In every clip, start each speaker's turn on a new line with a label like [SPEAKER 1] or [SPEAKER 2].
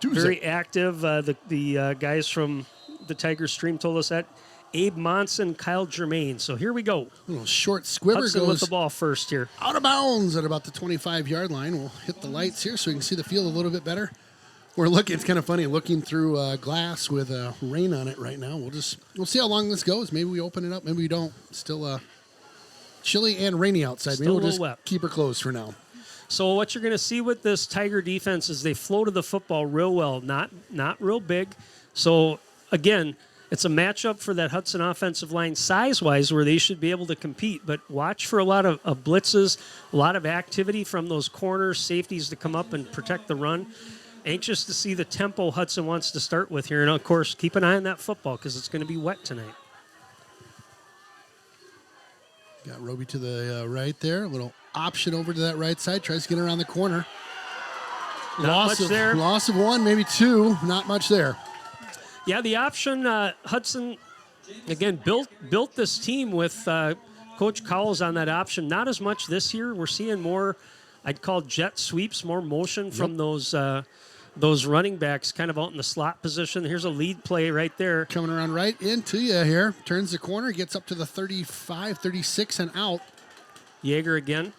[SPEAKER 1] Very active. The guys from the Tiger Stream told us that. Abe Monson, Kyle Germain. So here we go.
[SPEAKER 2] A little short squibber
[SPEAKER 1] Hudson
[SPEAKER 2] goes
[SPEAKER 1] with the ball first here.
[SPEAKER 2] out of bounds at about the 25-yard line. We'll hit the lights here so we can see the field a little bit better. We're looking. It's kind of funny looking through glass with rain on it right now. We'll see how long this goes. Maybe we open it up. Maybe we don't. Still chilly and rainy outside.
[SPEAKER 1] Still
[SPEAKER 2] Maybe we'll just
[SPEAKER 1] wet.
[SPEAKER 2] keep her closed for now.
[SPEAKER 1] So what you're going to see with this Tiger defense is they floated the football real well, not real big. So again, it's a matchup for that Hudson offensive line size-wise where they should be able to compete. But watch for a lot of blitzes, a lot of activity from those corners, safeties to come up and protect the run. Anxious to see the tempo Hudson wants to start with here. And, of course, keep an eye on that football because it's going to be wet tonight.
[SPEAKER 2] Got Roby to the right there. A little option over to that right side. Tries to get around the corner.
[SPEAKER 1] Not much there.
[SPEAKER 2] Loss of one, maybe two. Not much there.
[SPEAKER 1] Yeah, the option, Hudson, again, built this team with Coach Cowles on that option. Not as much this year. We're seeing more, I'd call jet sweeps, more motion from those running backs kind of out in the slot position. Here's a lead play right there.
[SPEAKER 2] Coming around right into you here. Turns the corner, gets up to the 35, 36 and out.
[SPEAKER 1] Yeager again.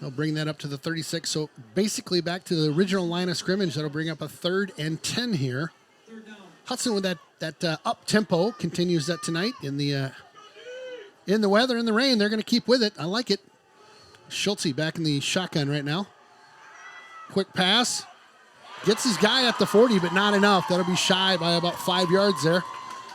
[SPEAKER 2] They'll bring that up to the 36. So basically back to the original line of scrimmage. That'll bring up a 3rd and 10 here. Hudson with that up tempo continues that tonight in the weather, in the rain. They're going to keep with it. I like it. Schultze back in the shotgun right now. Quick pass. Gets his guy at the 40, but not enough. That'll be shy by about 5 yards there.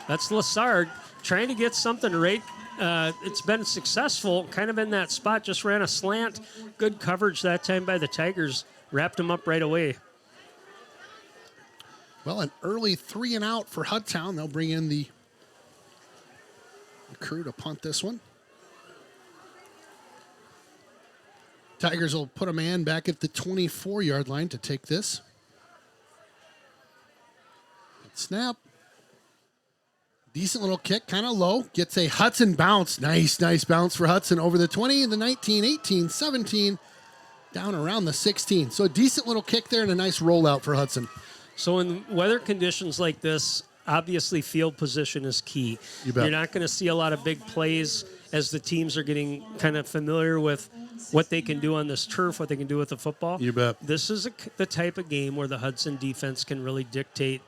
[SPEAKER 1] That's Lassard trying to get something right. It's been successful, kind of in that spot, just ran a slant. Good coverage that time by the Tigers. Wrapped him up right away.
[SPEAKER 2] Well, an early 3 and out for Hudtown. They'll bring in the crew to punt this one. Tigers will put a man back at the 24-yard line to take this. Good snap. Decent little kick, kind of low. Gets a Hudson bounce. Nice bounce for Hudson over the 20, the 19, 18, 17, down around the 16. So a decent little kick there and a nice rollout for Hudson.
[SPEAKER 1] So in weather conditions like this, obviously field position is key.
[SPEAKER 2] You bet.
[SPEAKER 1] You're not going to see a lot of big plays as the teams are getting kind of familiar with what they can do on this turf, what they can do with the football.
[SPEAKER 2] You bet.
[SPEAKER 1] This is the type of game where the Hudson defense can really dictate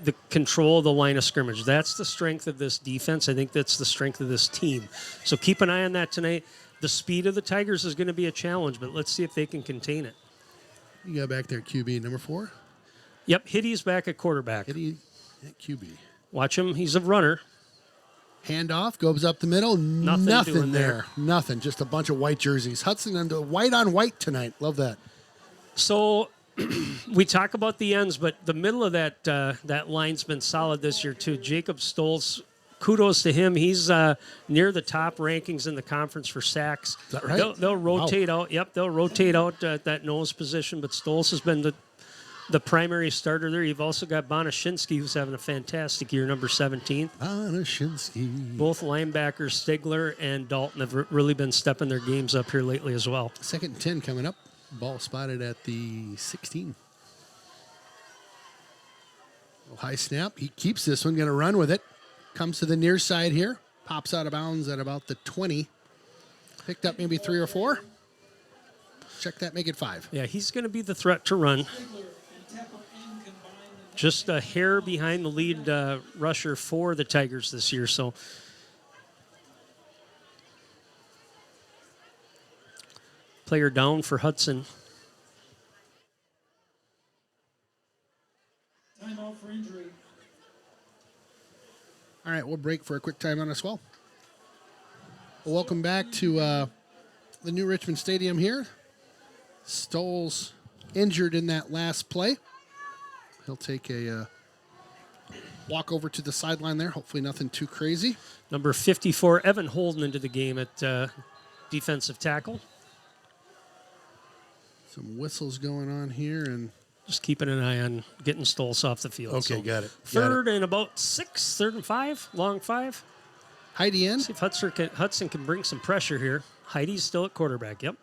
[SPEAKER 1] the control of the line of scrimmage. That's the strength of this defense. I think that's the strength of this team. So keep an eye on that tonight. The speed of the Tigers is going to be a challenge, but let's see if they can contain it.
[SPEAKER 2] You got back there, QB number 4.
[SPEAKER 1] Yep, Hitty's back at quarterback.
[SPEAKER 2] Hitty at QB.
[SPEAKER 1] Watch him. He's a runner.
[SPEAKER 2] Handoff goes up the middle.
[SPEAKER 1] Nothing
[SPEAKER 2] there. Nothing. Just a bunch of white jerseys. Hudson and white on white tonight. Love that.
[SPEAKER 1] So we talk about the ends, but the middle of that line's been solid this year too. Jacob Stoles, kudos to him. He's near the top rankings in the conference for sacks.
[SPEAKER 2] Is that right?
[SPEAKER 1] They'll rotate out. Yep, they'll rotate out that nose position. But Stoles has been the primary starter there. You've also got Bonashinsky, who's having a fantastic year, number 17.
[SPEAKER 2] Bonashinsky.
[SPEAKER 1] Both linebackers, Stigler and Dalton, have really been stepping their games up here lately as well.
[SPEAKER 2] 2nd and 10 coming up. Ball spotted at the 16. High snap. He keeps this one. Going to run with it. Comes to the near side here. Pops out of bounds at about the 20. Picked up maybe 3 or 4. Check that, make it 5.
[SPEAKER 1] Yeah, he's going to be the threat to run. Just a hair behind the lead rusher for the Tigers this year. So player down for Hudson.
[SPEAKER 3] Timeout for injury.
[SPEAKER 2] All right, we'll break for a quick timeout as well. Welcome back to the new Richmond Stadium here. Stoles injured in that last play. He'll take a walk over to the sideline there. Hopefully nothing too crazy.
[SPEAKER 1] Number 54, Evan Holden into the game at defensive tackle.
[SPEAKER 2] Some whistles going on here. And
[SPEAKER 1] just keeping an eye on getting Stoles off the field.
[SPEAKER 2] Okay, got it.
[SPEAKER 1] Third and about 6, 3rd and 5, long 5.
[SPEAKER 2] Heidi in.
[SPEAKER 1] See if Hudson can bring some pressure here. Heidi's still at quarterback, yep.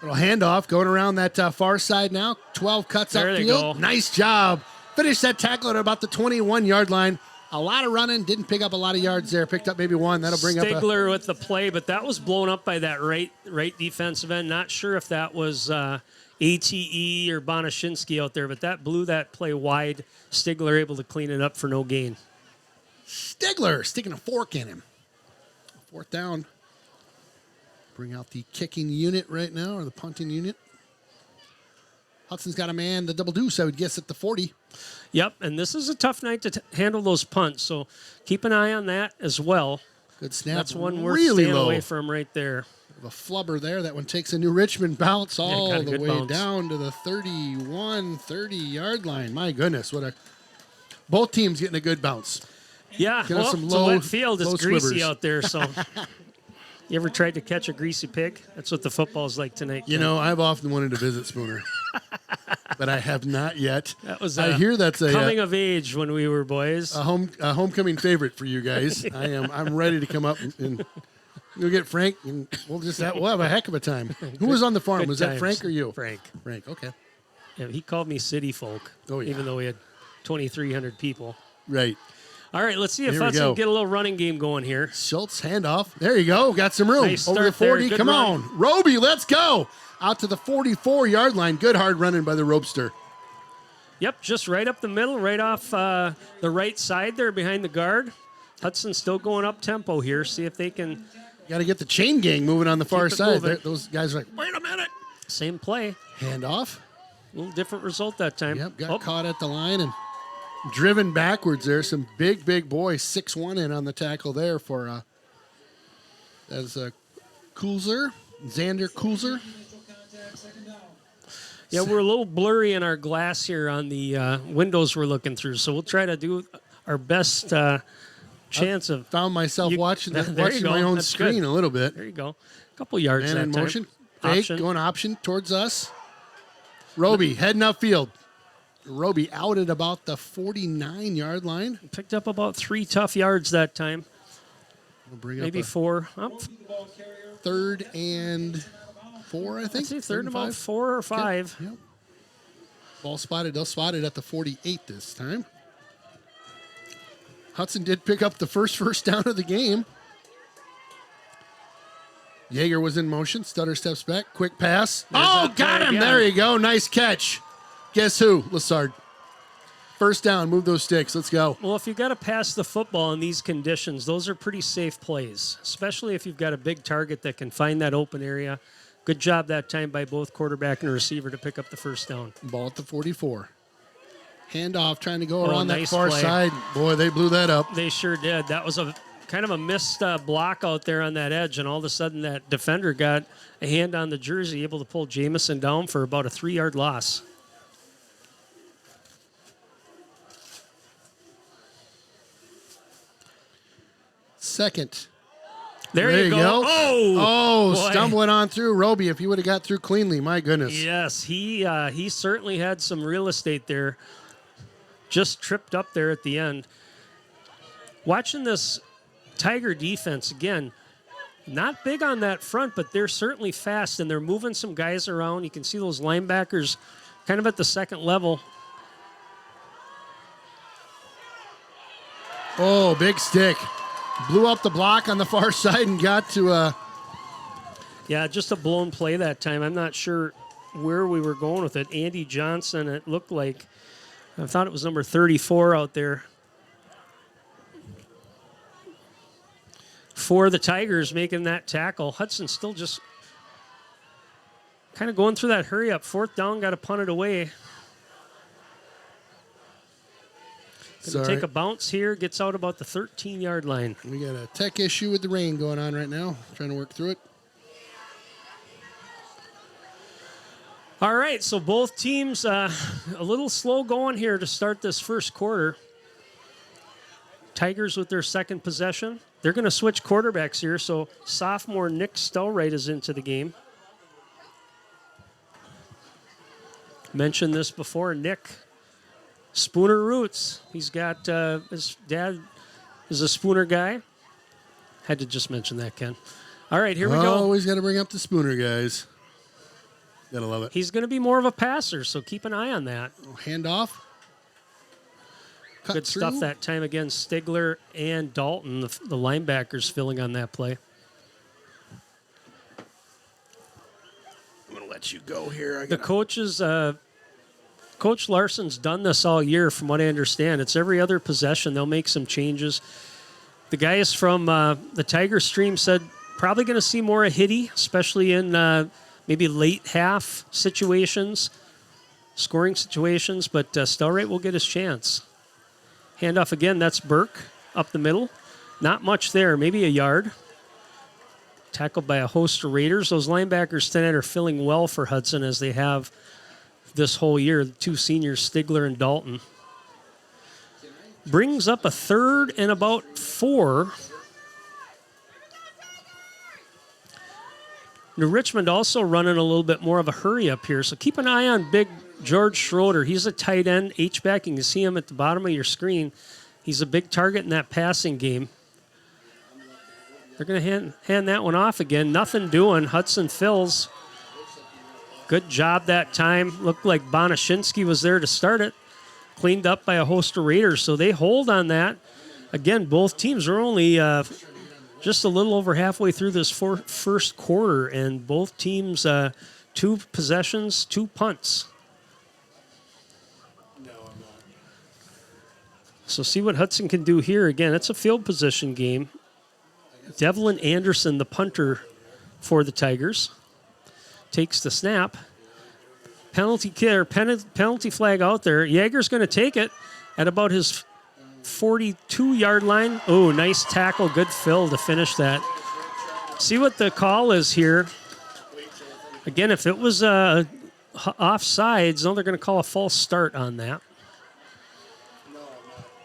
[SPEAKER 2] Little handoff going around that far side now. 12 cuts
[SPEAKER 1] There they
[SPEAKER 2] upfield.
[SPEAKER 1] go.
[SPEAKER 2] Nice job. Finished that tackle at about the 21-yard line. A lot of running. Didn't pick up a lot of yards there. Picked up maybe one. That'll bring
[SPEAKER 1] Stigler with the play, but that was blown up by that right defensive end. Not sure if that was ATE or Bonashinsky out there, but that blew that play wide. Stigler able to clean it up for no gain.
[SPEAKER 2] Stigler sticking a fork in him. 4th down. Bring out the kicking unit right now, or the punting unit. Hudson's got a man, the double deuce, I would guess, at the 40.
[SPEAKER 1] Yep, and this is a tough night to handle those punts, so keep an eye on that as well.
[SPEAKER 2] Good snap.
[SPEAKER 1] That's one worth
[SPEAKER 2] really
[SPEAKER 1] staying
[SPEAKER 2] low.
[SPEAKER 1] away from right there.
[SPEAKER 2] A flubber there. That one takes a New Richmond bounce all
[SPEAKER 1] got a
[SPEAKER 2] the
[SPEAKER 1] good
[SPEAKER 2] way
[SPEAKER 1] bounce.
[SPEAKER 2] down to the 30-yard line. My goodness, both teams getting a good bounce.
[SPEAKER 1] Yeah,
[SPEAKER 2] Get us
[SPEAKER 1] well,
[SPEAKER 2] some
[SPEAKER 1] it's a
[SPEAKER 2] low-
[SPEAKER 1] wet field. It's
[SPEAKER 2] low
[SPEAKER 1] greasy
[SPEAKER 2] swibbers.
[SPEAKER 1] out there, so... You ever tried to catch a greasy pig? That's what the football's like tonight.
[SPEAKER 2] You
[SPEAKER 1] Ken.
[SPEAKER 2] know, I've often wanted to visit Spooner, but I have not yet.
[SPEAKER 1] That was
[SPEAKER 2] I hear that's
[SPEAKER 1] coming of age when we were boys.
[SPEAKER 2] a homecoming favorite for you guys. I'm ready to come up and you'll get Frank, and we'll have a heck of a time. Who was on the farm?
[SPEAKER 1] Good
[SPEAKER 2] Was that
[SPEAKER 1] times.
[SPEAKER 2] Frank or you?
[SPEAKER 1] Frank.
[SPEAKER 2] Frank. Okay.
[SPEAKER 1] Yeah, he called me city folk,
[SPEAKER 2] Oh, yeah.
[SPEAKER 1] even though we had 2,300 people.
[SPEAKER 2] Right.
[SPEAKER 1] All right, let's see if
[SPEAKER 2] Here we
[SPEAKER 1] Hudson
[SPEAKER 2] go.
[SPEAKER 1] can get a little running game going here.
[SPEAKER 2] Schultz handoff. There you go. Got some room.
[SPEAKER 1] Nice
[SPEAKER 2] Over the
[SPEAKER 1] start there.
[SPEAKER 2] 40.
[SPEAKER 1] Good
[SPEAKER 2] Come
[SPEAKER 1] run.
[SPEAKER 2] on. Roby, let's go. Out to the 44-yard line. Good hard running by the Ropester.
[SPEAKER 1] Yep, just right up the middle, right off the right side there behind the guard. Hudson still going up tempo here. See if they can.
[SPEAKER 2] Got to get the chain gang moving on the far
[SPEAKER 1] it
[SPEAKER 2] side.
[SPEAKER 1] moving.
[SPEAKER 2] Those guys are like, wait a minute.
[SPEAKER 1] Same play.
[SPEAKER 2] Handoff.
[SPEAKER 1] A little different result that time.
[SPEAKER 2] Yep, got
[SPEAKER 1] Oh,
[SPEAKER 2] caught at the line and driven backwards there. Some big boys, 6'1" in on the tackle there for Kulzer, Xander Kulzer.
[SPEAKER 1] Yeah, we're a little blurry in our glass here on the windows we're looking through, so we'll try to do our best chance of.
[SPEAKER 2] Found myself watching
[SPEAKER 1] there you
[SPEAKER 2] watching
[SPEAKER 1] go.
[SPEAKER 2] my own
[SPEAKER 1] That's
[SPEAKER 2] screen
[SPEAKER 1] good.
[SPEAKER 2] a little bit.
[SPEAKER 1] There you go. A couple yards
[SPEAKER 2] Man
[SPEAKER 1] that
[SPEAKER 2] in
[SPEAKER 1] time.
[SPEAKER 2] motion. Fake,
[SPEAKER 1] Option.
[SPEAKER 2] going option towards us. Roby heading upfield. Roby out at about the 49-yard line.
[SPEAKER 1] Picked up about 3 tough yards that time.
[SPEAKER 2] We'll bring
[SPEAKER 1] Maybe
[SPEAKER 2] up
[SPEAKER 1] 4.
[SPEAKER 2] a 3rd and 4, I think.
[SPEAKER 1] I'd say third and about
[SPEAKER 2] 5.
[SPEAKER 1] 4 or 5.
[SPEAKER 2] Yep. Ball spotted. They'll spot it at the 48 this time. Hudson did pick up the first down of the game. Yeager was in motion. Stutter steps back. Quick pass.
[SPEAKER 1] There's
[SPEAKER 2] Oh,
[SPEAKER 1] that
[SPEAKER 2] got
[SPEAKER 1] play
[SPEAKER 2] him.
[SPEAKER 1] again.
[SPEAKER 2] There you go. Nice catch. Guess who? Lassard. First down. Move those sticks. Let's go.
[SPEAKER 1] Well, if you've got to pass the football in these conditions, those are pretty safe plays, especially if you've got a big target that can find that open area. Good job that time by both quarterback and receiver to pick up the first down.
[SPEAKER 2] Ball at the 44. Handoff trying to go
[SPEAKER 1] Oh,
[SPEAKER 2] around
[SPEAKER 1] nice
[SPEAKER 2] that far
[SPEAKER 1] play.
[SPEAKER 2] side. Boy, they blew that up.
[SPEAKER 1] They sure did. That was a kind of a missed block out there on that edge, and all of a sudden that defender got a hand on the jersey, able to pull Jamison down for about a 3-yard loss.
[SPEAKER 2] Second.
[SPEAKER 1] There you go.
[SPEAKER 2] Oh,
[SPEAKER 1] boy.
[SPEAKER 2] stumbling on through. Roby, if he would have got through cleanly, my goodness.
[SPEAKER 1] Yes, he certainly had some real estate there. Just tripped up there at the end. Watching this Tiger defense again, not big on that front, but they're certainly fast and they're moving some guys around. You can see those linebackers kind of at the second level.
[SPEAKER 2] Oh, big stick. Blew up the block on the far side and got to
[SPEAKER 1] Yeah, just a blown play that time. I'm not sure where we were going with it. Andy Johnson, it looked like. I thought it was number 34 out there. For the Tigers making that tackle. Hudson still just kind of going through that hurry up. 4th down, got to punt it away. Gonna take a bounce here, gets out about the 13-yard line.
[SPEAKER 2] We got a tech issue with the rain going on right now. Trying to work through it.
[SPEAKER 1] All right, so both teams a little slow going here to start this first quarter. Tigers with their second possession. They're going to switch quarterbacks here, so sophomore Nick Stelright is into the game. Mentioned this before, Nick, Spooner roots. He's got his dad is a Spooner guy. Had to just mention that, Ken. All right, here we go.
[SPEAKER 2] Always got to bring up the Spooner guys. Gotta love it.
[SPEAKER 1] He's going to be more of a passer, so keep an eye on that.
[SPEAKER 2] Handoff. Cut
[SPEAKER 1] Good
[SPEAKER 2] through.
[SPEAKER 1] stuff that time against Stigler and Dalton, the linebackers filling on that play.
[SPEAKER 2] I'm going to let you go here.
[SPEAKER 1] The coaches, Coach Larson's done this all year from what I understand. It's every other possession. They'll make some changes. The guys from the Tiger Stream said probably going to see more of Hitty, especially in maybe late half situations, scoring situations, but Stelrate will get his chance. Handoff again, that's Burke up the middle. Not much there, maybe a yard. Tackled by a host of Raiders. Those linebackers tonight are filling well for Hudson as they have this whole year. The two seniors, Stigler and Dalton. Brings up a 3rd and about 4. New Richmond also running a little bit more of a hurry up here, so keep an eye on big George Schroeder. He's a tight end, H-back. You can see him at the bottom of your screen. He's a big target in that passing game. They're going to hand that one off again. Nothing doing. Hudson fills. Good job that time. Looked like Bonashinsky was there to start it. Cleaned up by a host of Raiders, so they hold on that. Again, both teams are only just a little over halfway through this first quarter, and both teams 2 possessions, 2 punts. So see what Hudson can do here. Again, it's a field position game. Devlin Anderson, the punter for the Tigers, takes the snap. Penalty flag out there. Yeager's going to take it at about his 42-yard line. Oh, nice tackle. Good fill to finish that. See what the call is here. Again, if it was offsides, no, they're going to call a false start on that.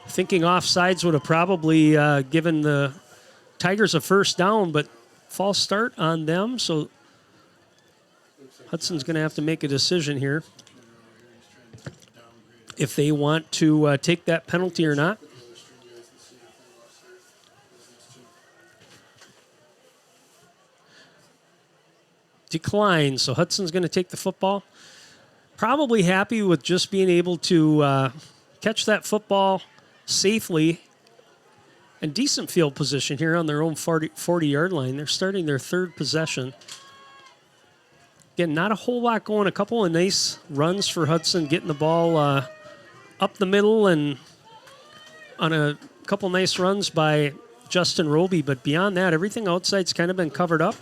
[SPEAKER 1] Thinking offsides would have probably given the Tigers a first down, but false start on them. So Hudson's going to have to make a decision here if they want to take that penalty or not. Decline, so Hudson's going to take the football. Probably happy with just being able to catch that football safely and decent field position here on their own 40-yard line. They're starting their 3rd possession. Again, not a whole lot going. A couple of nice runs for Hudson, getting the ball up the middle and on a couple nice runs by Justin Roby. But beyond that, everything outside's kind of been covered up.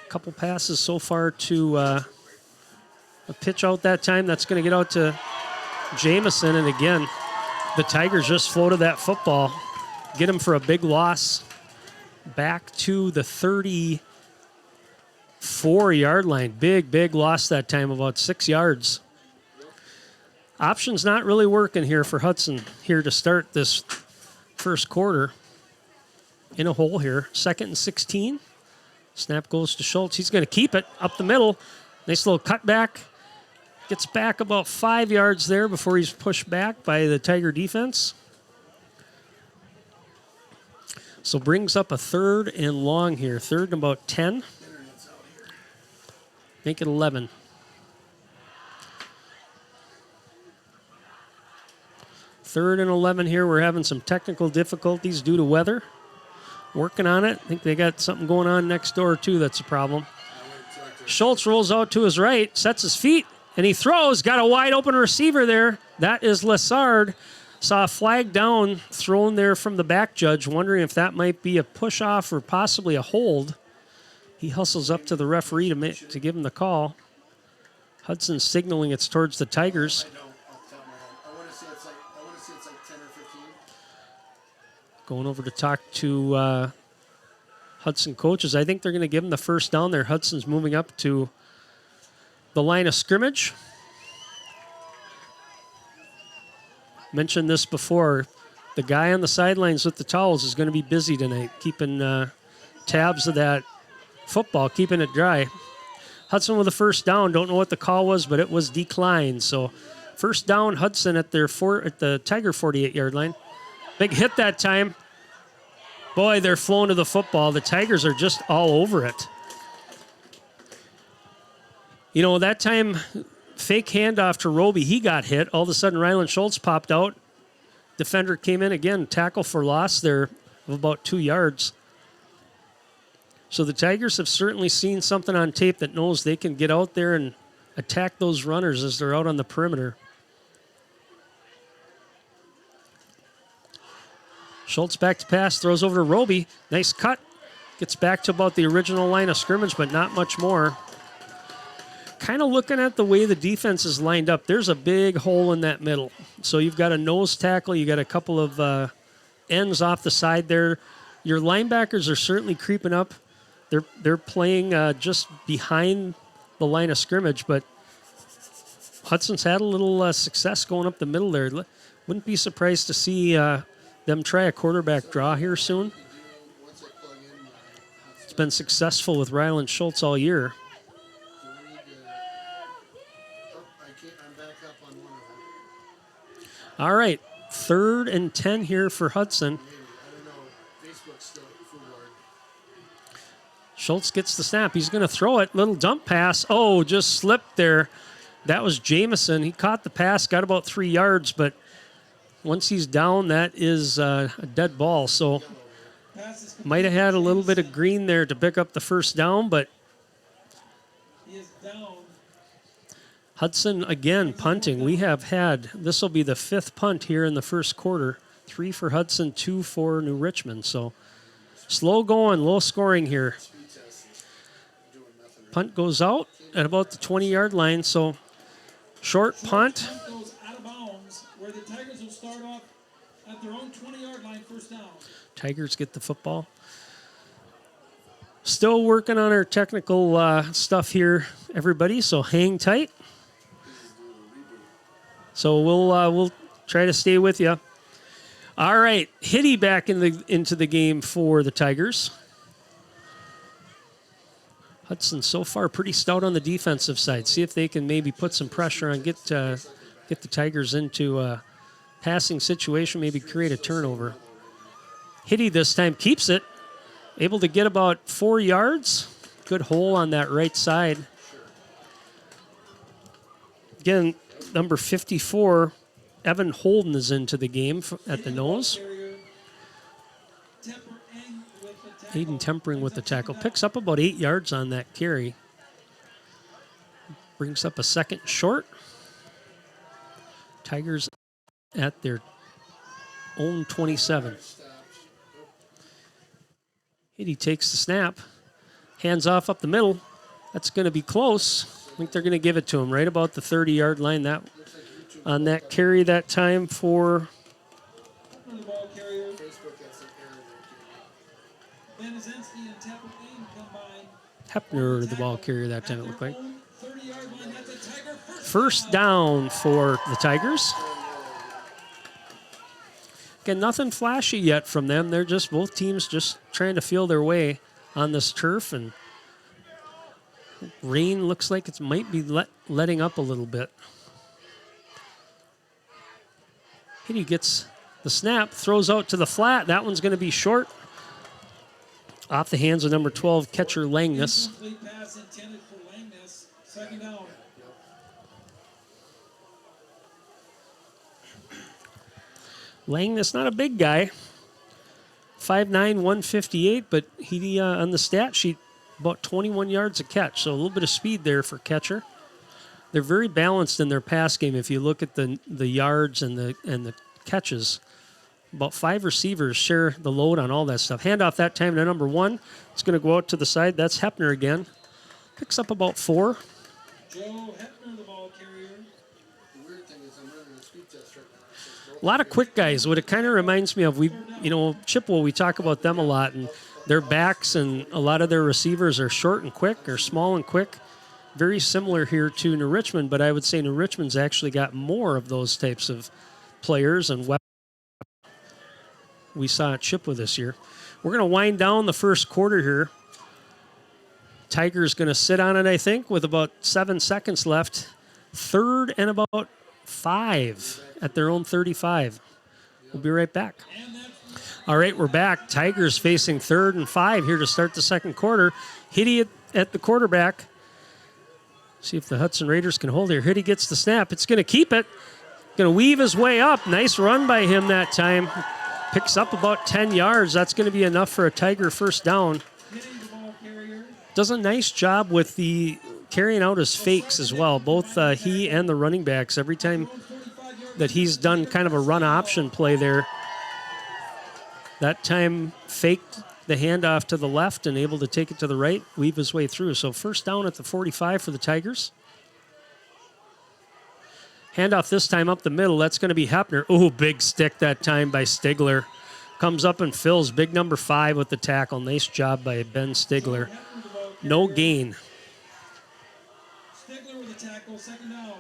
[SPEAKER 1] A couple passes so far to a pitch out that time. That's going to get out to Jamison. And again, the Tigers just floated that football. Get him for a big loss. Back to the 34-yard line. Big loss that time, about 6 yards. Options not really working here for Hudson here to start this first quarter. In a hole here. 2nd and 16. Snap goes to Schultz. He's going to keep it up the middle. Nice little cutback. Gets back about 5 yards there before he's pushed back by the Tiger defense. So brings up a 3rd and long here. 3rd and about 10. Make it 11. Third and 11 here. We're having some technical difficulties due to weather. Working on it. I think they got something going on next door, too. That's a problem. Schultz rolls out to his right, sets his feet, and he throws. Got a wide open receiver there. That is Lessard. Saw a flag down thrown there from the back judge, wondering if that might be a push-off or possibly a hold. He hustles up to the referee to give him the call. Hudson signaling it's towards the Tigers.
[SPEAKER 2] I want to say it's like 10 or 15.
[SPEAKER 1] Going over to talk to Hudson coaches. I think they're going to give him the first down there. Hudson's moving up to the line of scrimmage. Mentioned this before. The guy on the sidelines with the towels is going to be busy tonight, keeping tabs of that football, keeping it dry. Hudson with the first down. Don't know what the call was, but it was declined. So first down, Hudson at the Tiger 48-yard line. Big hit that time. Boy, they're flowing to the football. The Tigers are just all over it. That time, fake handoff to Roby, he got hit. All of a sudden, Ryland Schultz popped out. Defender came in again, tackle for loss there of about 2 yards. So the Tigers have certainly seen something on tape that knows they can get out there and attack those runners as they're out on the perimeter. Schultz back to pass, throws over to Roby. Nice cut. Gets back to about the original line of scrimmage, but not much more. Kind of looking at the way the defense is lined up, there's a big hole in that middle. So you've got a nose tackle, you got a couple of ends off the side there. Your linebackers are certainly creeping up. They're playing just behind the line of scrimmage, but Hudson's had a little success going up the middle there. Wouldn't be surprised to see them try a quarterback draw here soon. It's been successful with Ryland Schultz all year. All right, 3rd and 10 here for Hudson. Schultz gets the snap. He's going to throw it. Little dump pass. Oh, just slipped there. That was Jamison. He caught the pass, got about 3 yards, but once he's down, that is a dead ball. So might have had a little bit of green there to pick up the first down, but Hudson again punting. We have had, this will be the 5th punt here in the first quarter. 3 for Hudson, 2 for New Richmond. So slow going, low scoring here. Punt goes out at about the 20-yard line. So short punt.
[SPEAKER 3] Goes out of bounds where the Tigers will start off at their own 20-yard line, first down.
[SPEAKER 1] Tigers get the football. Still working on our technical stuff here, everybody. So hang tight. So we'll try to stay with you. All right, Hitty back into the game for the Tigers. Hudson so far pretty stout on the defensive side. See if they can maybe put some pressure on, get the Tigers into a passing situation, maybe create a turnover. Hitty this time keeps it, able to get about 4 yards. Good hole on that right side. Again, number 54, Evan Holden is into the game at the nose. Aiden tempering with the tackle. Picks up about 8 yards on that carry. Brings up a second short. Tigers at their own 27. Hitty takes the snap. Hands off up the middle. That's going to be close. I think they're going to give it to him right about the 30-yard line. That on that carry that time for Hepner, the ball carrier that time, it looked like. First down for the Tigers. Again, nothing flashy yet from them. They're just, both teams just trying to feel their way on this turf, and rain looks like it might be letting up a little bit. Hitty gets the snap, throws out to the flat. That one's going to be short. Off the hands of number 12, catcher Langness.
[SPEAKER 3] Pass intended for Langness. Second down.
[SPEAKER 1] Langness, not a big guy. 5'9", 158, but he on the stat sheet, about 21 yards a catch. So a little bit of speed there for catcher. They're very balanced in their pass game. If you look at the yards and the catches, about 5 receivers share the load on all that stuff. Handoff that time to number 1. It's going to go out to the side. That's Hepner again. Picks up about 4.
[SPEAKER 3] Joe Hepner, the ball carrier.
[SPEAKER 2] The weird thing is I'm running a speed test right now.
[SPEAKER 1] A lot of quick guys. What it kind of reminds me of, Chippewa, we talk about them a lot, and their backs and a lot of their receivers are short and quick, or small and quick. Very similar here to New Richmond, but I would say New Richmond's actually got more of those types of players and weapons we saw at Chippewa this year. We're going to wind down the first quarter here. Tigers going to sit on it, I think, with about 7 seconds left. 3rd and about 5 at their own 35. We'll be right back. All right, we're back. Tigers facing 3rd and 5 here to start the second quarter. Hitty at the quarterback. See if the Hudson Raiders can hold here. Hitty gets the snap. It's going to keep it. Going to weave his way up. Nice run by him that time. Picks up about 10 yards. That's going to be enough for a Tiger first down. Does a nice job with the carrying out his fakes as well. Both he and the running backs. Every time that he's done kind of a run option play there, that time faked the handoff to the left and able to take it to the right, weave his way through. So first down at the 45 for the Tigers. Handoff this time up the middle. That's going to be Hepner. Ooh, big stick that time by Stigler. Comes up and fills. Big number 5 with the tackle. Nice job by Ben Stigler. No gain.
[SPEAKER 3] Stigler with a tackle, second down.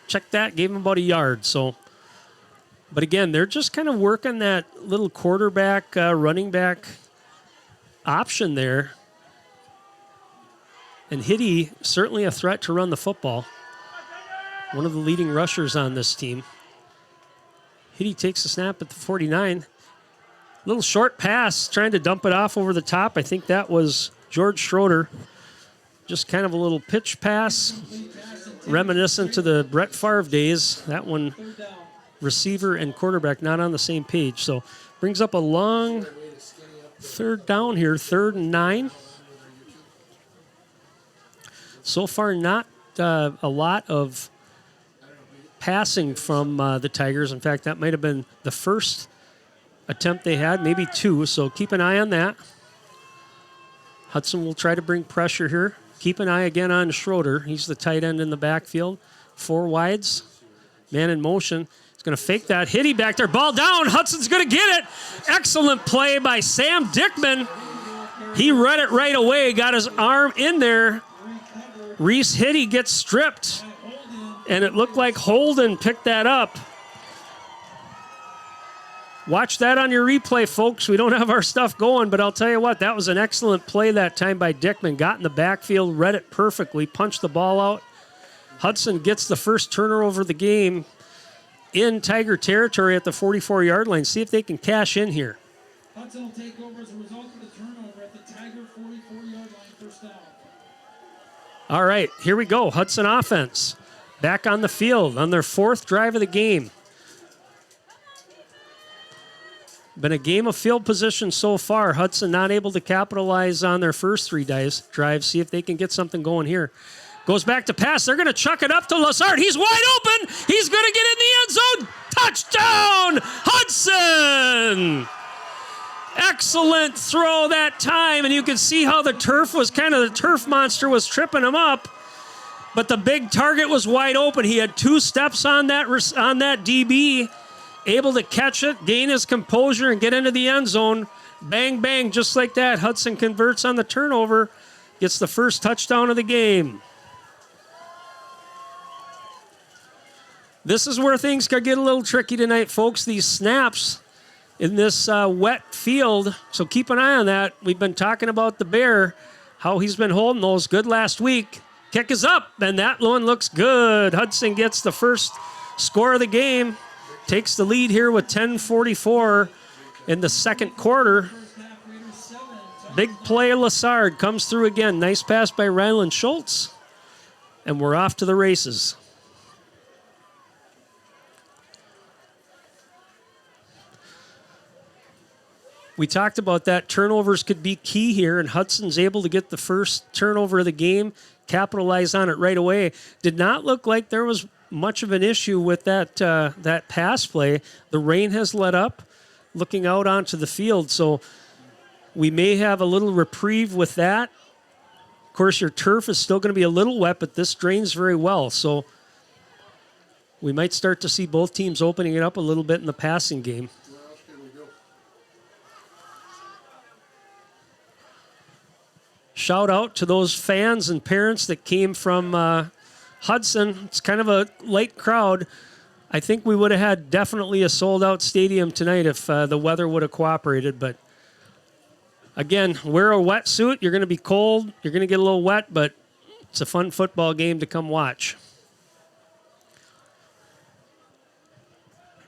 [SPEAKER 1] Check that. Gave him about a yard. So, but again, they're just kind of working that little quarterback, running back option there. And Hitty, certainly a threat to run the football. One of the leading rushers on this team. Hitty takes the snap at the 49. Little short pass, trying to dump it off over the top. I think that was George Schroeder. Just kind of a little pitch pass, reminiscent to the Brett Favre days. That one, receiver and quarterback not on the same page. So brings up a long third down here, 3rd and 9. So far, not a lot of passing from the Tigers. In fact, that might have been the first attempt they had, maybe 2. So keep an eye on that. Hudson will try to bring pressure here. Keep an eye again on Schroeder. He's the tight end in the backfield. 4 wides. Man in motion. He's going to fake that. Hitty back there. Ball down. Hudson's going to get it. Excellent play by Sam Dickman. He read it right away. Got his arm in there. Reese Hitty gets stripped. And it looked like Holden picked that up. Watch that on your replay, folks. We don't have our stuff going, but I'll tell you what, that was an excellent play that time by Dickman. Got in the backfield, read it perfectly, punched the ball out. Hudson gets the first turnover of the game in Tiger territory at the 44-yard line. See if they can cash in here.
[SPEAKER 3] Hudson will take over as a result of the turnover at the Tiger 44-yard line, first down.
[SPEAKER 1] All right, here we go. Hudson offense back on the field on their 4th drive of the game. Been a game of field position so far. Hudson not able to capitalize on their first 3 drives. See if they can get something going here. Goes back to pass. They're going to chuck it up to Lazard. He's wide open. He's going to get in the end zone. Touchdown, Hudson! Excellent throw that time, and you can see how the turf monster was tripping him up. But the big target was wide open. He had 2 steps on that DB. Able to catch it, gain his composure, and get into the end zone. Bang, bang, just like that. Hudson converts on the turnover, gets the first touchdown of the game. This is where things could get a little tricky tonight, folks. These snaps in this wet field, so keep an eye on that. We've been talking about the Bear, how he's been holding those. Good last week. Kick is up, and that one looks good. Hudson gets the first score of the game. Takes the lead here with 10:44 in the second quarter. Big play, Lassard comes through again. Nice pass by Ryland Schultz. And we're off to the races. We talked about that. Turnovers could be key here, and Hudson's able to get the first turnover of the game, capitalize on it right away. Did not look like there was much of an issue with that pass play. The rain has let up, looking out onto the field, so we may have a little reprieve with that. Of course, your turf is still going to be a little wet, but this drains very well, so we might start to see both teams opening it up a little bit in the passing game. Shout out to those fans and parents that came from Hudson. It's kind of a light crowd. I think we would have had definitely a sold-out stadium tonight if the weather would have cooperated. But again, wear a wetsuit. You're going to be cold. You're going to get a little wet, but it's a fun football game to come watch.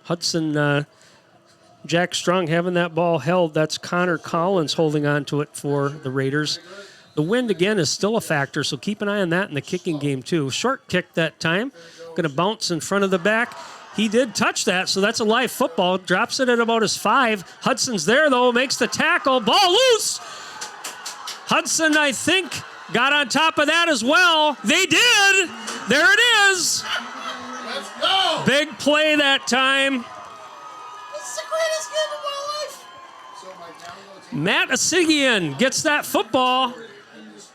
[SPEAKER 1] Hudson, Jack Strong having that ball held. That's Connor Collins holding on to it for the Raiders. The wind, again, is still a factor, so keep an eye on that in the kicking game, too. Short kick that time. Going to bounce in front of the back. He did touch that, so that's a live football. Drops it at about his 5. Hudson's there, though, makes the tackle. Ball loose! Hudson, I think, got on top of that as well. They did! There it is!
[SPEAKER 2] Let's go!
[SPEAKER 1] Big play that time.
[SPEAKER 2] It's the greatest game of my life!
[SPEAKER 1] Matt Asigian gets that football.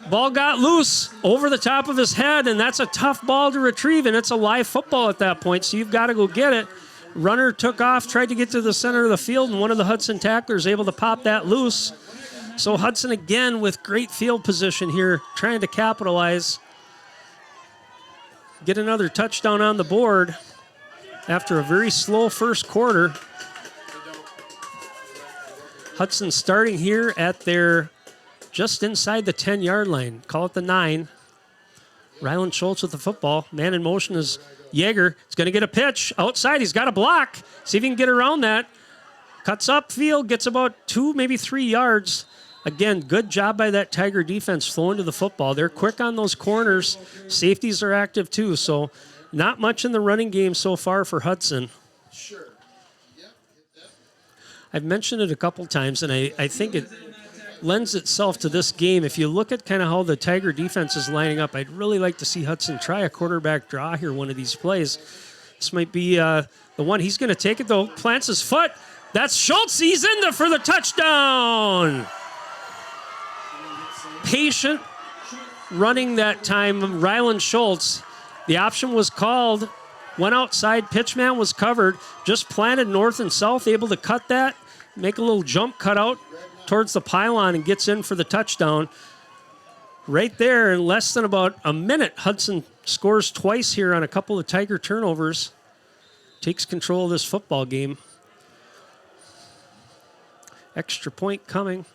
[SPEAKER 1] Ball got loose over the top of his head, and that's a tough ball to retrieve, and it's a live football at that point, so you've got to go get it. Runner took off, tried to get to the center of the field, and one of the Hudson tacklers able to pop that loose. So Hudson again with great field position here, trying to capitalize. Get another touchdown on the board after a very slow first quarter. Hudson starting here at their just inside the 10-yard line. Call it the 9. Ryland Schultz with the football. Man in motion is Yeager. He's going to get a pitch. Outside, he's got a block. See if he can get around that. Cuts upfield, gets about 2, maybe 3 yards. Again, good job by that Tiger defense flowing to the football. They're quick on those corners. Safeties are active too, so not much in the running game so far for Hudson.
[SPEAKER 2] Sure. Yep.
[SPEAKER 1] I've mentioned it a couple times, and I think it lends itself to this game. If you look at kind of how the Tiger defense is lining up, I'd really like to see Hudson try a quarterback draw here one of these plays. This might be the one. He's going to take it, though. Plants his foot. That's Schultz. He's in there for the touchdown. Patient running that time, Ryland Schultz. The option was called. Went outside. Pitchman was covered. Just planted north and south, able to cut that. Make a little jump cut out towards the pylon and gets in for the touchdown. Right there in less than about a minute, Hudson scores twice here on a couple of Tiger turnovers. Takes control of this football game. Extra point coming.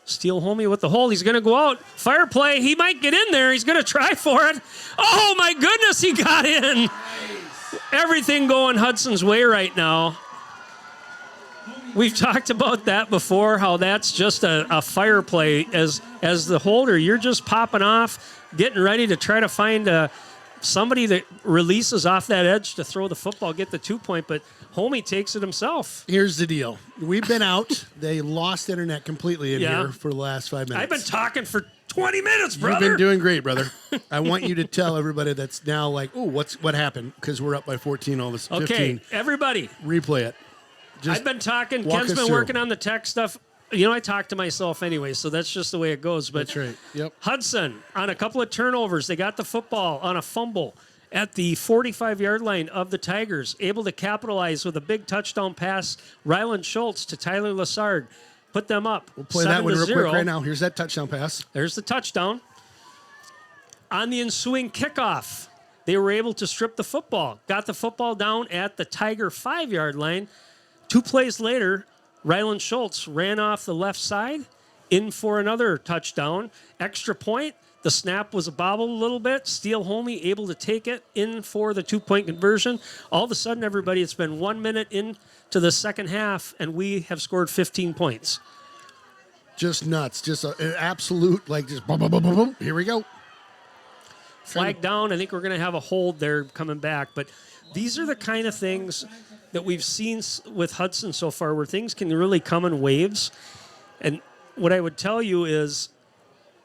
[SPEAKER 1] Steele Homie with the hold. He's going to go out. Fire play. He might get in there. He's going to try for it. Oh, my goodness, he got in. Everything going Hudson's way right now. We've talked about that before, how that's just a fire play. As the holder, you're just popping off, getting ready to try to find somebody that releases off that edge to throw the football, get the 2-point, but Homie takes it himself.
[SPEAKER 2] Here's the deal. We've been out. They lost internet completely in here for the last 5 minutes.
[SPEAKER 1] I've been talking for 20 minutes, brother.
[SPEAKER 2] You've been doing great, brother. I want you to tell everybody that's now like, oh, what happened? Because we're up by 14 all this 15.
[SPEAKER 1] Okay, everybody.
[SPEAKER 2] Replay it.
[SPEAKER 1] I've been talking. Ken's been working on the tech stuff. You know, I talk to myself anyway, so that's just the way it goes. But
[SPEAKER 2] that's right. Yep.
[SPEAKER 1] Hudson, on a couple of turnovers, they got the football on a fumble at the 45-yard line of the Tigers, able to capitalize with a big touchdown pass. Ryland Schultz to Tyler Lassard. Put them up.
[SPEAKER 2] We'll play that one real quick right now. Here's that touchdown pass.
[SPEAKER 1] There's the touchdown. On the ensuing kickoff, they were able to strip the football. Got the football down at the Tiger 5-yard line. 2 plays later, Ryland Schultz ran off the left side, in for another touchdown. Extra point. The snap was a bobble a little bit. Steele Homie able to take it in for the 2-point conversion. All of a sudden, everybody, it's been 1 minute into the second half, and we have scored 15 points.
[SPEAKER 2] Just nuts. Just an absolute, like, just boom, boom, boom, boom, boom. Here we go.
[SPEAKER 1] Flag down. I think we're going to have a hold there coming back. But these are the kind of things that we've seen with Hudson so far, where things can really come in waves. And what I would tell you is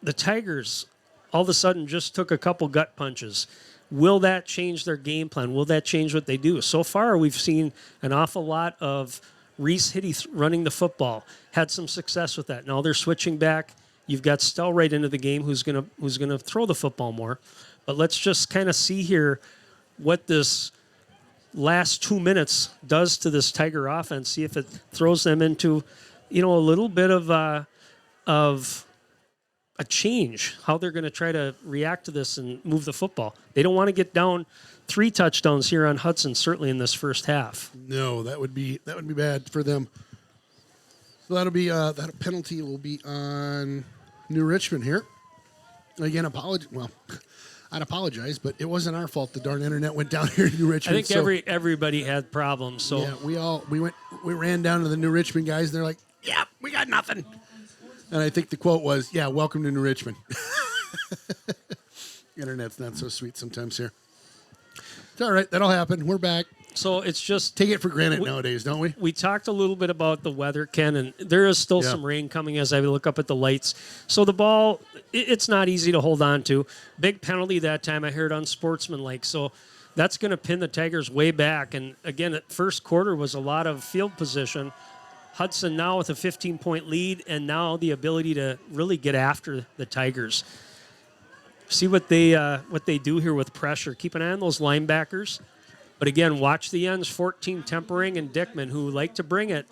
[SPEAKER 1] the Tigers all of a sudden just took a couple gut punches. Will that change their game plan? Will that change what they do? So far, we've seen an awful lot of Reese Hitty running the football. Had some success with that. Now they're switching back. You've got Stell right into the game, who's gonna throw the football more. But let's just kind of see here what this last 2 minutes does to this Tiger offense. See if it throws them into, a little bit of a change, how they're going to try to react to this and move the football. They don't want to get down 3 touchdowns here on Hudson, certainly in this first half.
[SPEAKER 2] No, that would be bad for them. So that'll be that penalty will be on New Richmond here. Again, I'd apologize, but it wasn't our fault. The darn internet went down here in New Richmond.
[SPEAKER 1] I think everybody had problems. So
[SPEAKER 2] yeah, we ran down to the New Richmond guys. And they're like, "Yeah, we got nothing." And I think the quote was, "Yeah, welcome to New Richmond." Internet's not so sweet sometimes here. It's all right. That'll happen. We're back.
[SPEAKER 1] So it's just
[SPEAKER 2] Take it for granted nowadays, don't we?
[SPEAKER 1] we talked a little bit about the weather, Ken, and there is still
[SPEAKER 2] Yeah.
[SPEAKER 1] some rain coming as I look up at the lights. So the ball, it's not easy to hold on to. Big penalty that time. I heard unsportsmanlike. So that's going to pin the Tigers way back. And again, at first quarter was a lot of field position. Hudson now with a 15-point lead, and now the ability to really get after the Tigers. See what they do here with pressure. Keep an eye on those linebackers. But again, watch the ends, 14 Tempering and Dickman, who like to bring it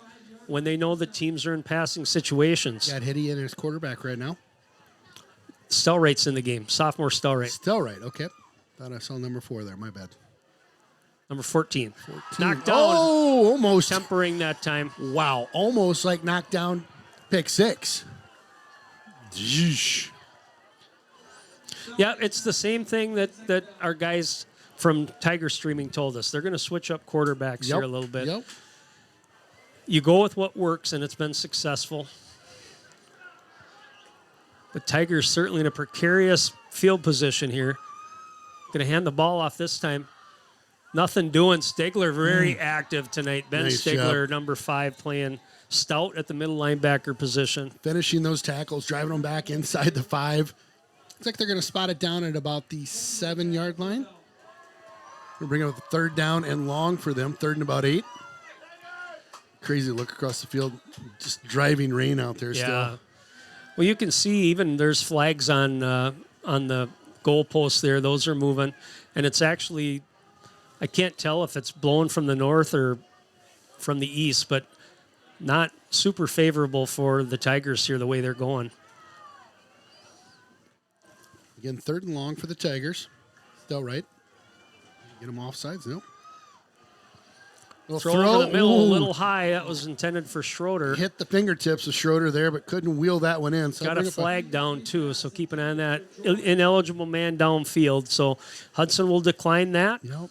[SPEAKER 1] when they know the teams are in passing situations.
[SPEAKER 2] Got Hitty in his quarterback right now.
[SPEAKER 1] Stelright's in the game, sophomore Stelright.
[SPEAKER 2] Still right. Okay. Thought I saw number 4 there. My bad.
[SPEAKER 1] Number 14. Knocked down.
[SPEAKER 2] Oh, almost.
[SPEAKER 1] Tempering that time.
[SPEAKER 2] Wow. Almost like knocked down pick 6. Yeesh.
[SPEAKER 1] Yeah, it's the same thing that our guys from Tiger Streaming told us. They're going to switch up quarterbacks here a little bit.
[SPEAKER 2] Yep.
[SPEAKER 1] You go with what works, and it's been successful. The Tigers certainly in a precarious field position here. Going to hand the ball off this time. Nothing doing. Stigler very active tonight. Ben
[SPEAKER 2] Nice
[SPEAKER 1] Stigler,
[SPEAKER 2] job.
[SPEAKER 1] number 5, playing stout at the middle linebacker position.
[SPEAKER 2] Finishing those tackles, driving them back inside the 5. Looks like they're going to spot it down at about the 7-yard line. We're bringing up the 3rd down and long for them. 3rd and about 8. Crazy look across the field. Just driving rain out there still.
[SPEAKER 1] Well, you can see even there's flags on the goalposts there. Those are moving. And it's actually, I can't tell if it's blowing from the north or from the east, but not super favorable for the Tigers here the way they're going.
[SPEAKER 2] Again, 3rd and long for the Tigers. Still right. Get them off sides. Nope.
[SPEAKER 1] Throw over the middle, a little high. That was intended for Schroeder.
[SPEAKER 2] Hit the fingertips of Schroeder there, but couldn't wheel that one in. So
[SPEAKER 1] Got a flag down, too, so keep an eye on that. Ineligible man downfield. So Hudson will decline that.
[SPEAKER 2] Yep.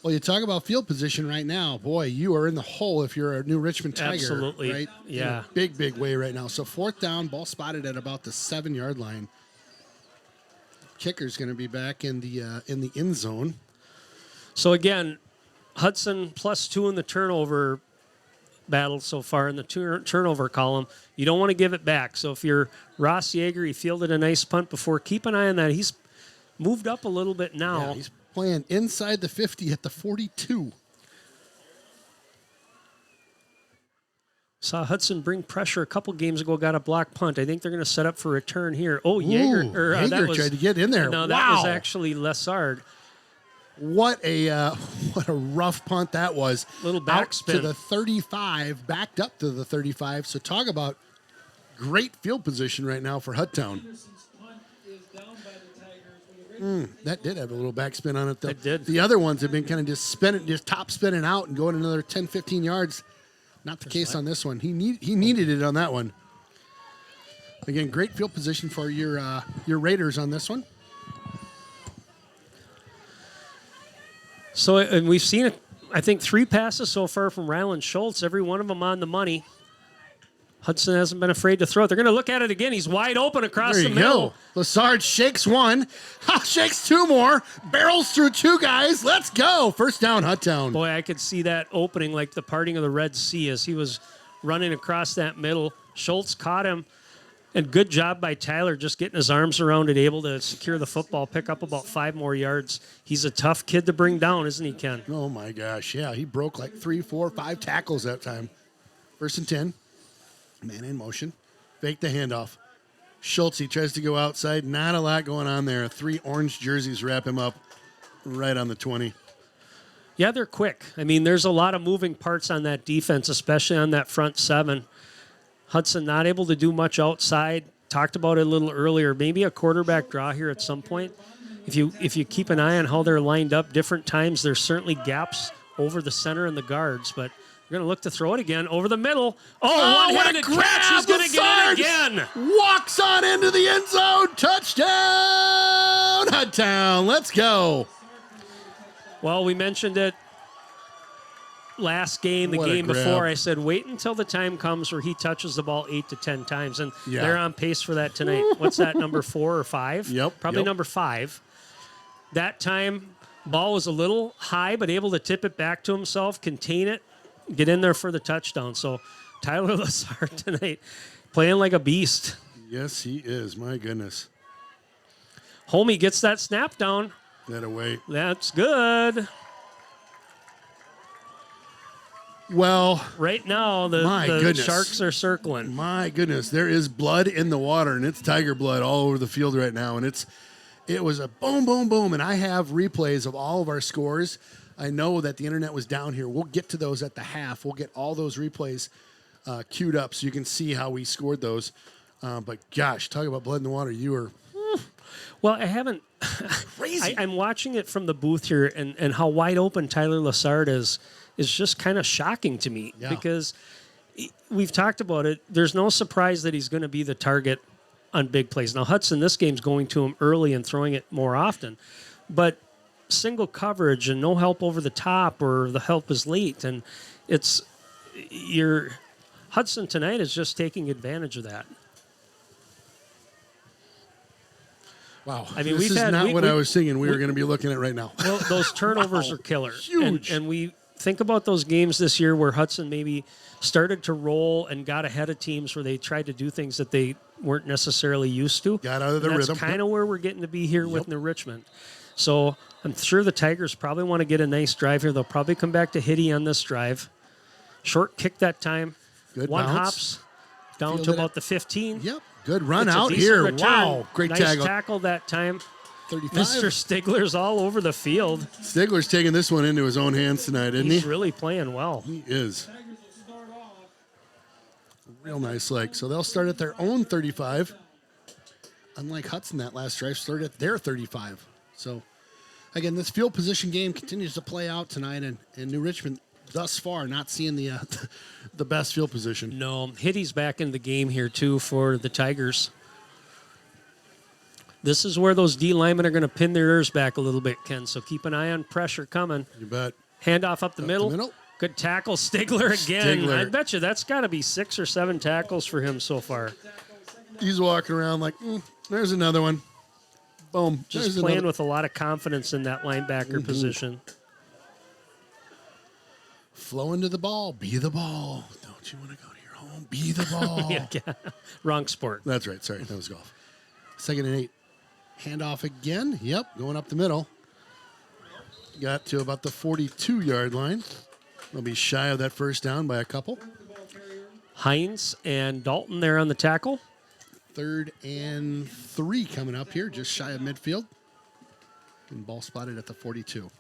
[SPEAKER 2] Well, you talk about field position right now. Boy, you are in the hole if you're a New Richmond Tiger.
[SPEAKER 1] Absolutely.
[SPEAKER 2] Right?
[SPEAKER 1] Yeah.
[SPEAKER 2] In a big, big way right now. So 4th down, ball spotted at about the 7-yard line. Kicker's going to be back in the end zone.
[SPEAKER 1] So again, Hudson +2 in the turnover battle so far in the turnover column. You don't want to give it back. So if you're Ross Yeager, he fielded a nice punt before. Keep an eye on that. He's moved up a little bit now.
[SPEAKER 2] Yeah, he's playing inside the 50 at the 42.
[SPEAKER 1] Saw Hudson bring pressure a couple games ago, got a block punt. I think they're going to set up for a return here. Oh, Yeager.
[SPEAKER 2] Yeager tried to get in there.
[SPEAKER 1] No,
[SPEAKER 2] wow.
[SPEAKER 1] that was actually Lessard.
[SPEAKER 2] What a rough punt that was.
[SPEAKER 1] Little
[SPEAKER 2] Out
[SPEAKER 1] backspin.
[SPEAKER 2] to the 35, backed up to the 35. So talk about great field position right now for Huttown.
[SPEAKER 3] Anderson's punt is down by the Tigers.
[SPEAKER 2] That did have a little backspin on it, though.
[SPEAKER 1] It did.
[SPEAKER 2] The other ones have been kind of just spinning, just top spinning out and going another 10, 15 yards. Not the case on this one. He needed it on that one. Again, great field position for your Raiders on this one.
[SPEAKER 1] So, and we've seen it, I think 3 passes so far from Ryland Schultz, every one of them on the money. Hudson hasn't been afraid to throw it. They're going to look at it again. He's wide open across
[SPEAKER 2] There
[SPEAKER 1] the
[SPEAKER 2] you
[SPEAKER 1] middle.
[SPEAKER 2] go. Lassard shakes one, shakes 2 more, barrels through 2 guys. Let's go. First down, Huttown.
[SPEAKER 1] Boy, I could see that opening like the parting of the Red Sea as he was running across that middle. Schultz caught him, and good job by Tyler just getting his arms around it, able to secure the football, pick up about 5 more yards. He's a tough kid to bring down, isn't he, Ken?
[SPEAKER 2] Oh, my gosh. Yeah, he broke like 3, 4, 5 tackles that time. 1st and 10. Man in motion. Fake the handoff. Schultz, he tries to go outside. Not a lot going on there. 3 orange jerseys wrap him up right on the 20.
[SPEAKER 1] Yeah, they're quick. I mean, there's a lot of moving parts on that defense, especially on that front 7. Hudson not able to do much outside. Talked about it a little earlier. Maybe a quarterback draw here at some point. If you keep an eye on how they're lined up, different times, there's certainly gaps over the center and the guards, but we're going to look to throw it again over the middle.
[SPEAKER 2] Oh, what a
[SPEAKER 1] one-handed
[SPEAKER 2] grab!
[SPEAKER 1] catch. He's going to get it again.
[SPEAKER 2] Walks on into the end zone. Touchdown, Huttown. Let's go.
[SPEAKER 1] Well, we mentioned it last game, the
[SPEAKER 2] What a
[SPEAKER 1] game
[SPEAKER 2] grab.
[SPEAKER 1] before, I said, wait until the time comes where he touches the ball 8 to 10 times. And
[SPEAKER 2] Yeah.
[SPEAKER 1] they're on pace for that tonight. What's that, number 4 or 5?
[SPEAKER 2] Yep,
[SPEAKER 1] Probably
[SPEAKER 2] yep.
[SPEAKER 1] number 5. That time, ball was a little high, but able to tip it back to himself, contain it, get in there for the touchdown. So Tyler Lazard tonight playing like a beast.
[SPEAKER 2] Yes, he is. My goodness.
[SPEAKER 1] Homie gets that snap down.
[SPEAKER 2] That away.
[SPEAKER 1] That's good.
[SPEAKER 2] Well,
[SPEAKER 1] Right now,
[SPEAKER 2] My
[SPEAKER 1] the
[SPEAKER 2] goodness.
[SPEAKER 1] Sharks are circling.
[SPEAKER 2] my goodness, there is blood in the water, and it's Tiger blood all over the field right now. And it was a boom, boom, boom. And I have replays of all of our scores. I know that the internet was down here. We'll get to those at the half. We'll get all those replays queued up so you can see how we scored those. But gosh, talk about blood in the water. You were
[SPEAKER 1] Well, I haven't.
[SPEAKER 2] crazy.
[SPEAKER 1] I'm watching it from the booth here, and how wide open Tyler Lazard is just kind of shocking to me
[SPEAKER 2] Yeah.
[SPEAKER 1] because we've talked about it. There's no surprise that he's going to be the target on big plays. Now, Hudson, this game's going to him early and throwing it more often, but single coverage and no help over the top, or the help is late, and it's your Hudson tonight is just taking advantage of that.
[SPEAKER 2] wow.
[SPEAKER 1] I mean,
[SPEAKER 2] this
[SPEAKER 1] we've
[SPEAKER 2] is
[SPEAKER 1] had-
[SPEAKER 2] not
[SPEAKER 1] we-
[SPEAKER 2] what
[SPEAKER 1] we-
[SPEAKER 2] I was thinking we were going to be looking at right now.
[SPEAKER 1] Well, those turnovers are killer.
[SPEAKER 2] Huge.
[SPEAKER 1] And we think about those games this year where Hudson maybe started to roll and got ahead of teams where they tried to do things that they weren't necessarily used to.
[SPEAKER 2] Got out of the
[SPEAKER 1] And
[SPEAKER 2] rhythm.
[SPEAKER 1] That's kind of where we're getting to be here with New Richmond. So I'm sure the Tigers probably want to get a nice drive here. They'll probably come back to Hitty on this drive. Short kick that time.
[SPEAKER 2] Good
[SPEAKER 1] One
[SPEAKER 2] bounce.
[SPEAKER 1] hops down
[SPEAKER 2] Fielded
[SPEAKER 1] to
[SPEAKER 2] it.
[SPEAKER 1] about the 15.
[SPEAKER 2] Yep. Good run
[SPEAKER 1] It's a
[SPEAKER 2] out
[SPEAKER 1] decent
[SPEAKER 2] here.
[SPEAKER 1] return.
[SPEAKER 2] Wow. Great
[SPEAKER 1] nice
[SPEAKER 2] tackle.
[SPEAKER 1] tackle that time.
[SPEAKER 2] 35.
[SPEAKER 1] Mr. Stigler's all over the field.
[SPEAKER 2] Stigler's taking this one into his own hands tonight, isn't
[SPEAKER 1] He's
[SPEAKER 2] he?
[SPEAKER 1] really playing well.
[SPEAKER 2] He is.
[SPEAKER 3] Tigers will start off.
[SPEAKER 2] Real nice leg. So they'll start at their own 35. Unlike Hudson, that last drive started at their 35. So, again, this field position game continues to play out tonight, and New Richmond thus far not seeing the the best field position.
[SPEAKER 1] No, Hitty's back in the game here, too, for the Tigers. This is where those D linemen are going to pin their ears back a little bit, Ken. So keep an eye on pressure coming.
[SPEAKER 2] You bet.
[SPEAKER 1] Handoff up the middle.
[SPEAKER 2] middle.
[SPEAKER 1] Good tackle, Stigler again.
[SPEAKER 2] Stigler.
[SPEAKER 1] I bet you that's got to be 6 or 7 tackles for him so far.
[SPEAKER 2] He's walking around like, there's another one. Boom.
[SPEAKER 1] Just
[SPEAKER 2] There's
[SPEAKER 1] playing
[SPEAKER 2] another.
[SPEAKER 1] with a lot of confidence in that linebacker position.
[SPEAKER 2] Flowing to the ball. Be the ball. Don't you want to go to your home? Be the ball.
[SPEAKER 1] Yeah. Wrong sport.
[SPEAKER 2] That's right. Sorry, that was golf. 2nd and 8. Handoff again. Yep, going up the middle. Got to about the 42-yard line. They'll be shy of that first down by a couple.
[SPEAKER 1] Hines and Dalton there on the tackle.
[SPEAKER 2] 3rd and 3 coming up here, just shy of midfield. And ball spotted at the 42.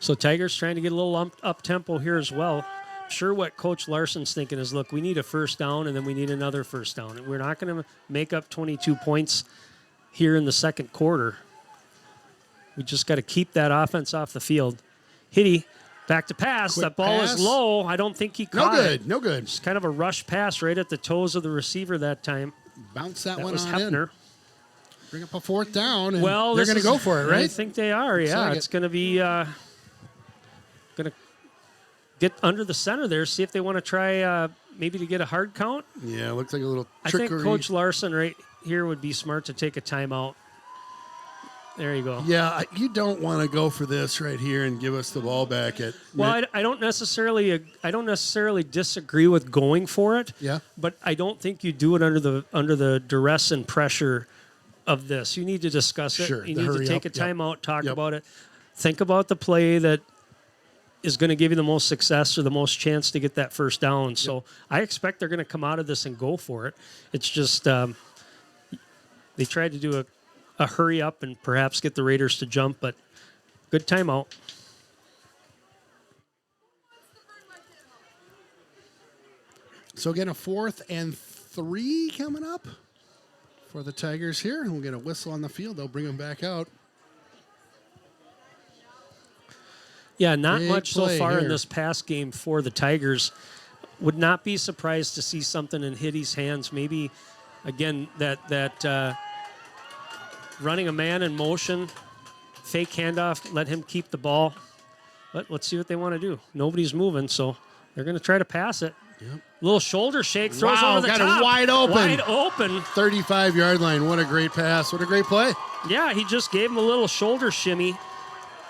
[SPEAKER 1] So Tigers trying to get a little up tempo here as well. Sure, what Coach Larson's thinking is, look, we need a first down and then we need another first down. We're not going to make up 22 points here in the second quarter. We just got to keep that offense off the field. Hitty, back to pass.
[SPEAKER 2] Quick
[SPEAKER 1] That ball
[SPEAKER 2] pass.
[SPEAKER 1] is low. I don't think he
[SPEAKER 2] No
[SPEAKER 1] caught it.
[SPEAKER 2] good, no good.
[SPEAKER 1] It's kind of a rush pass right at the toes of the receiver that time.
[SPEAKER 2] Bounce that,
[SPEAKER 1] That
[SPEAKER 2] one
[SPEAKER 1] was
[SPEAKER 2] on in.
[SPEAKER 1] Hefner.
[SPEAKER 2] Bring up a 4th down, and
[SPEAKER 1] Well,
[SPEAKER 2] they're
[SPEAKER 1] this
[SPEAKER 2] going to
[SPEAKER 1] is-
[SPEAKER 2] go for it,
[SPEAKER 1] I
[SPEAKER 2] right?
[SPEAKER 1] think they are. Yeah,
[SPEAKER 2] like
[SPEAKER 1] it's
[SPEAKER 2] it.
[SPEAKER 1] going to be going to get under the center there. See if they want to try maybe to get a hard count.
[SPEAKER 2] Yeah, looks like a little
[SPEAKER 1] I
[SPEAKER 2] trickery.
[SPEAKER 1] think Coach Larson right here would be smart to take a timeout. There you go.
[SPEAKER 2] Yeah, you don't want to go for this right here and give us the ball back at.
[SPEAKER 1] Well, I don't necessarily disagree with going for it.
[SPEAKER 2] Yeah.
[SPEAKER 1] But I don't think you do it under the duress and pressure of this. You need to discuss it.
[SPEAKER 2] Sure,
[SPEAKER 1] You
[SPEAKER 2] the
[SPEAKER 1] need to
[SPEAKER 2] hurry
[SPEAKER 1] take
[SPEAKER 2] up.
[SPEAKER 1] a
[SPEAKER 2] Yep.
[SPEAKER 1] timeout, talk
[SPEAKER 2] Yep.
[SPEAKER 1] about it. Think about the play that is going to give you the most success or the most chance to get that first down. So I expect they're going to come out of this and go for it. It's just they tried to do a hurry up and perhaps get the Raiders to jump, but good timeout.
[SPEAKER 2] So again, a 4th and 3 coming up for the Tigers here. We'll get a whistle on the field. They'll bring them back out.
[SPEAKER 1] Yeah, not
[SPEAKER 2] Big
[SPEAKER 1] much so
[SPEAKER 2] play
[SPEAKER 1] far in
[SPEAKER 2] here.
[SPEAKER 1] this past game for the Tigers. Would not be surprised to see something in Hitty's hands. Maybe, again, that running a man in motion, fake handoff, let him keep the ball. But let's see what they want to do. Nobody's moving, so they're going to try to pass it.
[SPEAKER 2] Yep.
[SPEAKER 1] Little shoulder shake, throws
[SPEAKER 2] Wow,
[SPEAKER 1] over the
[SPEAKER 2] got
[SPEAKER 1] top.
[SPEAKER 2] it wide open.
[SPEAKER 1] Wide open.
[SPEAKER 2] 35-yard line. What a great pass. What a great play.
[SPEAKER 1] Yeah, he just gave him a little shoulder shimmy.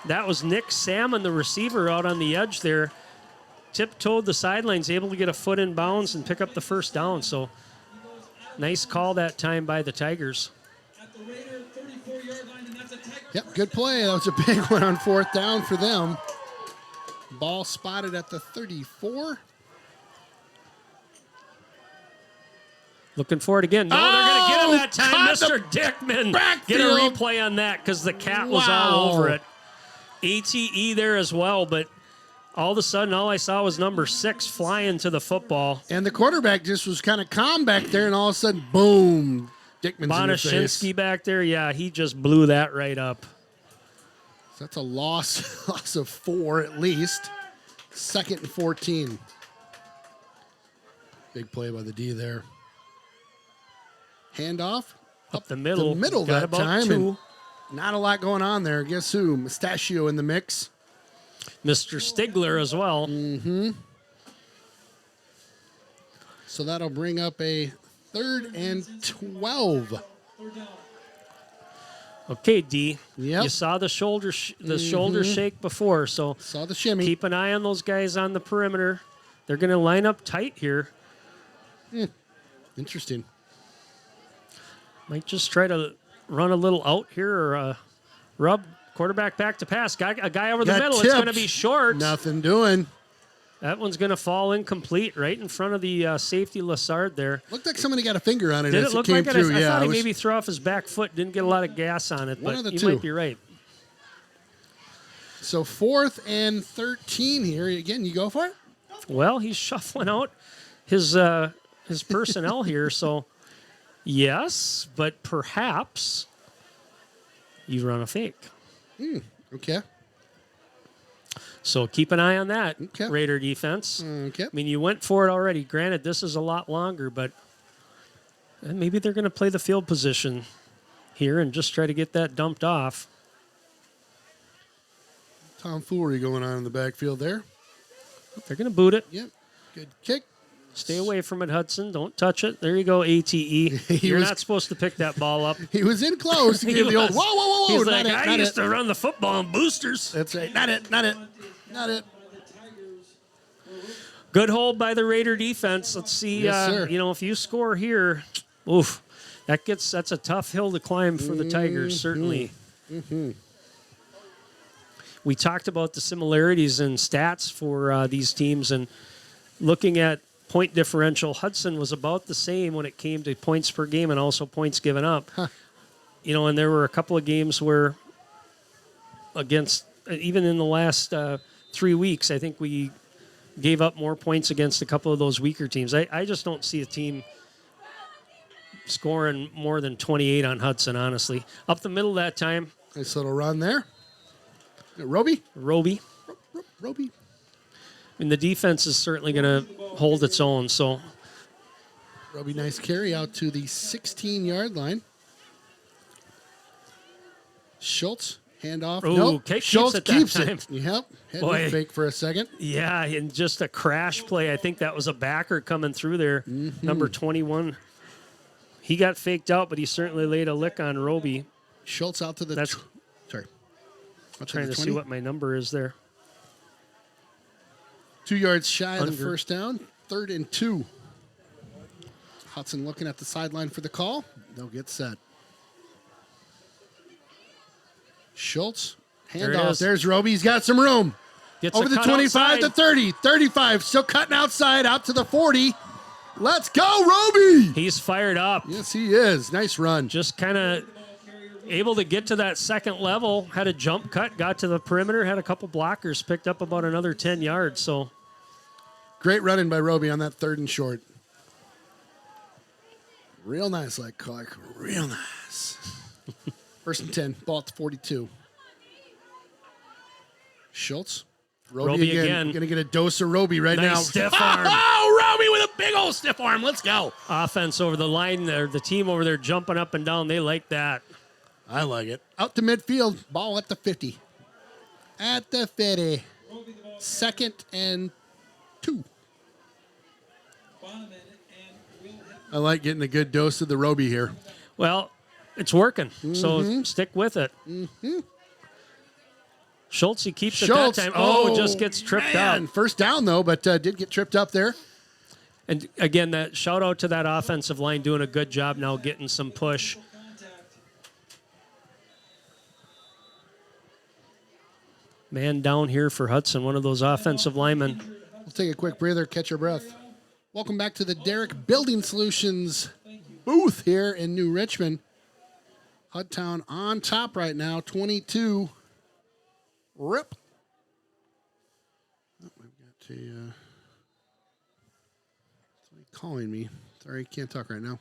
[SPEAKER 1] That was Nick Salmon, the receiver, out on the edge there. Tiptoed the sidelines, able to get a foot in bounds and pick up the first down. So nice call that time by the Tigers.
[SPEAKER 3] At the Raider 34-yard line, and that's a Tiger.
[SPEAKER 2] Yep, good play. That was a big one on 4th down for them. Ball spotted at the 34.
[SPEAKER 1] Looking for it again. No, they're going to get him that time.
[SPEAKER 2] Caught the
[SPEAKER 1] Mr. Dickman.
[SPEAKER 2] backfield.
[SPEAKER 1] Get a replay on that because the cat was all over it. ATE there as well, but all of a sudden, all I saw was number 6 flying to the football.
[SPEAKER 2] And the quarterback just was kind of calm back there, and all of a sudden, boom, Dickman's in your face.
[SPEAKER 1] Bonashinsky back there, yeah, he just blew that right up.
[SPEAKER 2] So that's a loss of 4 at least. 2nd and 14. Big play by the D there. Handoff
[SPEAKER 1] Up the middle.
[SPEAKER 2] got
[SPEAKER 1] Got
[SPEAKER 2] that
[SPEAKER 1] about
[SPEAKER 2] time.
[SPEAKER 1] 2.
[SPEAKER 2] And not a lot going on there. Guess who? Mustachio in the mix.
[SPEAKER 1] Mr. Stigler as well.
[SPEAKER 2] So that'll bring up a 3rd and 12.
[SPEAKER 3] Third down.
[SPEAKER 1] Okay, D.
[SPEAKER 2] Yep.
[SPEAKER 1] You saw the shoulder shake before, so
[SPEAKER 2] Saw the shimmy.
[SPEAKER 1] keep an eye on those guys on the perimeter. They're going to line up tight here.
[SPEAKER 2] Interesting.
[SPEAKER 1] Might just try to run a little out here or rub quarterback back to pass. A guy over the
[SPEAKER 2] Got
[SPEAKER 1] middle. It's going to
[SPEAKER 2] tipped.
[SPEAKER 1] be short.
[SPEAKER 2] Nothing doing.
[SPEAKER 1] That one's going to fall incomplete right in front of the safety Lassard there.
[SPEAKER 2] Looked like somebody got a finger on it
[SPEAKER 1] Did
[SPEAKER 2] as
[SPEAKER 1] it look
[SPEAKER 2] came
[SPEAKER 1] like
[SPEAKER 2] through.
[SPEAKER 1] it? I thought he
[SPEAKER 2] it was
[SPEAKER 1] maybe threw off his back foot. Didn't get a lot of gas on it,
[SPEAKER 2] One
[SPEAKER 1] but
[SPEAKER 2] of the
[SPEAKER 1] you
[SPEAKER 2] two.
[SPEAKER 1] might be right.
[SPEAKER 2] So 4th and 13 here. Again, you go for it?
[SPEAKER 1] Well, he's shuffling out his personnel here, so yes, but perhaps you run a fake.
[SPEAKER 2] Okay.
[SPEAKER 1] So keep an eye on that,
[SPEAKER 2] Okay.
[SPEAKER 1] Raider defense.
[SPEAKER 2] Okay.
[SPEAKER 1] I mean, you went for it already. Granted, this is a lot longer, but maybe they're going to play the field position here and just try to get that dumped off.
[SPEAKER 2] Tomfoolery going on in the backfield there.
[SPEAKER 1] They're going to boot it.
[SPEAKER 2] Yep. Good kick.
[SPEAKER 1] Stay away from it, Hudson. Don't touch it. There you go, ATE. You're
[SPEAKER 2] was-
[SPEAKER 1] not supposed to pick that ball up.
[SPEAKER 2] He was in close. He gave the old,
[SPEAKER 1] was.
[SPEAKER 2] whoa, whoa, whoa, whoa.
[SPEAKER 1] He's
[SPEAKER 2] Not
[SPEAKER 1] like,
[SPEAKER 2] it,
[SPEAKER 1] I
[SPEAKER 2] not
[SPEAKER 1] used
[SPEAKER 2] it.
[SPEAKER 1] to run the football in boosters.
[SPEAKER 2] That's right. Not it, not it, not it.
[SPEAKER 3] By the Tigers.
[SPEAKER 1] Good hold by the Raider defense. Let's see.
[SPEAKER 2] Yes, sir.
[SPEAKER 1] If you score here, oof, that's a tough hill to climb for the Tigers. Certainly. We talked about the similarities in stats for these teams, and looking at point differential, Hudson was about the same when it came to points per game and also points given up. And there were a couple of games where against, even in the last 3 weeks, I think we gave up more points against a couple of those weaker teams. I just don't see a team scoring more than 28 on Hudson, honestly. Up the middle that time,
[SPEAKER 2] Nice little run there. Roby?
[SPEAKER 1] Roby.
[SPEAKER 2] Roby.
[SPEAKER 1] I mean, the defense is certainly going to hold its own, so
[SPEAKER 2] Roby, nice carry out to the 16-yard line. Schultz, handoff.
[SPEAKER 1] Ooh,
[SPEAKER 2] Nope.
[SPEAKER 1] keeps
[SPEAKER 2] Schultz
[SPEAKER 1] it that
[SPEAKER 2] keeps
[SPEAKER 1] time.
[SPEAKER 2] it. Yep. Had
[SPEAKER 1] Boy.
[SPEAKER 2] to fake for a second.
[SPEAKER 1] yeah, and just a crash play. I think that was a backer coming through there, number 21. He got faked out, but he certainly laid a lick on Roby.
[SPEAKER 2] Schultz out to the...
[SPEAKER 1] That's-
[SPEAKER 2] sorry. Out
[SPEAKER 1] Trying
[SPEAKER 2] the
[SPEAKER 1] to see
[SPEAKER 2] 20.
[SPEAKER 1] what my number is there.
[SPEAKER 2] 2 yards shy of the
[SPEAKER 1] Under.
[SPEAKER 2] first down. 3rd and 2. Hudson looking at the sideline for the call. They'll get set. Schultz,
[SPEAKER 1] There it
[SPEAKER 2] handoff.
[SPEAKER 1] is.
[SPEAKER 2] There's Roby. He's got some room.
[SPEAKER 1] Gets
[SPEAKER 2] Over
[SPEAKER 1] a
[SPEAKER 2] the
[SPEAKER 1] cut
[SPEAKER 2] 25 to
[SPEAKER 1] outside.
[SPEAKER 2] 30. 35. Still cutting outside. Out to the 40. Let's go, Roby.
[SPEAKER 1] He's fired up.
[SPEAKER 2] Yes, he is. Nice run.
[SPEAKER 1] Just kind of able to get to that second level. Had a jump cut, got to the perimeter, had a couple blockers, picked up about another 10 yards. So
[SPEAKER 2] Great running by Roby on that 3rd and short. Real nice, like Clark. Real nice. 1st and 10. Ball at the 42. Schultz.
[SPEAKER 1] Roby again.
[SPEAKER 2] Going to get a dose of Roby right
[SPEAKER 1] Nice
[SPEAKER 2] now.
[SPEAKER 1] stiff arm.
[SPEAKER 2] Oh, Roby with a big old stiff arm. Let's go.
[SPEAKER 1] offense over the line there, the team over there jumping up and down, they like that.
[SPEAKER 2] I like it. Out to midfield. Ball at the 50. At the 50.
[SPEAKER 3] Roby the ball.
[SPEAKER 2] 2nd and 2.
[SPEAKER 3] Bonneman and Will hit.
[SPEAKER 2] I like getting a good dose of the Roby here.
[SPEAKER 1] Well, it's working, so stick with it. Schultz, he keeps it that time. Oh, just gets tripped out.
[SPEAKER 2] First down, though, but did get tripped up there.
[SPEAKER 1] And again, that shout out to that offensive line doing a good job now getting some push.
[SPEAKER 3] Contact.
[SPEAKER 1] Man down here for Hudson, one of those offensive linemen.
[SPEAKER 2] We'll take a quick breather, catch your breath. Welcome back to the Derek Building Solutions booth here in New Richmond. Hudtown on top right now, 22. Rip. Oh, we've got somebody calling me. Sorry, can't talk right now.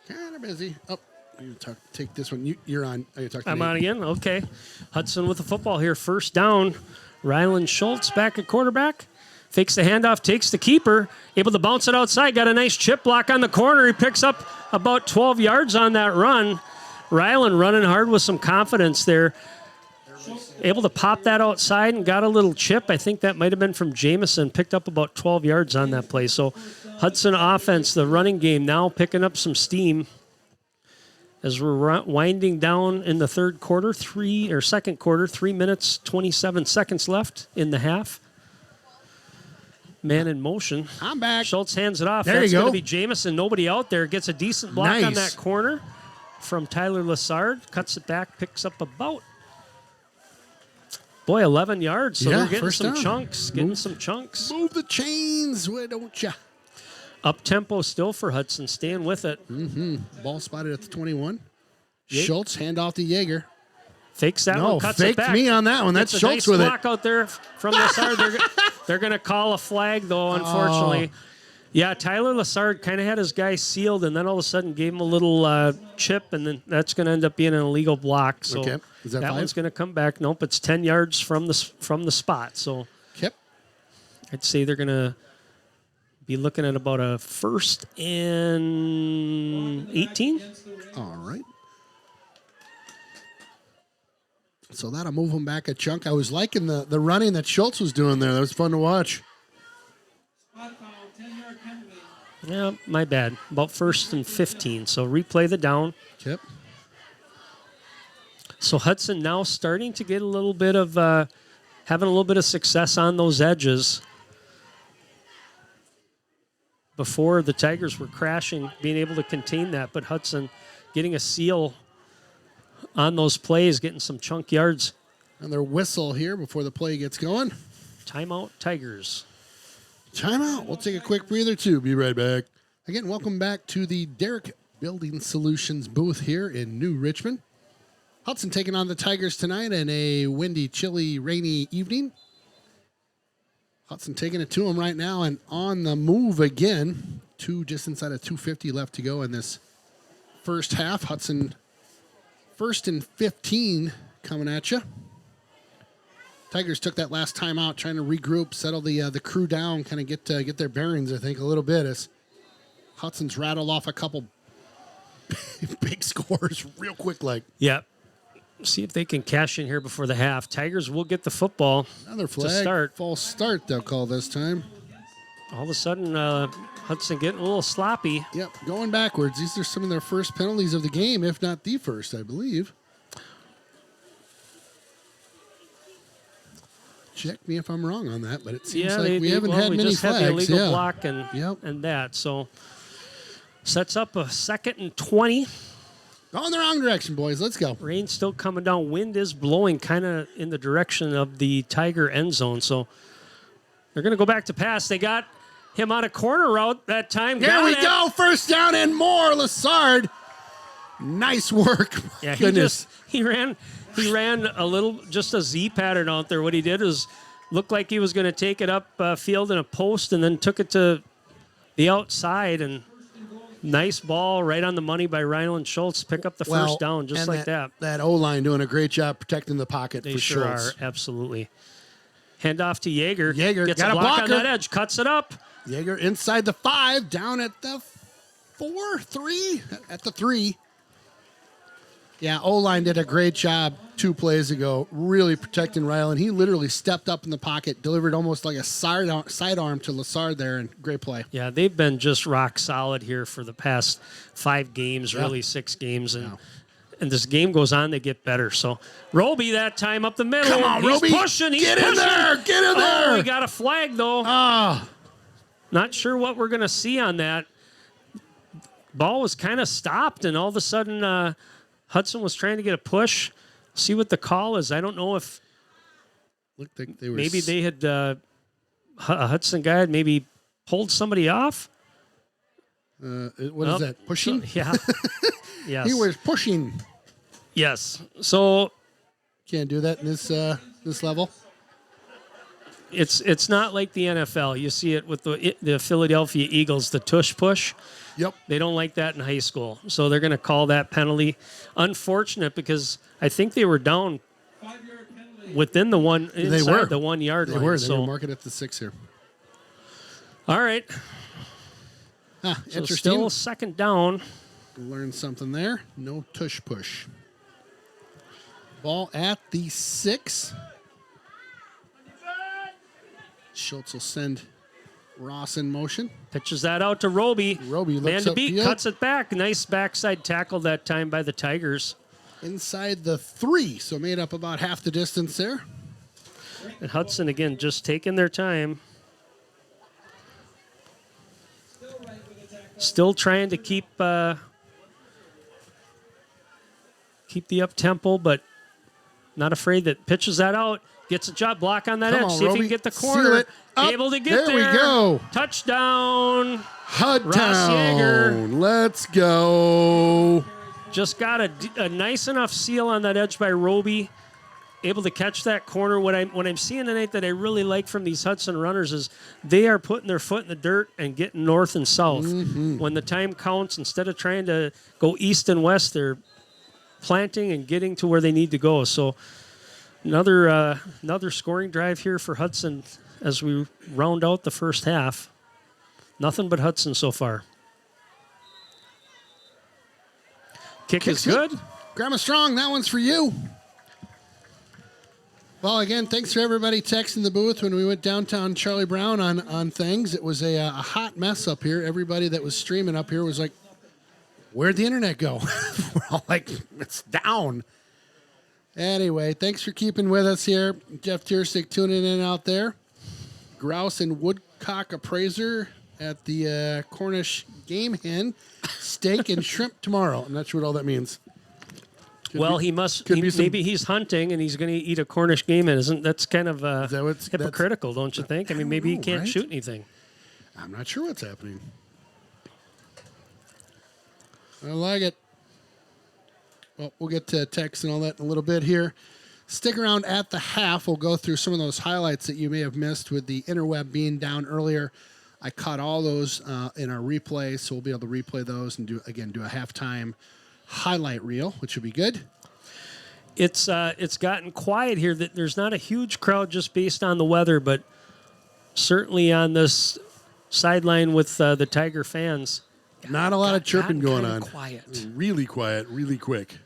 [SPEAKER 2] Kind of busy. Oh, I'm gonna take this one. You're on. Oh, you talk to
[SPEAKER 1] I'm
[SPEAKER 2] me.
[SPEAKER 1] on again. Okay. Hudson with the football here. First down. Ryland Schultz back at quarterback. Fakes the handoff, takes the keeper. Able to bounce it outside. Got a nice chip block on the corner. He picks up about 12 yards on that run. Ryland running hard with some confidence there. Able to pop that outside and got a little chip. I think that might have been from Jamison. Picked up about 12 yards on that play. So Hudson offense, the running game now picking up some steam as we're winding down in the second quarter, 3 minutes, 27 seconds left in the half. Man in motion.
[SPEAKER 2] I'm back.
[SPEAKER 1] Schultz hands it off.
[SPEAKER 2] There
[SPEAKER 1] That's
[SPEAKER 2] you go.
[SPEAKER 1] going to be Jamison. Nobody out there. Gets a decent block on
[SPEAKER 2] Nice.
[SPEAKER 1] that corner from Tyler Lassard. Cuts it back, picks up about 11 yards. So
[SPEAKER 2] Yeah,
[SPEAKER 1] they're getting
[SPEAKER 2] first
[SPEAKER 1] some
[SPEAKER 2] down.
[SPEAKER 1] chunks. Getting some chunks.
[SPEAKER 2] Move the chains, why don't ya?
[SPEAKER 1] Up tempo still for Hudson. Staying with it.
[SPEAKER 2] Ball spotted at the 21.
[SPEAKER 1] Ye-
[SPEAKER 2] Schultz, hand off to Jaeger.
[SPEAKER 1] Fakes that
[SPEAKER 2] No,
[SPEAKER 1] one. Cuts
[SPEAKER 2] faked
[SPEAKER 1] it back.
[SPEAKER 2] me on that one. That's
[SPEAKER 1] Gets a
[SPEAKER 2] Schultz
[SPEAKER 1] nice
[SPEAKER 2] with it.
[SPEAKER 1] block out there from Lassard. They're going to call a flag, though, unfortunately.
[SPEAKER 2] Oh.
[SPEAKER 1] Yeah, Tyler Lassard kind of had his guy sealed, and then all of a sudden gave him a little chip, and then that's going to end up being an illegal block. So
[SPEAKER 2] Okay. Is that 5?
[SPEAKER 1] one's going to come back. Nope, it's 10 yards from the spot. So
[SPEAKER 2] Yep.
[SPEAKER 1] I'd say they're going to be looking at about a 1st and 18.
[SPEAKER 2] All right. So that'll move him back a chunk. I was liking the running that Schultz was doing there. That was fun to watch.
[SPEAKER 3] Spot foul, 10-yard penalty.
[SPEAKER 1] Yeah, my bad. About 1st and 15. So replay the down.
[SPEAKER 2] Yep.
[SPEAKER 1] So Hudson now starting to get a little bit of having a little bit of success on those edges. Before the Tigers were crashing, being able to contain that, but Hudson getting a seal on those plays, getting some chunk yards.
[SPEAKER 2] Another whistle here before the play gets going.
[SPEAKER 1] Timeout Tigers.
[SPEAKER 2] Timeout. We'll take a quick breather, too. Be right back. Again, welcome back to the Derek Building Solutions booth here in New Richmond. Hudson taking on the Tigers tonight in a windy, chilly, rainy evening. Hudson taking it to him right now and on the move again. Just inside of 2:50 left to go in this first half. Hudson 1st and 15 coming at you. Tigers took that last time out, trying to regroup, settle the crew down, kind of get their bearings, I think, a little bit as Hudson's rattled off a couple big scores real quick like.
[SPEAKER 1] Yep. See if they can cash in here before the half. Tigers will get the football
[SPEAKER 2] Another flag.
[SPEAKER 1] to start.
[SPEAKER 2] False start, they'll call this time.
[SPEAKER 1] All of a sudden, Hudson getting a little sloppy.
[SPEAKER 2] Yep, going backwards. These are some of their first penalties of the game, if not the first, I believe. Check me if I'm wrong on that, but it seems like we haven't had
[SPEAKER 1] we
[SPEAKER 2] many
[SPEAKER 1] just
[SPEAKER 2] flags.
[SPEAKER 1] had the illegal
[SPEAKER 2] yeah.
[SPEAKER 1] block and
[SPEAKER 2] Yep.
[SPEAKER 1] and that. So sets up a 2nd and 20.
[SPEAKER 2] Going the wrong direction, boys. Let's go.
[SPEAKER 1] Rain still coming down. Wind is blowing kind of in the direction of the Tiger end zone. So they're going to go back to pass. They got him on a corner route that time.
[SPEAKER 2] Here
[SPEAKER 1] Got
[SPEAKER 2] we
[SPEAKER 1] it.
[SPEAKER 2] go. First down and more. Lassard. Nice work.
[SPEAKER 1] Yeah,
[SPEAKER 2] Goodness.
[SPEAKER 1] he ran a little, just a Z pattern out there. What he did is looked like he was going to take it up field in a post and then took it to the outside and nice ball right on the money by Ryland Schultz. Pick up the first down just
[SPEAKER 2] and
[SPEAKER 1] like that.
[SPEAKER 2] That O-line doing a great job protecting the pocket
[SPEAKER 1] They
[SPEAKER 2] for
[SPEAKER 1] sure
[SPEAKER 2] Schultz.
[SPEAKER 1] are, absolutly. Hand off to Jaeger.
[SPEAKER 2] Jaeger
[SPEAKER 1] Gets
[SPEAKER 2] got
[SPEAKER 1] a
[SPEAKER 2] a
[SPEAKER 1] block on
[SPEAKER 2] blocker.
[SPEAKER 1] that edge. Cuts it up.
[SPEAKER 2] Jaeger inside the 5, down at the 4, 3, at the 3. Yeah, O-line did a great job 2 plays ago, really protecting Ryland. He literally stepped up in the pocket, delivered almost like a sidearm to Lassard there, and great play.
[SPEAKER 1] Yeah, they've been just rock solid here for the past 5 games,
[SPEAKER 2] Yeah.
[SPEAKER 1] really 6 games. And
[SPEAKER 2] Yeah.
[SPEAKER 1] and this game goes on, they get better. So Roby that time up the middle.
[SPEAKER 2] Come on,
[SPEAKER 1] he's
[SPEAKER 2] Roby.
[SPEAKER 1] pushing. He's
[SPEAKER 2] Get in
[SPEAKER 1] pushing.
[SPEAKER 2] there. Get in
[SPEAKER 1] Oh,
[SPEAKER 2] there.
[SPEAKER 1] we got a flag, though.
[SPEAKER 2] Ah,
[SPEAKER 1] Not sure what we're going to see on that. Ball was kind of stopped, and all of a sudden Hudson was trying to get a push. See what the call is. I don't know if
[SPEAKER 2] looked like they were
[SPEAKER 1] maybe they had a Hudson guy had maybe pulled somebody off.
[SPEAKER 2] what is
[SPEAKER 1] Nope.
[SPEAKER 2] that? Pushing?
[SPEAKER 1] Yeah. Yes.
[SPEAKER 2] He was pushing.
[SPEAKER 1] Yes. So
[SPEAKER 2] Can't do that in this level.
[SPEAKER 1] it's not like the NFL. You see it with the Philadelphia Eagles, the tush push.
[SPEAKER 2] Yep.
[SPEAKER 1] They don't like that in high school, so they're going to call that penalty. Unfortunate because I think they were down
[SPEAKER 3] 5-yard penalty.
[SPEAKER 1] within the one inside
[SPEAKER 2] were.
[SPEAKER 1] the 1 yard
[SPEAKER 2] They
[SPEAKER 1] line.
[SPEAKER 2] were. They
[SPEAKER 1] So
[SPEAKER 2] were marking at the 6 here.
[SPEAKER 1] all right,
[SPEAKER 2] Huh,
[SPEAKER 1] so
[SPEAKER 2] interesting.
[SPEAKER 1] still second down.
[SPEAKER 2] Learned something there. No tush push. Ball at the 6. Schultz will send Ross in motion.
[SPEAKER 1] Pitches that out to Roby.
[SPEAKER 2] Roby
[SPEAKER 1] Man
[SPEAKER 2] looks
[SPEAKER 1] to beat,
[SPEAKER 2] upfield.
[SPEAKER 1] cuts it back. Nice backside tackle that time by the Tigers.
[SPEAKER 2] Inside the 3, so made up about half the distance there.
[SPEAKER 1] And Hudson again just taking their time. Still trying to keep the up tempo, but not afraid that pitches that out. Gets a job block on that
[SPEAKER 2] Come
[SPEAKER 1] edge.
[SPEAKER 2] on,
[SPEAKER 1] See if he
[SPEAKER 2] Roby.
[SPEAKER 1] can get the
[SPEAKER 2] Seal
[SPEAKER 1] corner.
[SPEAKER 2] it. Up.
[SPEAKER 1] Able to get
[SPEAKER 2] There we go.
[SPEAKER 1] Touchdown.
[SPEAKER 2] Hudtown. Let's go.
[SPEAKER 1] Just got a nice enough seal on that edge by Roby. Able to catch that corner. What I'm seeing tonight that I really like from these Hudson runners is they are putting their foot in the dirt and getting north and south. When the time counts, instead of trying to go east and west, they're planting and getting to where they need to go. So another scoring drive here for Hudson as we round out the first half. Nothing but Hudson so far. Kick is good.
[SPEAKER 2] Grandma Strong, that one's for you. Well, again, thanks for everybody texting the booth when we went downtown Charlie Brown on things. It was a hot mess up here. Everybody that was streaming up here was like, where'd the internet go? We're all like, it's down. Anyway, thanks for keeping with us here. Jeff Tierstick tuning in out there. Grouse and woodcock appraiser at the Cornish Game Hen. Steak and shrimp tomorrow. I'm not sure what all that means.
[SPEAKER 1] He must. Maybe he's hunting and he's going to eat a Cornish game. And isn't that's kind of hypocritical, don't you think? I mean, maybe he can't shoot anything.
[SPEAKER 2] I'm not sure what's happening. I like it. Well, we'll get to text and all that in a little bit here. Stick around at the half. We'll go through some of those highlights that you may have missed with the interweb being down earlier. I caught all those in our replay, so we'll be able to replay those and do a halftime highlight reel, which would be good.
[SPEAKER 1] It's gotten quiet here. That there's not a huge crowd just based on the weather, but certainly on this sideline with the Tiger fans.
[SPEAKER 2] Not a lot of chirping going on.
[SPEAKER 1] Quiet.
[SPEAKER 2] Really quiet, really quick.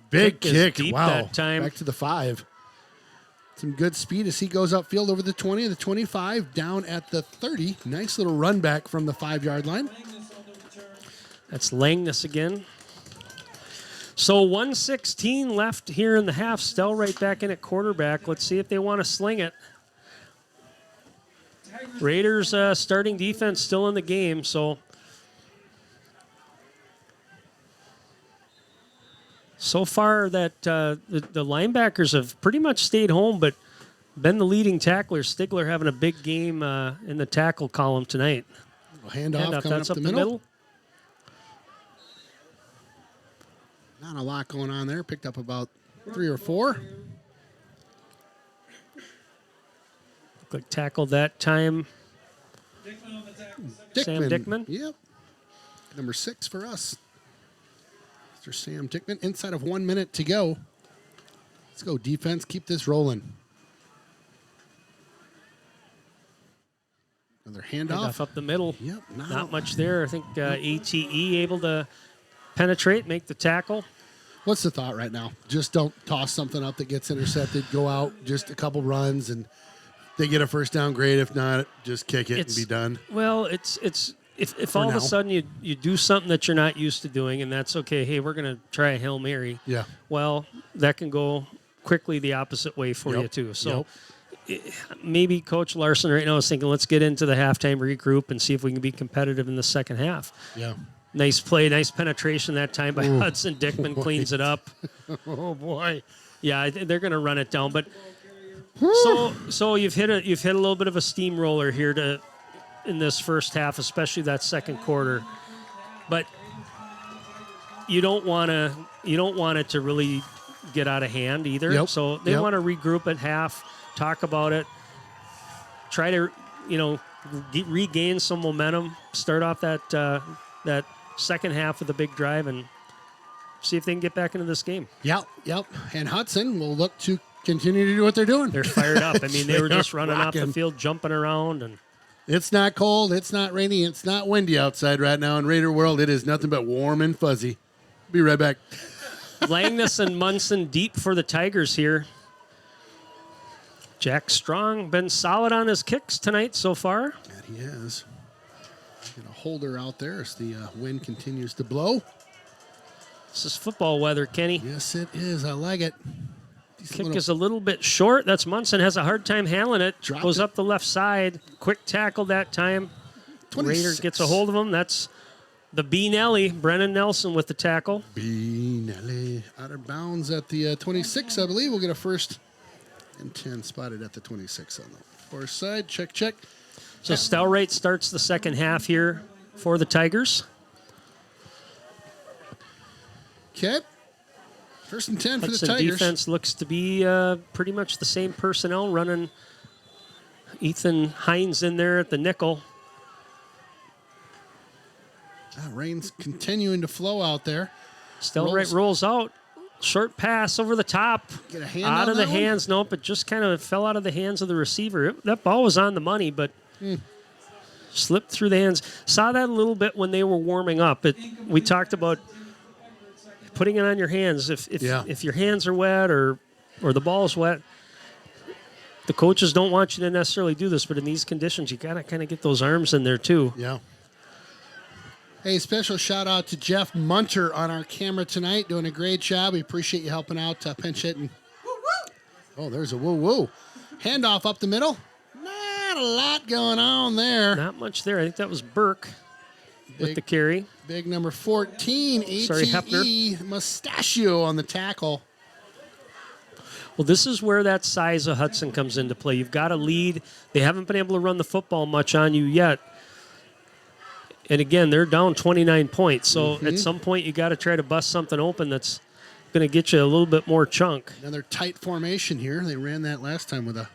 [SPEAKER 2] Big
[SPEAKER 1] Kick is
[SPEAKER 2] kick.
[SPEAKER 1] deep
[SPEAKER 2] Wow.
[SPEAKER 1] that time.
[SPEAKER 2] Back to the 5. Some good speed as he goes upfield over the 20, the 25, down at the 30. Nice little run back from the 5-yard line.
[SPEAKER 1] That's Langness again. So 1:16 left here in the half. Still right back in at quarterback. Let's see if they want to sling it. Raiders starting defense still in the game. So far that the linebackers have pretty much stayed home, but been the leading tackler. Stigler having a big game in the tackle column tonight.
[SPEAKER 2] Handoff coming
[SPEAKER 1] That's
[SPEAKER 2] up the middle. Not a lot going on there. Picked up about 3 or 4.
[SPEAKER 1] Looked like tackle that time.
[SPEAKER 3] Dickman on the tackle.
[SPEAKER 1] Sam Dickman.
[SPEAKER 2] Yep. Number 6 for us. Mr. Sam Dickman. Inside of 1 minute to go. Let's go, defense. Keep this rolling. Another handoff.
[SPEAKER 1] Up the middle.
[SPEAKER 2] Yep.
[SPEAKER 1] Not much there. I think ATE able to penetrate, make the tackle.
[SPEAKER 2] What's the thought right now? Just don't toss something up that gets intercepted. Go out, just a couple runs, and they get a first down, great. If not, just kick it and be done.
[SPEAKER 1] Well, if all of a sudden you do something that you're not used to doing, and that's okay. Hey, we're going to try a Hail Mary.
[SPEAKER 2] Yeah.
[SPEAKER 1] Well, that can go quickly the opposite way for you too. So maybe Coach Larson right now is thinking, let's get into the halftime regroup and see if we can be competitive in the second half.
[SPEAKER 2] Yeah.
[SPEAKER 1] Nice play, nice penetration that time by Hudson. Dickman cleans it up.
[SPEAKER 2] Oh boy.
[SPEAKER 1] Yeah, they're going to run it down. But so you've hit a little bit of a steamroller here in this first half, especially that second quarter. But you don't want it to really get out of hand either.
[SPEAKER 2] Yep.
[SPEAKER 1] So they want to regroup at half, talk about it, try to regain some momentum, start off that second half with a big drive, and see if they can get back into this game.
[SPEAKER 2] Yep. And Hudson will look to continue to do what they're doing.
[SPEAKER 1] They're fired up. I mean, they were just running off the
[SPEAKER 2] rocking.
[SPEAKER 1] field, jumping around, and
[SPEAKER 2] It's not cold. It's not rainy. It's not windy outside right now in Raider World. It is nothing but warm and fuzzy. Be right back.
[SPEAKER 1] Langness and Munson deep for the Tigers here. Jack Strong been solid on his kicks tonight so far.
[SPEAKER 2] And he has. Got a holder out there as the wind continues to blow.
[SPEAKER 1] This is football weather, Kenny.
[SPEAKER 2] Yes, it is. I like it.
[SPEAKER 1] Kick is a little bit short. That's Munson. Has a hard time handling it.
[SPEAKER 2] Dropped
[SPEAKER 1] Goes
[SPEAKER 2] it.
[SPEAKER 1] up the left side. Quick tackle that time.
[SPEAKER 2] 26.
[SPEAKER 1] Raider gets a hold of him. That's the B. Nelly. Brennan Nelson with the tackle.
[SPEAKER 2] B. Nelly out of bounds at the 26, I believe. We'll get a first and 10 spotted at the 26 on the far side. Check.
[SPEAKER 1] So Stelrate starts the second half here for the Tigers.
[SPEAKER 2] Okay. First and 10 for the
[SPEAKER 1] Hudson
[SPEAKER 2] Tigers.
[SPEAKER 1] defense looks to be pretty much the same personnel running. Ethan Hines in there at the nickel.
[SPEAKER 2] Rain's continuing to flow out there.
[SPEAKER 1] Stelrate rolls out. Short pass over the top.
[SPEAKER 2] Get a hand
[SPEAKER 1] out
[SPEAKER 2] on
[SPEAKER 1] of the
[SPEAKER 2] that one?
[SPEAKER 1] hands. Nope, it just kind of fell out of the hands of the receiver. That ball was on the money, but slipped through the hands. Saw that a little bit when they were warming up. We talked about putting it on your hands. If your hands are wet or the ball's wet, the coaches don't want you to necessarily do this, but in these conditions, you got to kind of get those arms in there too.
[SPEAKER 2] Yeah. Hey, special shout out to Jeff Munter on our camera tonight, doing a great job. We appreciate you helping out, pinch hitting. Oh, there's a woo-woo. Handoff up the middle. Not a lot going on there.
[SPEAKER 1] Not much there. I think that was Burke with the carry.
[SPEAKER 2] Big number 14,
[SPEAKER 1] Sorry,
[SPEAKER 2] ATE Mustachio on the tackle.
[SPEAKER 1] Well, this is where that size of Hudson comes into play. You've got a lead. They haven't been able to run the football much on you yet. And again, they're down 29 points. So at some point, you got to try to bust something open that's going to get you a little bit more chunk.
[SPEAKER 2] Another tight formation here. They ran that last time with a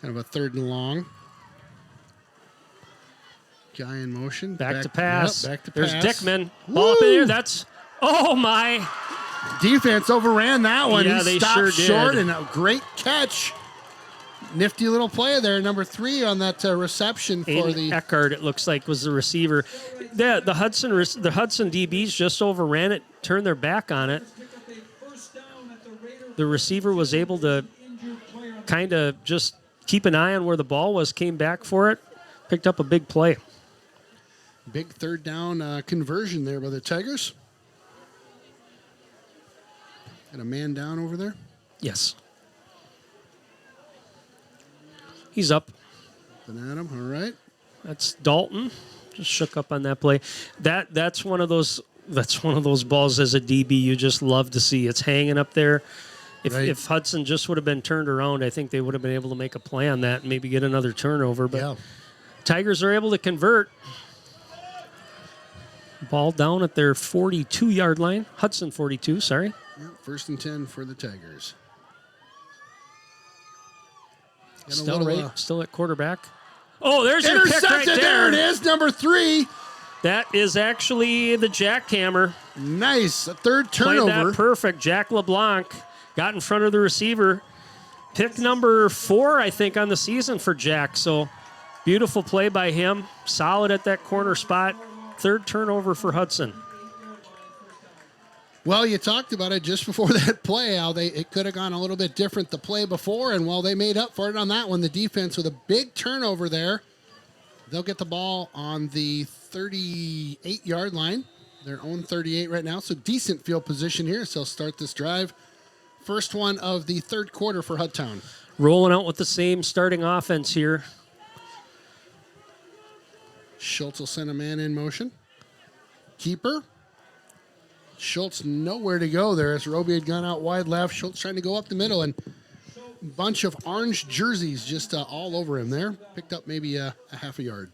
[SPEAKER 2] kind of a third and long. Guy in motion.
[SPEAKER 1] Back to pass.
[SPEAKER 2] Yep, back to
[SPEAKER 1] There's
[SPEAKER 2] pass.
[SPEAKER 1] Dickman. Ball up in there. That's, oh my.
[SPEAKER 2] Defense overran that one.
[SPEAKER 1] Yeah,
[SPEAKER 2] He
[SPEAKER 1] they
[SPEAKER 2] stopped
[SPEAKER 1] sure
[SPEAKER 2] short
[SPEAKER 1] did.
[SPEAKER 2] and a great catch. Nifty little play there. Number 3 on that reception for
[SPEAKER 1] Aiden
[SPEAKER 2] the.
[SPEAKER 1] Eckhart, it looks like, was the receiver. The Hudson DBs just overran it, turned their back on it. The receiver was able to kind of just keep an eye on where the ball was, came back for it, picked up a big play.
[SPEAKER 2] Big third down conversion there by the Tigers. Got a man down over there.
[SPEAKER 1] Yes. He's up.
[SPEAKER 2] Looking at him. All right.
[SPEAKER 1] That's Dalton. Just shook up on that play. That's one of those balls as a DB you just love to see. It's hanging up there. If Hudson just would have been turned around, I think they would have been able to make a play on that and maybe get another turnover. But Tigers are able to convert. Ball down at their 42-yard line. Hudson 42, sorry.
[SPEAKER 2] Yeah, first and 10 for the Tigers.
[SPEAKER 1] Still at quarterback. Oh, there's your pick right
[SPEAKER 2] intercepted.
[SPEAKER 1] there.
[SPEAKER 2] There it is. Number 3.
[SPEAKER 1] That is actually the jackhammer.
[SPEAKER 2] Nice. A third
[SPEAKER 1] Played
[SPEAKER 2] turnover.
[SPEAKER 1] that perfect. Jack LeBlanc got in front of the receiver. Pick number 4, I think, on the season for Jack. So beautiful play by him. Solid at that corner spot. Third turnover for Hudson.
[SPEAKER 2] Well, you talked about it just before that play, how it could have gone a little bit different the play before, and while they made up for it on that one, the defense with a big turnover there. They'll get the ball on the 38-yard line, their own 38 right now, so decent field position here, so they'll start this drive. First one of the third quarter for Hudtown.
[SPEAKER 1] Rolling out with the same starting offense here.
[SPEAKER 2] Schultz will send a man in motion. Keeper. Schultz nowhere to go there as Roby had gone out wide left. Schultz trying to go up the middle, and a bunch of orange jerseys just all over him there. Picked up maybe a half a yard.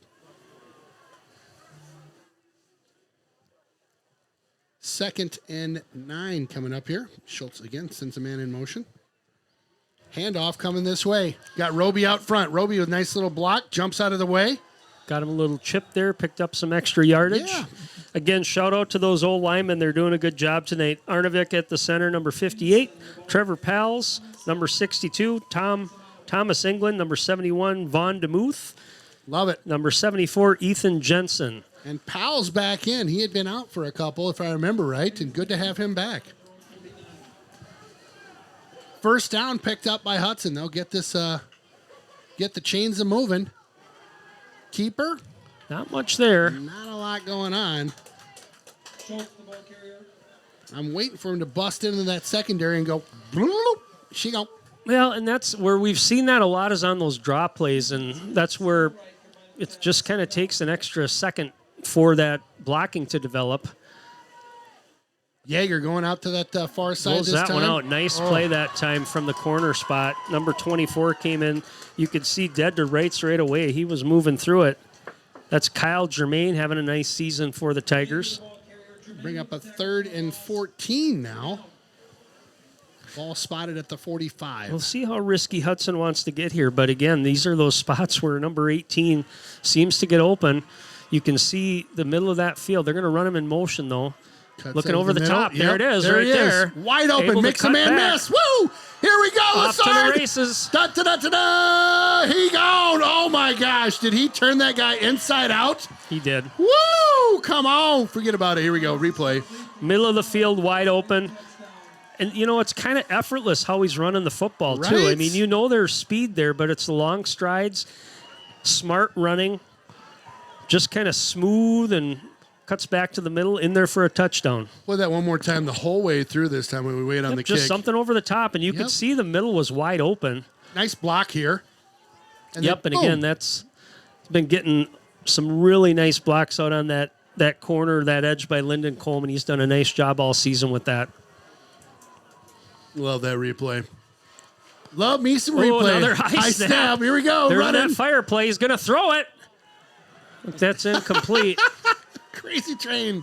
[SPEAKER 2] Second and 9 coming up here. Schultz again sends a man in motion. Handoff coming this way. Got Roby out front. Roby with a nice little block. Jumps out of the way.
[SPEAKER 1] Got him a little chip there. Picked up some extra yardage.
[SPEAKER 2] Yeah.
[SPEAKER 1] Again, shout out to those old linemen. They're doing a good job tonight. Arnovic at the center, number 58. Trevor Pals, number 62. Thomas England, number 71. Vaughn DeMuth.
[SPEAKER 2] Love it.
[SPEAKER 1] Number 74, Ethan Jensen.
[SPEAKER 2] And Powell's back in. He had been out for a couple, if I remember right, and good to have him back. First down picked up by Hudson. They'll get this, get the chains a moving. Keeper,
[SPEAKER 1] Not much there.
[SPEAKER 2] not a lot going on.
[SPEAKER 3] Schultz, the ball carrier.
[SPEAKER 2] I'm waiting for him to bust into that secondary and go, bloop. She go.
[SPEAKER 1] Well, and that's where we've seen that a lot is on those draw plays, and that's where it just kind of takes an extra second for that blocking to develop.
[SPEAKER 2] Jaeger going out to that far side
[SPEAKER 1] Blows
[SPEAKER 2] this
[SPEAKER 1] that
[SPEAKER 2] time.
[SPEAKER 1] one out. Nice play that time from the corner spot. Number 24 came in. You could see dead to rights right away. He was moving through it. That's Kyle Germain having a nice season for the Tigers.
[SPEAKER 2] Bring up a 3rd and 14 now. Ball spotted at the 45.
[SPEAKER 1] We'll see how risky Hudson wants to get here. But again, these are those spots where number 18 seems to get open. You can see the middle of that field. They're going to run him in motion, though.
[SPEAKER 2] Cuts
[SPEAKER 1] Looking
[SPEAKER 2] into
[SPEAKER 1] over the
[SPEAKER 2] middle.
[SPEAKER 1] top.
[SPEAKER 2] Yep,
[SPEAKER 1] There it is,
[SPEAKER 2] there
[SPEAKER 1] right
[SPEAKER 2] he is.
[SPEAKER 1] there.
[SPEAKER 2] Wide open.
[SPEAKER 1] Able to
[SPEAKER 2] Makes a
[SPEAKER 1] cut
[SPEAKER 2] man
[SPEAKER 1] back.
[SPEAKER 2] miss. Woo! Here we go.
[SPEAKER 1] Off to the
[SPEAKER 2] Lassard.
[SPEAKER 1] races.
[SPEAKER 2] Da, da, da, da, da. He gone. Oh, my gosh. Did he turn that guy inside out?
[SPEAKER 1] He did.
[SPEAKER 2] Woo! Come on. Forget about it. Here we go. Replay.
[SPEAKER 1] Middle of the field, wide open. And, you know, it's kind of effortless how he's running the football, too. I
[SPEAKER 2] Right.
[SPEAKER 1] mean, you know there's speed there, but it's the long strides, smart running, just kind of smooth and cuts back to the middle, in there for a touchdown.
[SPEAKER 2] Play that one more time the whole way through this time when we wait on the
[SPEAKER 1] Just
[SPEAKER 2] kick.
[SPEAKER 1] something over the top, and you
[SPEAKER 2] Yep.
[SPEAKER 1] could see the middle was wide open.
[SPEAKER 2] Nice block here. And
[SPEAKER 1] Yep,
[SPEAKER 2] then,
[SPEAKER 1] and again,
[SPEAKER 2] boom.
[SPEAKER 1] that's been getting some really nice blocks out on that corner, that edge by Lyndon Coleman. He's done a nice job all season with that.
[SPEAKER 2] Love that replay. Love me some replay.
[SPEAKER 1] Another high snap.
[SPEAKER 2] Here we go.
[SPEAKER 1] There's
[SPEAKER 2] Running.
[SPEAKER 1] that fire play. He's going to throw it. That's incomplete.
[SPEAKER 2] Crazy train.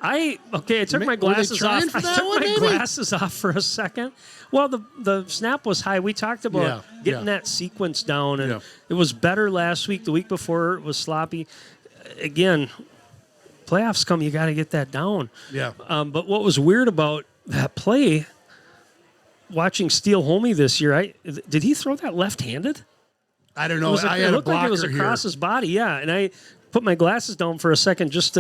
[SPEAKER 1] I took my
[SPEAKER 2] Were they
[SPEAKER 1] glasses
[SPEAKER 2] trying
[SPEAKER 1] off.
[SPEAKER 2] for
[SPEAKER 1] I
[SPEAKER 2] that
[SPEAKER 1] took
[SPEAKER 2] one,
[SPEAKER 1] my
[SPEAKER 2] maybe?
[SPEAKER 1] glasses off for a second. Well, the snap was high. We talked about
[SPEAKER 2] Yeah,
[SPEAKER 1] getting
[SPEAKER 2] yeah.
[SPEAKER 1] that sequence down, and
[SPEAKER 2] Yeah.
[SPEAKER 1] it was better last week. The week before it was sloppy. Again, playoffs come, you got to get that down.
[SPEAKER 2] Yeah.
[SPEAKER 1] But what was weird about that play, watching Steele Homey this year, did he throw that left-handed?
[SPEAKER 2] I don't
[SPEAKER 1] It,
[SPEAKER 2] know.
[SPEAKER 1] was
[SPEAKER 2] I
[SPEAKER 1] it
[SPEAKER 2] had a
[SPEAKER 1] looked like it was
[SPEAKER 2] blocker
[SPEAKER 1] across
[SPEAKER 2] here.
[SPEAKER 1] his body, yeah. And I put my glasses down for a second just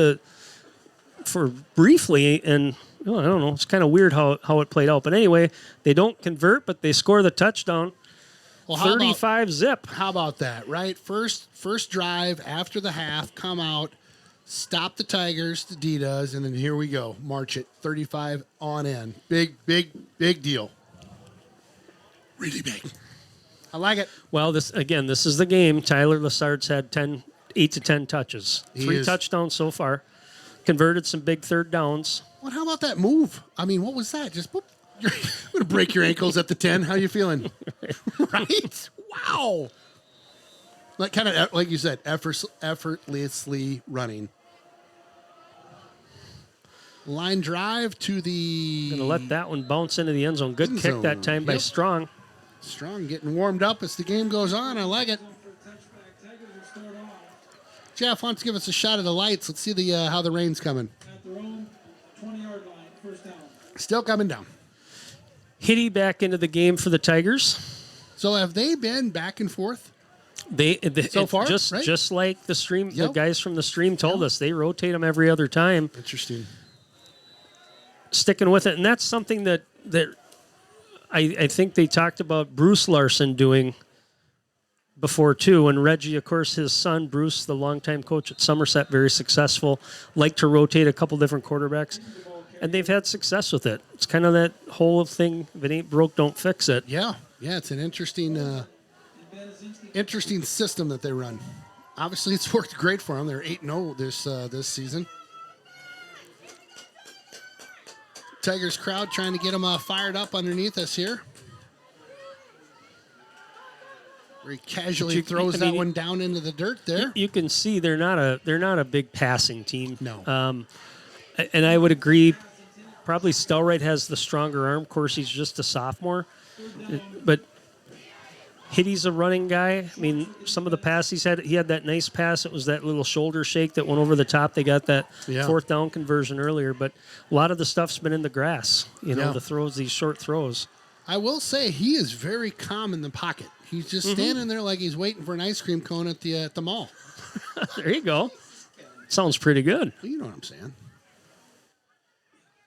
[SPEAKER 1] for briefly, and I don't know. It's kind of weird how it played out. But anyway, they don't convert, but they score the touchdown.
[SPEAKER 2] Well,
[SPEAKER 1] 35 zip.
[SPEAKER 2] How about that, right? First drive after the half, come out, stop the Tigers, the D does, and then here we go. March it, 35 on in. Big deal. Really big. I like it.
[SPEAKER 1] Well, this is the game. Tyler Lassard's had 8 to 10 touches.
[SPEAKER 2] He
[SPEAKER 1] 3
[SPEAKER 2] is.
[SPEAKER 1] touchdowns so far. Converted some big third downs.
[SPEAKER 2] Well, how about that move? I mean, what was that? Just boop. You're going to break your ankles at the 10. How you feeling? Right? Wow. Like you said, effortlessly running. Line drive to the...
[SPEAKER 1] Going to let that one bounce into the end zone. Good
[SPEAKER 2] End
[SPEAKER 1] kick
[SPEAKER 2] zone.
[SPEAKER 1] that time by
[SPEAKER 2] Yep.
[SPEAKER 1] Strong.
[SPEAKER 2] Strong getting warmed up as the game goes on. I like it.
[SPEAKER 3] Tigers will start off
[SPEAKER 2] Jeff, why don't you give us a shot of the lights? Let's see how the rain's coming.
[SPEAKER 3] at their own 20-yard line, first down.
[SPEAKER 2] Still coming down.
[SPEAKER 1] Hitty back into the game for the Tigers.
[SPEAKER 2] So have they been back and forth? So far, right?
[SPEAKER 1] just like the stream, the
[SPEAKER 2] Yep.
[SPEAKER 1] guys from the stream told us, they rotate them every other time,
[SPEAKER 2] Interesting.
[SPEAKER 1] sticking with it, and that's something that I think they talked about Bruce Larson doing before too. And Reggie, of course, his son Bruce, the longtime coach at Somerset, very successful, liked to rotate a couple different quarterbacks, and they've had success with it. It's kind of that whole thing: if it ain't broke, don't fix it.
[SPEAKER 2] Yeah, it's an interesting system that they run. Obviously, it's worked great for them. They're 8-0 this season. Tigers crowd trying to get them fired up underneath us here. Very casually throws that one down into the dirt there.
[SPEAKER 1] You can see they're not a big passing team.
[SPEAKER 2] No.
[SPEAKER 1] And I would agree. Probably Stelright has the stronger arm. Of course, he's just a sophomore, but Hitty's a running guy. I mean, some of the passes he had that nice pass. It was that little shoulder shake that went over the top. They got that fourth down conversion earlier, but a lot of the stuff's been in the grass. The throws, these short throws.
[SPEAKER 2] I will say he is very calm in the pocket. He's just standing there like he's waiting for an ice cream cone at the mall.
[SPEAKER 1] There you go. Sounds pretty good.
[SPEAKER 2] Well, you know what I'm saying.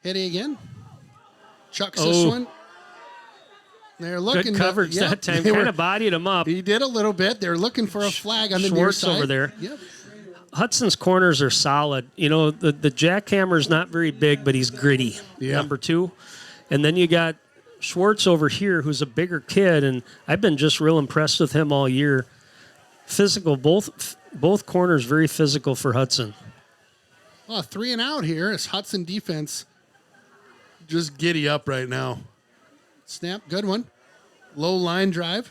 [SPEAKER 2] Hitty again. Chucks this one. They're looking.
[SPEAKER 1] Good coverage that time. Kind of bodied him up.
[SPEAKER 2] He did a little bit. They're looking for a flag on the near
[SPEAKER 1] Schwartz
[SPEAKER 2] side.
[SPEAKER 1] over there.
[SPEAKER 2] Yep.
[SPEAKER 1] Hudson's corners are solid. The jackhammer's not very big, but he's gritty.
[SPEAKER 2] Yeah.
[SPEAKER 1] Number 2. And then you got Schwartz over here, who's a bigger kid, and I've been just real impressed with him all year. Physical, both corners very physical for Hudson.
[SPEAKER 2] Well, 3 and out here as Hudson defense just giddy up right now. Snap, good one. Low line drive.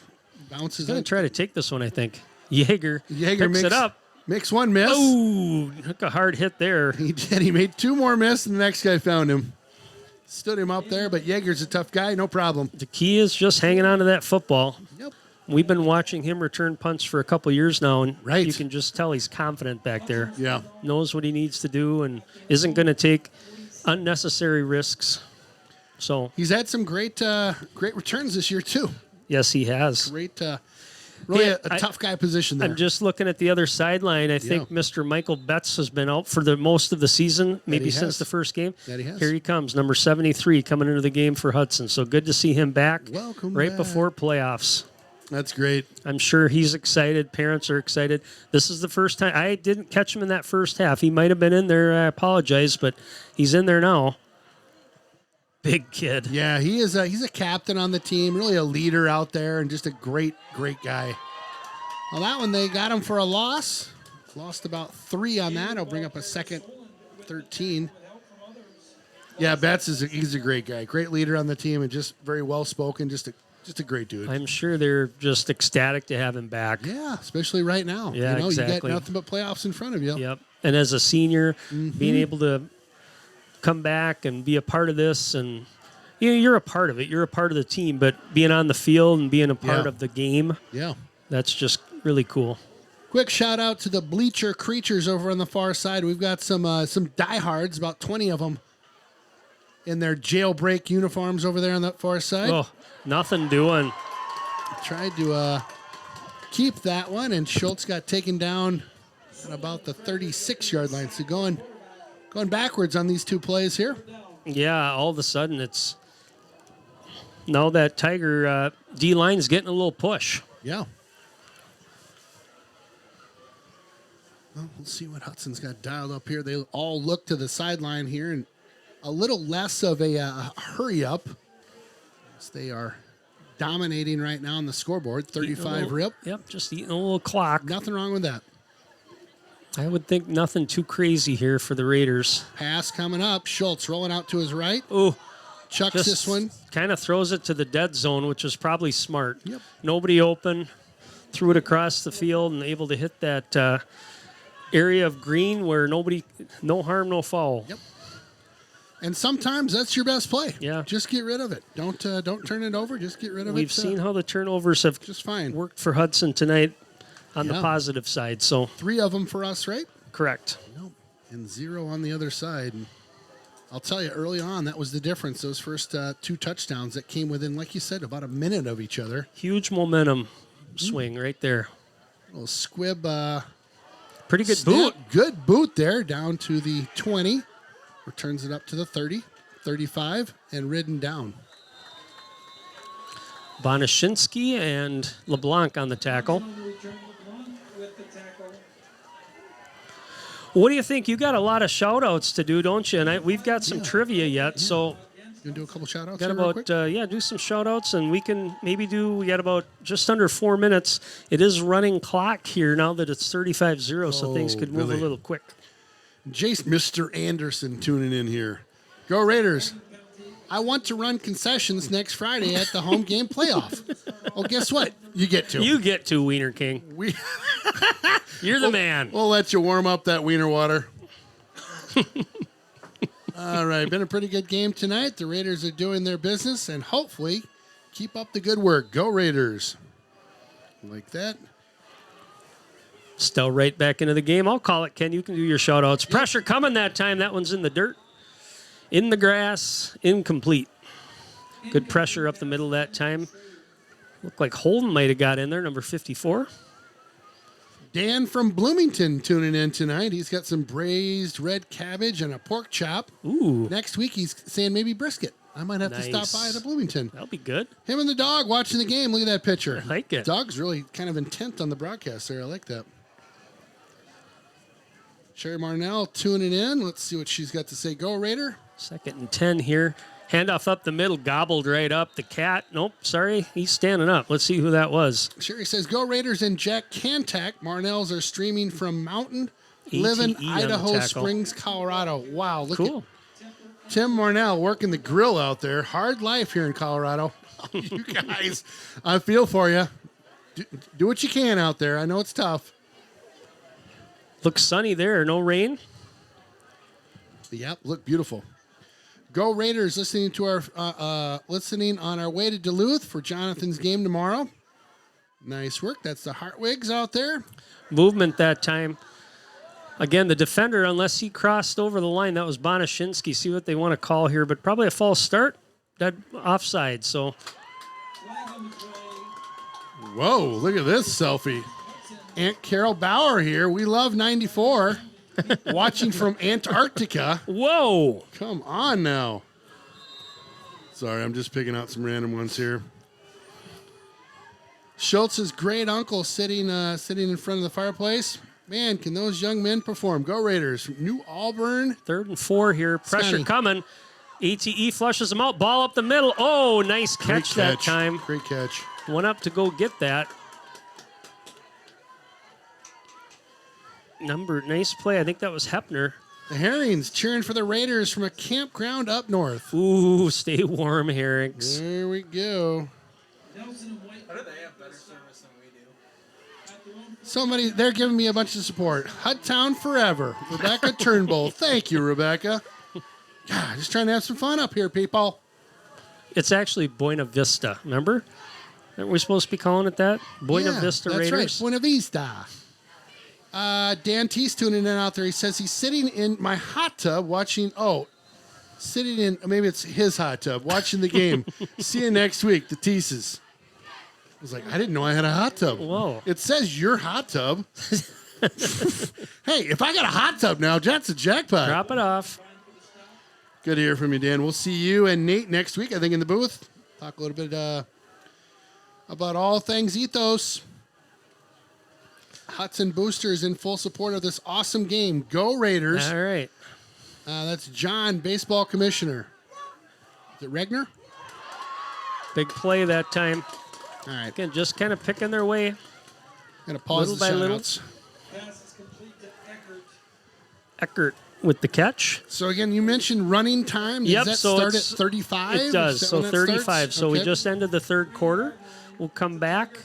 [SPEAKER 2] Bounces
[SPEAKER 1] He's going
[SPEAKER 2] in.
[SPEAKER 1] to try to take this one, I think. Jaeger picks
[SPEAKER 2] makes
[SPEAKER 1] it up.
[SPEAKER 2] Makes one miss.
[SPEAKER 1] Oh, took a hard hit there.
[SPEAKER 2] He did. He made 2 more miss, and the next guy found him. Stood him up there, but Jaeger's a tough guy. No problem.
[SPEAKER 1] The key is just hanging on to that football.
[SPEAKER 2] Yep.
[SPEAKER 1] We've been watching him return punts for a couple years now, and
[SPEAKER 2] Right.
[SPEAKER 1] you can just tell he's confident back there.
[SPEAKER 2] Yeah.
[SPEAKER 1] Knows what he needs to do and isn't going to take unnecessary risks. So
[SPEAKER 2] He's had some great returns this year, too.
[SPEAKER 1] yes, he has.
[SPEAKER 2] Great, really
[SPEAKER 1] Hey,
[SPEAKER 2] a tough guy position there.
[SPEAKER 1] I'm just looking at the other sideline. I think Mr. Michael Betts has been out for the most of the season, maybe since
[SPEAKER 2] has.
[SPEAKER 1] the first game.
[SPEAKER 2] That he has.
[SPEAKER 1] Here he comes, number 73, coming into the game for Hudson. So good to see him back.
[SPEAKER 2] Welcome
[SPEAKER 1] right
[SPEAKER 2] back.
[SPEAKER 1] before playoffs.
[SPEAKER 2] That's great.
[SPEAKER 1] I'm sure he's excited. Parents are excited. This is the first time. I didn't catch him in that first half. He might have been in there. I apologize, but he's in there now. Big kid.
[SPEAKER 2] Yeah, he is. He's a captain on the team, really a leader out there, and just a great guy. Well, that one, they got him for a loss. Lost about 3 on that. I'll bring up a second 13. Yeah, Betts he's a great guy. Great leader on the team and just very well-spoken. Just a great dude.
[SPEAKER 1] I'm sure they're just ecstatic to have him back.
[SPEAKER 2] Yeah, especially right now.
[SPEAKER 1] Yeah,
[SPEAKER 2] You
[SPEAKER 1] exactly.
[SPEAKER 2] got nothing but playoffs in front of you.
[SPEAKER 1] Yep. And as a senior, being able to come back and be a part of this, and you're a part of it. You're a part of the team, but being on the field and being a part of the game,
[SPEAKER 2] Yeah.
[SPEAKER 1] that's just really cool.
[SPEAKER 2] Quick shout out to the bleacher creatures over on the far side. We've got some diehards, about 20 of them, in their jailbreak uniforms over there on that far side.
[SPEAKER 1] Oh, nothing doing.
[SPEAKER 2] Tried to keep that one, and Schultz got taken down at about the 36-yard line. So going backwards on these 2 plays here.
[SPEAKER 1] Yeah, all of a sudden it's now that Tiger D-line's getting a little push.
[SPEAKER 2] Yeah. Well, we'll see what Hudson's got dialed up here. They all look to the sideline here, and a little less of a hurry up, as they are dominating right now on the scoreboard. 35 rip.
[SPEAKER 1] Yep, just eating a little clock.
[SPEAKER 2] Nothing wrong with that.
[SPEAKER 1] I would think nothing too crazy here for the Raiders.
[SPEAKER 2] Pass coming up. Schultz rolling out to his right.
[SPEAKER 1] Oh,
[SPEAKER 2] Chucks
[SPEAKER 1] just
[SPEAKER 2] this one.
[SPEAKER 1] kind of throws it to the dead zone, which is probably smart.
[SPEAKER 2] Yep.
[SPEAKER 1] Nobody open, threw it across the field and able to hit that area of green where no harm, no foul.
[SPEAKER 2] Yep. And sometimes that's your best play.
[SPEAKER 1] Yeah.
[SPEAKER 2] Just get rid of it. Don't turn it over. Just get rid of it.
[SPEAKER 1] We've seen how the turnovers have
[SPEAKER 2] just fine.
[SPEAKER 1] worked for Hudson tonight on the
[SPEAKER 2] Yeah.
[SPEAKER 1] positive side. So
[SPEAKER 2] 3 of them for us, right?
[SPEAKER 1] correct.
[SPEAKER 2] Nope. And 0 on the other side. And I'll tell you, early on, that was the difference. Those first 2 touchdowns that came within, like you said, about a minute of each other.
[SPEAKER 1] Huge momentum swing right there.
[SPEAKER 2] little squib.
[SPEAKER 1] Pretty good
[SPEAKER 2] Snap.
[SPEAKER 1] boot.
[SPEAKER 2] Good boot there, down to the 20. Returns it up to the 30, 35, and ridden down.
[SPEAKER 1] Bonashinsky and LeBlanc on the tackle.
[SPEAKER 3] With the tackle.
[SPEAKER 1] What do you think? You got a lot of shout-outs to do, don't you? And we've got some trivia yet, so
[SPEAKER 2] You gonna do a couple shout outs?
[SPEAKER 1] got about, do some shout-outs, and we can maybe we got about just under 4 minutes. It is running clock here now that it's 35-0, so things could move
[SPEAKER 2] really?
[SPEAKER 1] a little quick.
[SPEAKER 2] Mr. Anderson tuning in here. Go Raiders. I want to run concessions next Friday at the home game playoff. Well, guess what? You get to.
[SPEAKER 1] You get to, Wiener King. You're the man.
[SPEAKER 2] We'll let you warm up that wiener water. All right, been a pretty good game tonight. The Raiders are doing their business, and hopefully keep up the good work. Go Raiders. Like that.
[SPEAKER 1] Still right back into the game. I'll call it, Ken. You can do your shout-outs. Pressure coming that time. That one's in the dirt. In the grass. Incomplete. Good pressure up the middle that time. Looked like Holden might have got in there, number 54.
[SPEAKER 2] Dan from Bloomington tuning in tonight. He's got some braised red cabbage and a pork chop.
[SPEAKER 1] Ooh,
[SPEAKER 2] Next week, he's saying maybe brisket. I might have to
[SPEAKER 1] Nice.
[SPEAKER 2] stop by to Bloomington.
[SPEAKER 1] that'll be good.
[SPEAKER 2] Him and the dog watching the game. Look at that picture.
[SPEAKER 1] I like it.
[SPEAKER 2] Dog's really kind of intent on the broadcast there. I like that. Sherry Marnell tuning in. Let's see what she's got to say. Go Raider.
[SPEAKER 1] 2nd and 10 here. Handoff up the middle, gobbled right up. The cat, nope, sorry, he's standing up. Let's see who that was.
[SPEAKER 2] Sherry says, go Raiders and Jack Cantac. Marnells are streaming from Mountain,
[SPEAKER 1] ATE
[SPEAKER 2] Living,
[SPEAKER 1] on the
[SPEAKER 2] Idaho
[SPEAKER 1] tackle.
[SPEAKER 2] Springs, Colorado. Wow, look
[SPEAKER 1] Cool.
[SPEAKER 2] at Tim Marnell working the grill out there. Hard life here in Colorado. You guys, I feel for you. Do what you can out there. I know it's tough.
[SPEAKER 1] Looks sunny there, no rain.
[SPEAKER 2] Yep, look beautiful. Go Raiders! Listening to our listening on our way to Duluth for Jonathan's game tomorrow. Nice work. That's the Hartwigs out there.
[SPEAKER 1] Movement that time. Again, the defender, unless he crossed over the line, that was Bonashinsky. See what they want to call here, but probably a false start. Dead offside, so
[SPEAKER 3] Flag on the play.
[SPEAKER 2] Whoa! Look at this selfie. Aunt Carol Bauer here. We love 94. Watching from Antarctica.
[SPEAKER 1] whoa.
[SPEAKER 2] Come on now. Sorry, I'm just picking out some random ones here. Schultz's great uncle sitting in front of the fireplace. Man, can those young men perform? Go Raiders. New Auburn.
[SPEAKER 1] 3rd and 4 here. Pressure
[SPEAKER 2] Sonny.
[SPEAKER 1] coming. ATE flushes them out. Ball up the middle. Oh, nice catch that time.
[SPEAKER 2] Great catch.
[SPEAKER 1] Went up to go get that. Nice play. I think that was Hepner.
[SPEAKER 2] The Herrings cheering for the Raiders from a campground up north.
[SPEAKER 1] Ooh, stay warm, Herrings.
[SPEAKER 2] There we go.
[SPEAKER 3] Nelson and White.
[SPEAKER 4] How do they have better service than we do?
[SPEAKER 3] At their own
[SPEAKER 2] Somebody, they're giving me a bunch of support. Hudtown forever. Rebecca Turnbull. Thank you, Rebecca. God, just trying to have some fun up here, people.
[SPEAKER 1] It's actually Buena Vista. Remember? Aren't we supposed to be calling it that? Buena
[SPEAKER 2] Yeah,
[SPEAKER 1] Vista
[SPEAKER 2] that's
[SPEAKER 1] Raiders.
[SPEAKER 2] right. Buena Vista. Dan T's tuning in out there. He says he's sitting in my hot tub watching. Sitting in, maybe it's his hot tub, watching the game. See you next week, the Teases. I was like, I didn't know I had a hot tub.
[SPEAKER 1] Whoa.
[SPEAKER 2] It says your hot tub. Hey, if I got a hot tub now, that's a jackpot.
[SPEAKER 1] Drop it off.
[SPEAKER 2] Good to hear from you, Dan. We'll see you and Nate next week, I think, in the booth. Talk a little bit about all things ethos. Hudson Boosters in full support of this awesome game. Go Raiders.
[SPEAKER 1] All right.
[SPEAKER 2] That's John, baseball commissioner. Is it Regner?
[SPEAKER 1] Big play that time.
[SPEAKER 2] All right.
[SPEAKER 1] Again, just kind of picking their way.
[SPEAKER 2] Gonna pause
[SPEAKER 1] Little
[SPEAKER 2] the
[SPEAKER 1] by little.
[SPEAKER 2] shout-outs.
[SPEAKER 3] pass is complete to Eckert.
[SPEAKER 1] Eckert with the catch.
[SPEAKER 2] So again, you mentioned running time. Does
[SPEAKER 1] Yep,
[SPEAKER 2] that
[SPEAKER 1] so
[SPEAKER 2] start at
[SPEAKER 1] it's-
[SPEAKER 2] 35?
[SPEAKER 1] It does.
[SPEAKER 2] Is that
[SPEAKER 1] So
[SPEAKER 2] when that
[SPEAKER 1] 35.
[SPEAKER 2] starts?
[SPEAKER 1] So we
[SPEAKER 2] Okay.
[SPEAKER 1] just ended the 3rd quarter. We'll come back.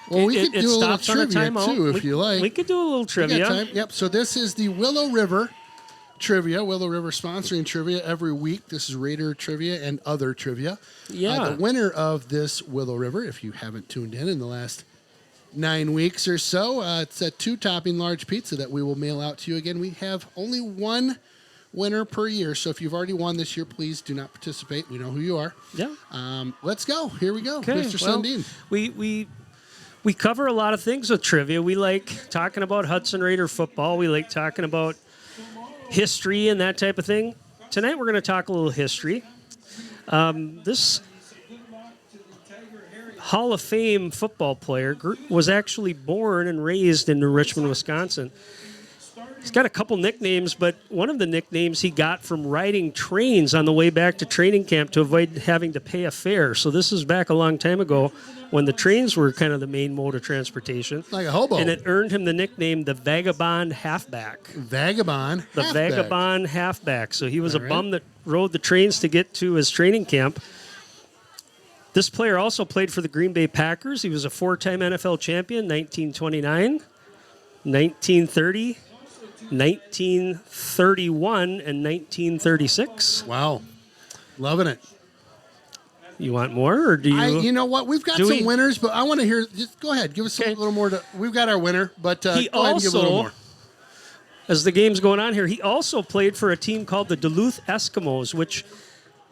[SPEAKER 2] Well, we
[SPEAKER 1] It-
[SPEAKER 2] could
[SPEAKER 1] it
[SPEAKER 2] do a little
[SPEAKER 1] stops on a
[SPEAKER 2] trivia
[SPEAKER 1] timeout.
[SPEAKER 2] too, if
[SPEAKER 1] We-
[SPEAKER 2] you like.
[SPEAKER 1] We could do a little
[SPEAKER 2] We got
[SPEAKER 1] trivia.
[SPEAKER 2] time. Yep. So this is the Willow River trivia. Willow River sponsoring trivia every week. This is Raider trivia and other trivia.
[SPEAKER 1] Yeah.
[SPEAKER 2] The winner of this Willow River, if you haven't tuned in the last 9 weeks or so, it's a 2-topping large pizza that we will mail out to you. Again, we have only one winner per year. So if you've already won this year, please do not participate. We know who you are.
[SPEAKER 1] Yeah.
[SPEAKER 2] Let's go. Here we go.
[SPEAKER 1] Okay.
[SPEAKER 2] Mr.
[SPEAKER 1] Well,
[SPEAKER 2] Sundin.
[SPEAKER 1] We cover a lot of things with trivia. We like talking about Hudson Raider football. We like talking about history and that type of thing. Tonight we're going to talk a little history. This Hall of Fame football player was actually born and raised in Richmond, Wisconsin. He's got a couple nicknames, but one of the nicknames he got from riding trains on the way back to training camp to avoid having to pay a fare. So this is back a long time ago when the trains were kind of the main mode of transportation.
[SPEAKER 2] Like a hobo.
[SPEAKER 1] And it earned him the nickname the Vagabond Halfback.
[SPEAKER 2] Vagabond.
[SPEAKER 1] The
[SPEAKER 2] halfback.
[SPEAKER 1] Vagabond Halfback. So he was
[SPEAKER 2] All
[SPEAKER 1] a
[SPEAKER 2] right.
[SPEAKER 1] bum that rode the trains to get to his training camp. This player also played for the Green Bay Packers. He was a four-time NFL champion, 1929, 1930, 1931, and 1936.
[SPEAKER 2] Wow. Loving it.
[SPEAKER 1] You want more, or do you?
[SPEAKER 2] You know what? We've got
[SPEAKER 1] Do
[SPEAKER 2] some
[SPEAKER 1] we?
[SPEAKER 2] winners, but I want to hear. Just go ahead. Give us
[SPEAKER 1] Okay.
[SPEAKER 2] a little more. We've got our winner, but go
[SPEAKER 1] He
[SPEAKER 2] ahead and give a little
[SPEAKER 1] also-
[SPEAKER 2] more.
[SPEAKER 1] As the game's going on here, he also played for a team called the Duluth Eskimos, which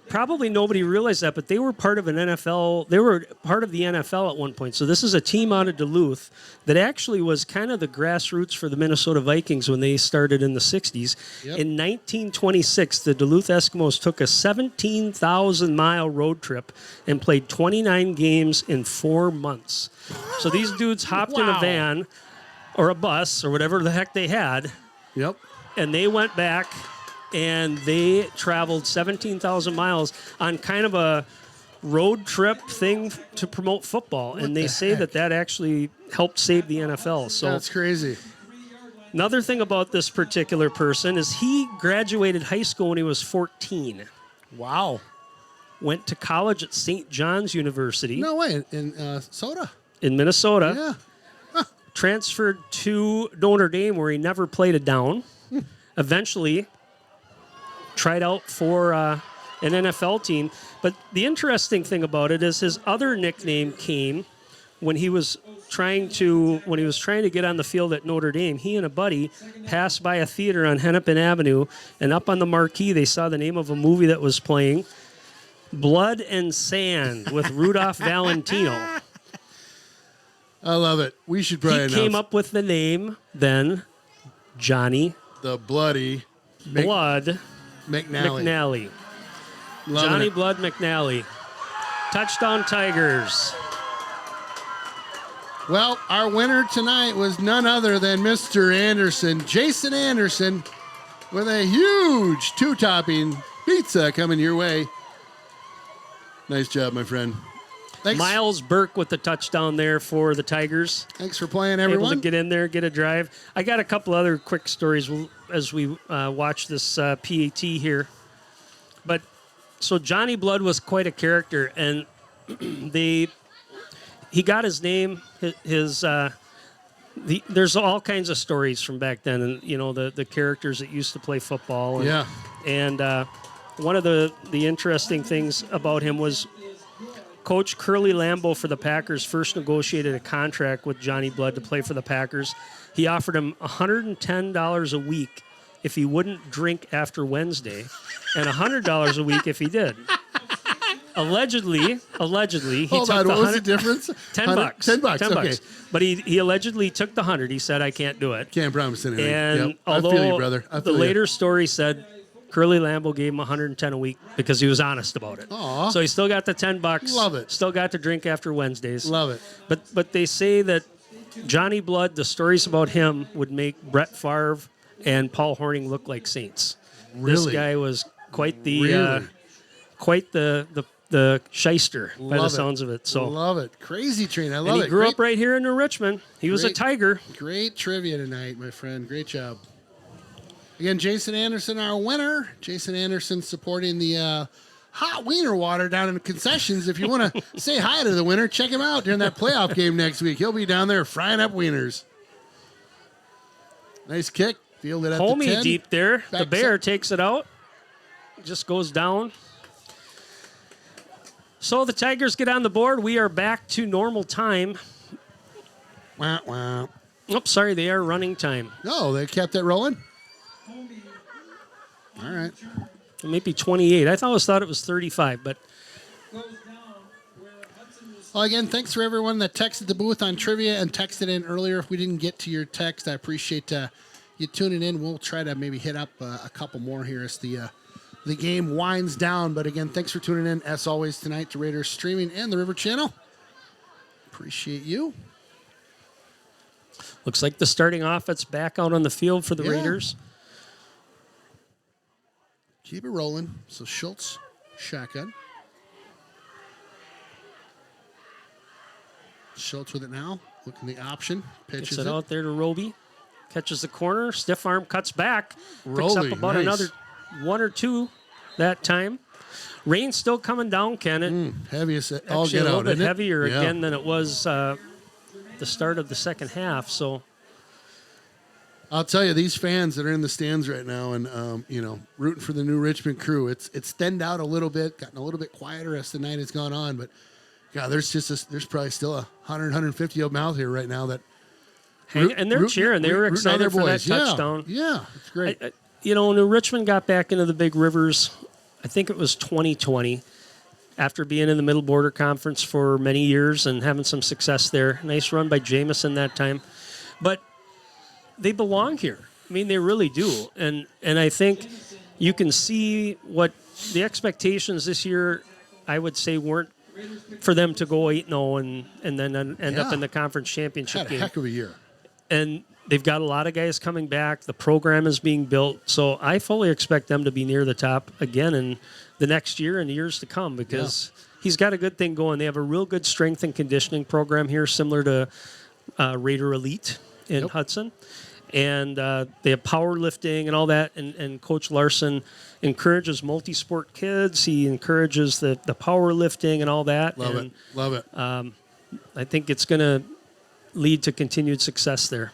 [SPEAKER 1] probably nobody realized that, but they were part of an NFL. They were part of the NFL at one point. So this is a team out of Duluth that actually was kind of the grassroots for the Minnesota Vikings when they started in the 60s.
[SPEAKER 2] Yep.
[SPEAKER 1] In 1926, the Duluth Eskimos took a 17,000-mile road trip and played 29 games in 4 months. So these dudes hopped in a
[SPEAKER 2] Wow.
[SPEAKER 1] van or a bus or whatever the heck they had,
[SPEAKER 2] Yep.
[SPEAKER 1] and they went back and they traveled 17,000 miles on kind of a road trip thing to promote football. And they
[SPEAKER 2] the
[SPEAKER 1] say
[SPEAKER 2] heck?
[SPEAKER 1] that actually helped save the NFL. So
[SPEAKER 2] That's crazy.
[SPEAKER 1] another thing about this particular person is he graduated high school when he was 14,
[SPEAKER 2] Wow.
[SPEAKER 1] went to college at St. John's University
[SPEAKER 2] No way. In soda.
[SPEAKER 1] in Minnesota,
[SPEAKER 2] Yeah.
[SPEAKER 1] transferred to Notre Dame where he never played a down, eventually tried out for an NFL team. But the interesting thing about it is his other nickname came when he was trying to get on the field at Notre Dame. He and a buddy passed by a theater on Hennepin Avenue, and up on the marquee they saw the name of a movie that was playing, Blood and Sand with Rudolph Valentino.
[SPEAKER 2] I love it. We should
[SPEAKER 1] He
[SPEAKER 2] probably
[SPEAKER 1] came
[SPEAKER 2] announce
[SPEAKER 1] up with the name then Johnny
[SPEAKER 2] the bloody
[SPEAKER 1] Blood
[SPEAKER 2] McNally.
[SPEAKER 1] McNally.
[SPEAKER 2] Loving
[SPEAKER 1] Johnny
[SPEAKER 2] it.
[SPEAKER 1] Blood McNally. Touchdown Tigers.
[SPEAKER 2] Well, our winner tonight was none other than Mr. Anderson, Jason Anderson, with a huge two-topping pizza coming your way. Nice job, my friend. Thanks.
[SPEAKER 1] Miles Burke with the touchdown there for the Tigers.
[SPEAKER 2] Thanks for playing,
[SPEAKER 1] Able to
[SPEAKER 2] everyone.
[SPEAKER 1] get in there, get a drive. I got a couple other quick stories as we watch this PAT here. But so Johnny Blood was quite a character, and he got his name. There's all kinds of stories from back then, and you know the characters that used to play football. And,
[SPEAKER 2] Yeah.
[SPEAKER 1] And one of the interesting things about him was Coach Curly Lambeau for the Packers first negotiated a contract with Johnny Blood to play for the Packers. He offered him $110 a week if he wouldn't drink after Wednesday, and $100 a week if he did. Allegedly, he
[SPEAKER 2] Hold
[SPEAKER 1] took
[SPEAKER 2] on,
[SPEAKER 1] the
[SPEAKER 2] what was the
[SPEAKER 1] 100
[SPEAKER 2] difference?
[SPEAKER 1] $10.
[SPEAKER 2] 10 bucks, okay.
[SPEAKER 1] But he allegedly took the 100. He said, I can't do it.
[SPEAKER 2] Can't promise anything.
[SPEAKER 1] And
[SPEAKER 2] Yep. I
[SPEAKER 1] although
[SPEAKER 2] feel you, brother. I
[SPEAKER 1] the
[SPEAKER 2] feel you.
[SPEAKER 1] later story said Curly Lambeau gave him 110 a week because he was honest about it.
[SPEAKER 2] Aw.
[SPEAKER 1] So he still got the $10.
[SPEAKER 2] Love it.
[SPEAKER 1] Still got to drink after Wednesdays.
[SPEAKER 2] Love it.
[SPEAKER 1] But they say that Johnny Blood, the stories about him would make Brett Favre and Paul Hornung look like saints. This
[SPEAKER 2] Really?
[SPEAKER 1] guy was quite the
[SPEAKER 2] Really?
[SPEAKER 1] the shyster by the
[SPEAKER 2] Love it.
[SPEAKER 1] sounds of it. So
[SPEAKER 2] Love it. Crazy train. I love
[SPEAKER 1] and
[SPEAKER 2] it.
[SPEAKER 1] he grew
[SPEAKER 2] Great-
[SPEAKER 1] up right here in New Richmond. He was a
[SPEAKER 2] Great.
[SPEAKER 1] Tiger.
[SPEAKER 2] Great trivia tonight, my friend. Great job. Again, Jason Anderson, our winner. Jason Anderson supporting the hot wiener water down in the concessions. If you want to say hi to the winner, check him out during that playoff game next week. He'll be down there frying up wieners. Nice kick. Fielded at the
[SPEAKER 1] Homie
[SPEAKER 2] 10.
[SPEAKER 1] deep there. The
[SPEAKER 2] Back
[SPEAKER 1] bear
[SPEAKER 2] set.
[SPEAKER 1] takes it out. Just goes down. So the Tigers get on the board. We are back to normal time.
[SPEAKER 2] Wah, wah.
[SPEAKER 1] Oops, sorry, they are running time.
[SPEAKER 2] No, they kept it rolling. All right.
[SPEAKER 1] It may be 28. I always thought it was 35, but
[SPEAKER 3] Goes down where Hudson was
[SPEAKER 2] Well, again, thanks for everyone that texted the booth on trivia and texted in earlier. If we didn't get to your text, I appreciate you tuning in. We'll try to maybe hit up a couple more here as the game winds down. But again, thanks for tuning in, as always, tonight to Raiders Streaming and the River Channel. Appreciate you.
[SPEAKER 1] Looks like the starting offense back out on the field for the
[SPEAKER 2] Yeah.
[SPEAKER 1] Raiders.
[SPEAKER 2] Keep it rolling. So Schultz, shotgun. Schultz with it now. Looking the option. Pitches
[SPEAKER 1] Gets it
[SPEAKER 2] it.
[SPEAKER 1] out there to Roby. Catches the corner. Stiff arm cuts back. Picks
[SPEAKER 2] Roby,
[SPEAKER 1] up about
[SPEAKER 2] nice.
[SPEAKER 1] another one or two that time. Rain's still coming down, Kennett.
[SPEAKER 2] Heaviest all
[SPEAKER 1] Actually, a
[SPEAKER 2] get
[SPEAKER 1] little
[SPEAKER 2] out,
[SPEAKER 1] bit
[SPEAKER 2] isn't it?
[SPEAKER 1] heavier
[SPEAKER 2] Yeah.
[SPEAKER 1] again than it was the start of the second half. So
[SPEAKER 2] I'll tell you, these fans that are in the stands right now and, rooting for the new Richmond crew, it's thinned out a little bit, gotten a little bit quieter as the night has gone on. But, God, there's probably still 100, 150 of them out here right now that
[SPEAKER 1] and they're cheering. They were
[SPEAKER 2] rooting on their
[SPEAKER 1] excited for that
[SPEAKER 2] boys. Yeah,
[SPEAKER 1] touchdown.
[SPEAKER 2] Yeah, it's great.
[SPEAKER 1] When Richmond got back into the Big Rivers, I think it was 2020, after being in the Middle Border Conference for many years and having some success there. Nice run by Jameson that time. But they belong here. I mean, they really do. And I think you can see what the expectations this year, I would say, weren't for them to go 8-0 and then end up
[SPEAKER 2] Yeah.
[SPEAKER 1] in the conference championship
[SPEAKER 2] Had a
[SPEAKER 1] game.
[SPEAKER 2] heck of a year.
[SPEAKER 1] And they've got a lot of guys coming back. The program is being built. So I fully expect them to be near the top again in the next year and years to come because he's got a good thing going. They have a real good strength and conditioning program here, similar to Raider Elite in Hudson. And they have powerlifting and all that. And Coach Larson encourages multi-sport kids. He encourages the powerlifting and all that.
[SPEAKER 2] Love
[SPEAKER 1] and
[SPEAKER 2] it. Love it.
[SPEAKER 1] I think it's going to lead to continued success there.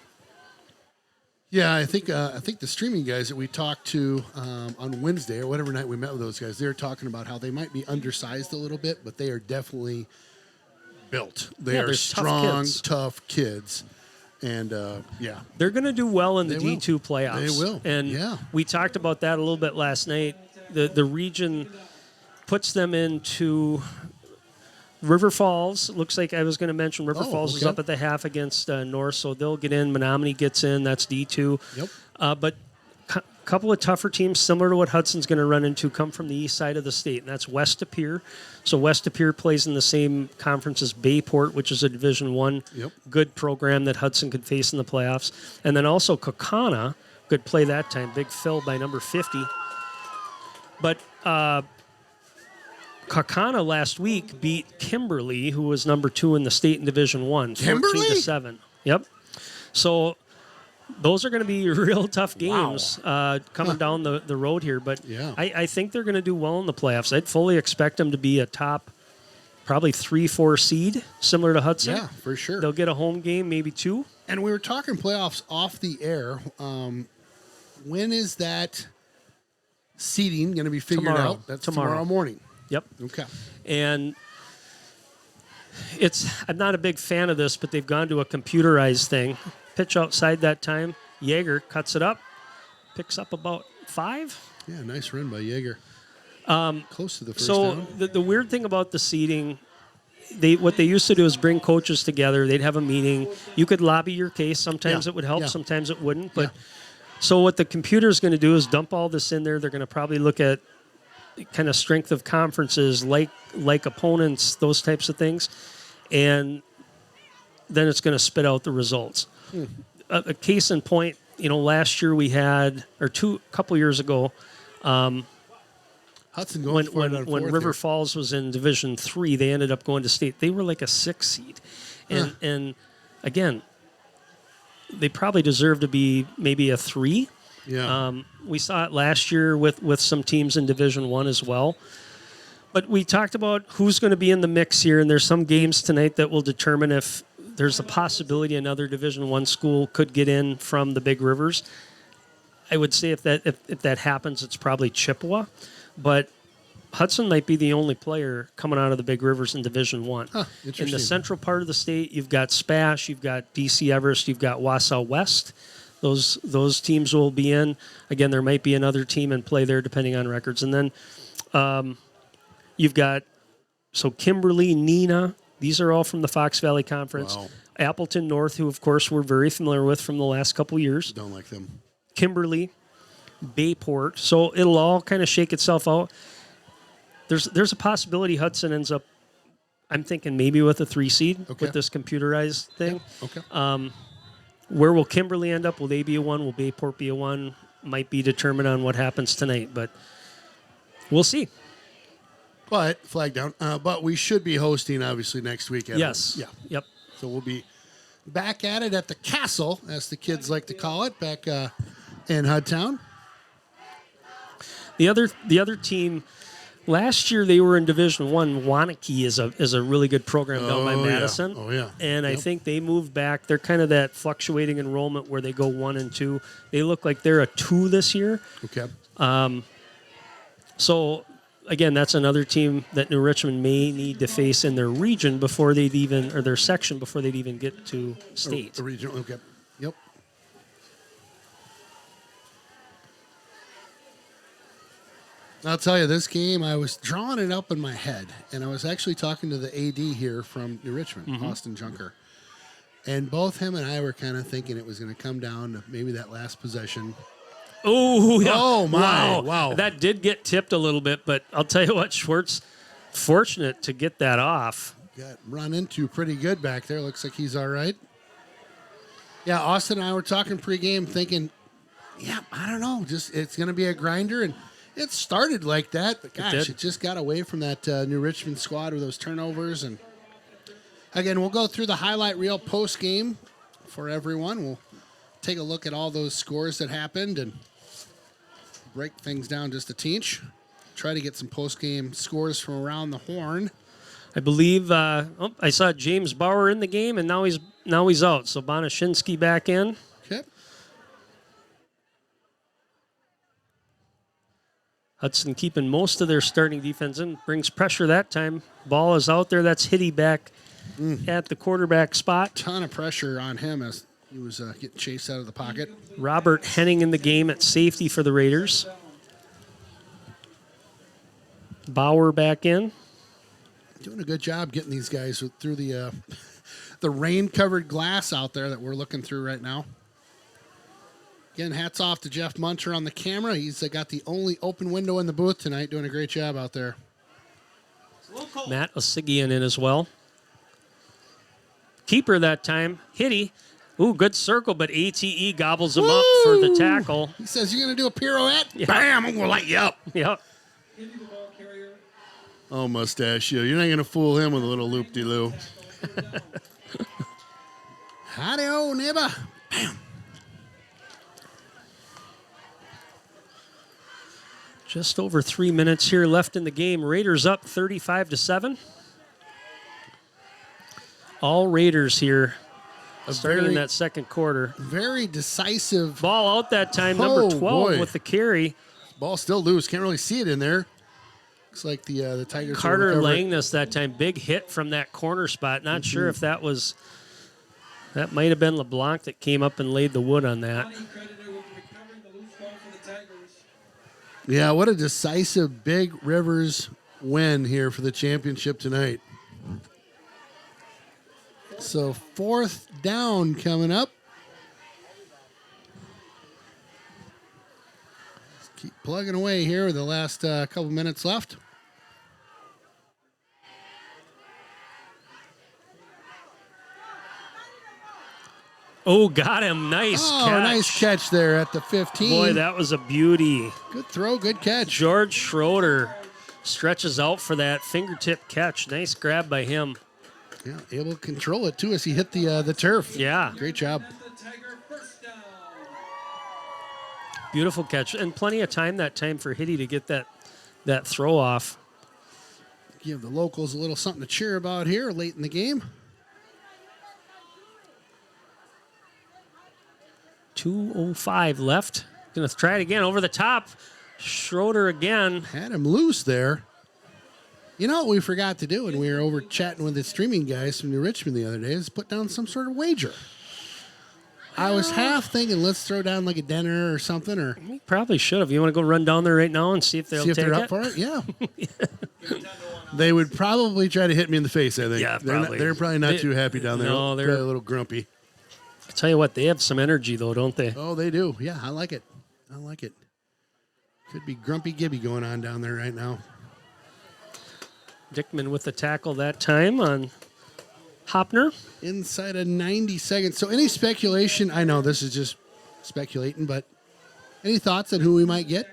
[SPEAKER 2] Yeah, I think the streaming guys that we talked to on Wednesday or whatever night we met with those guys, they were talking about how they might be undersized a little bit, but they are definitely built. They are
[SPEAKER 1] they're
[SPEAKER 2] strong,
[SPEAKER 1] kids.
[SPEAKER 2] tough kids. And,
[SPEAKER 1] They're going to do well in the
[SPEAKER 2] They will.
[SPEAKER 1] D2 playoffs.
[SPEAKER 2] They will,
[SPEAKER 1] And
[SPEAKER 2] yeah.
[SPEAKER 1] we talked about that a little bit last night. The region puts them into River Falls. Looks like I was going to mention River Falls is
[SPEAKER 2] okay.
[SPEAKER 1] up at the half against North, so they'll get in. Menominee gets in. That's D2.
[SPEAKER 2] Yep.
[SPEAKER 1] But a couple of tougher teams, similar to what Hudson's going to run into, come from the east side of the state, and that's West Appear. So West Appear plays in the same conference as Bayport, which is a Division I good program that Hudson could face in the playoffs. And then also Kokana could play that time. Big Phil by number 50. But Kokana last week beat Kimberly, who was number 2 in the state in Division I,
[SPEAKER 2] Kimberly?
[SPEAKER 1] 14-7. Yep. So those are going to be real tough games coming down the road here. But
[SPEAKER 2] Yeah.
[SPEAKER 1] I think they're going to do well in the playoffs. I'd fully expect them to be a top probably 3-4 seed, similar to Hudson.
[SPEAKER 2] Yeah, for sure.
[SPEAKER 1] They'll get a home game, maybe 2.
[SPEAKER 2] And we were talking playoffs off the air. When is that seeding going to be figured
[SPEAKER 1] Tomorrow.
[SPEAKER 2] out? That's tomorrow morning.
[SPEAKER 1] Yep.
[SPEAKER 2] Okay.
[SPEAKER 1] And I'm not a big fan of this, but they've gone to a computerized thing. Pitch outside that time. Yeager cuts it up, picks up about 5.
[SPEAKER 2] Yeah, nice run by Yeager. Close to the first
[SPEAKER 1] So
[SPEAKER 2] down.
[SPEAKER 1] the weird thing about the seating, what they used to do is bring coaches together. They'd have a meeting. You could lobby your case. Sometimes
[SPEAKER 2] Yeah,
[SPEAKER 1] it would help.
[SPEAKER 2] yeah.
[SPEAKER 1] Sometimes it wouldn't. But so what the computer is going to do is dump all this in there. They're going to probably look at kind of strength of conferences, like opponents, those types of things, and then it's going to spit out the results. A case in point, last year we had, or a couple years ago,
[SPEAKER 2] Hudson going for it on
[SPEAKER 1] when
[SPEAKER 2] fourth
[SPEAKER 1] River
[SPEAKER 2] here.
[SPEAKER 1] Falls was in Division III, they ended up going to state. They were like a 6 seed, and again, they probably deserve to be maybe a 3.
[SPEAKER 2] Yeah.
[SPEAKER 1] We saw it last year with some teams in Division I as well. But we talked about who's going to be in the mix here, and there's some games tonight that will determine if there's a possibility another Division I school could get in from the Big Rivers. I would say if that happens, it's probably Chippewa, but Hudson might be the only player coming out of the Big Rivers in Division I. In
[SPEAKER 2] interesting.
[SPEAKER 1] the central part of the state, you've got Spash, you've got DC Everest, you've got Wausau West. Those teams will be in. Again, there might be another team in play there depending on records. And then you've got Kimberly, Neenah, These are all from the Fox Valley Conference.
[SPEAKER 2] Wow.
[SPEAKER 1] Appleton North, who, of course, we're very familiar with from the last couple years.
[SPEAKER 2] Don't like them.
[SPEAKER 1] Kimberly, Bayport. So it'll all kind of shake itself out. There's a possibility Hudson ends up, I'm thinking maybe with a 3 seed
[SPEAKER 2] Okay.
[SPEAKER 1] with this computerized thing.
[SPEAKER 2] Okay.
[SPEAKER 1] Where will Kimberly end up? Will they be a 1? Will Bayport be a 1? Might be determined on what happens tonight, but we'll see.
[SPEAKER 2] But flag down. But we should be hosting obviously next week.
[SPEAKER 1] Yes.
[SPEAKER 2] Yeah.
[SPEAKER 1] Yep.
[SPEAKER 2] So we'll be back at it at the castle, as the kids like to call it, back in Hudtown.
[SPEAKER 1] The other team, last year they were in Division 1. Wanakee is a really good program down by
[SPEAKER 2] Oh, yeah.
[SPEAKER 1] Madison.
[SPEAKER 2] Oh, yeah.
[SPEAKER 1] And I
[SPEAKER 2] Yep.
[SPEAKER 1] think they moved back. They're kind of that fluctuating enrollment where they go 1 and 2. They look like they're a 2 this year.
[SPEAKER 2] Okay.
[SPEAKER 1] So again, that's another team that New Richmond may need to face in their region before they'd even, or their section before they'd even get to state.
[SPEAKER 2] A regional. Okay. Yep. I'll tell you, this game, I was drawing it up in my head, and I was actually talking to the AD here from New Richmond, Austin Junker. And both him and I were kind of thinking it was going to come down to maybe that last possession.
[SPEAKER 1] Oh, yeah.
[SPEAKER 2] Oh, my. Wow.
[SPEAKER 1] That did get tipped a little bit, but I'll tell you what, Schwartz, fortunate to get that off.
[SPEAKER 2] Got run into pretty good back there. Looks like he's all right. Yeah, Austin and I were talking pregame thinking, yeah, I don't know, just it's going to be a grinder, and it started like that, but gosh,
[SPEAKER 1] did.
[SPEAKER 2] it just got away from that New Richmond squad with those turnovers. And again, we'll go through the highlight reel post game for everyone. We'll take a look at all those scores that happened and break things down just a teach. Try to get some post game scores from around the horn.
[SPEAKER 1] I believe I saw James Bauer in the game, and now he's out. So Bonashinsky back in.
[SPEAKER 2] Okay.
[SPEAKER 1] Hudson keeping most of their starting defense in. Brings pressure that time. Ball is out there. That's Hitty back at the quarterback spot.
[SPEAKER 2] Ton of pressure on him as he was getting chased out of the pocket.
[SPEAKER 1] Robert Henning in the game at safety for the Raiders. Bauer back in.
[SPEAKER 2] Doing a good job getting these guys through the rain-covered glass out there that we're looking through right now. Again, hats off to Jeff Munter on the camera. He's got the only open window in the booth tonight, doing a great job out there.
[SPEAKER 1] Matt Osigian in as well. Keeper that time. Hitty. Ooh, good circle, but ATE gobbles him up for the tackle.
[SPEAKER 2] He says, "You're going to do a pirouette?
[SPEAKER 1] Yeah.
[SPEAKER 2] Bam, I'm going to light you up."
[SPEAKER 1] Yep.
[SPEAKER 3] Into the ball carrier.
[SPEAKER 2] Oh, Mustachio, you're not going to fool him with a little loop-de-loo. Howdy-o, neighbor. Bam.
[SPEAKER 1] Just over 3 minutes here left in the game. Raiders up 35-7. All Raiders here starting in that second quarter.
[SPEAKER 2] Very decisive.
[SPEAKER 1] Ball out that time,
[SPEAKER 2] Oh,
[SPEAKER 1] number 12
[SPEAKER 2] boy.
[SPEAKER 1] with the carry.
[SPEAKER 2] Ball still loose. Can't really see it in there. Looks like the Tigers will
[SPEAKER 1] Carter
[SPEAKER 2] recover it.
[SPEAKER 1] Langness that time. Big hit from that corner spot. Not sure if that might have been LeBlanc that came up and laid the wood on that.
[SPEAKER 3] Money credited with recovering the loose ball for the Tigers.
[SPEAKER 2] Yeah, what a decisive Big Rivers win here for the championship tonight. So 4th down coming up. Let's keep plugging away here with the last couple minutes left.
[SPEAKER 1] Oh, got him. Nice
[SPEAKER 2] Oh,
[SPEAKER 1] catch.
[SPEAKER 2] nice catch there at the 15.
[SPEAKER 1] Boy, that was a beauty.
[SPEAKER 2] Good throw, good catch.
[SPEAKER 1] George Schroeder stretches out for that fingertip catch. Nice grab by him.
[SPEAKER 2] Yeah, able to control it too as he hit the turf.
[SPEAKER 1] Yeah.
[SPEAKER 2] Great job.
[SPEAKER 3] The Tiger first down.
[SPEAKER 1] Beautiful catch. And plenty of time that time for Hitty to get that throw off.
[SPEAKER 2] Give the locals a little something to cheer about here late in the game.
[SPEAKER 1] 2:05 left. Gonna try it again over the top. Schroeder again.
[SPEAKER 2] Had him loose there. You know what we forgot to do when we were over chatting with the streaming guys from New Richmond the other day is put down some sort of wager. I was half thinking let's throw down like a dinner or something, or
[SPEAKER 1] We probably should have. You want to go run down there right now and see if they'll
[SPEAKER 2] see if
[SPEAKER 1] take
[SPEAKER 2] they're
[SPEAKER 1] it?
[SPEAKER 2] up for it. Yeah.
[SPEAKER 4] Give 10 to 1
[SPEAKER 2] They would probably try to hit me in the face, I think.
[SPEAKER 1] Yeah, probably.
[SPEAKER 2] They're probably not too happy down there.
[SPEAKER 1] No,
[SPEAKER 2] They're
[SPEAKER 1] they're-
[SPEAKER 2] a little grumpy.
[SPEAKER 1] I tell you what, they have some energy though, don't they?
[SPEAKER 2] Oh, they do. Yeah, I like it. Could be Grumpy Gibby going on down there right now.
[SPEAKER 1] Dickman with the tackle that time on Hopner.
[SPEAKER 2] Inside of 90 seconds. So any speculation, I know this is just speculating, but any thoughts on who we might get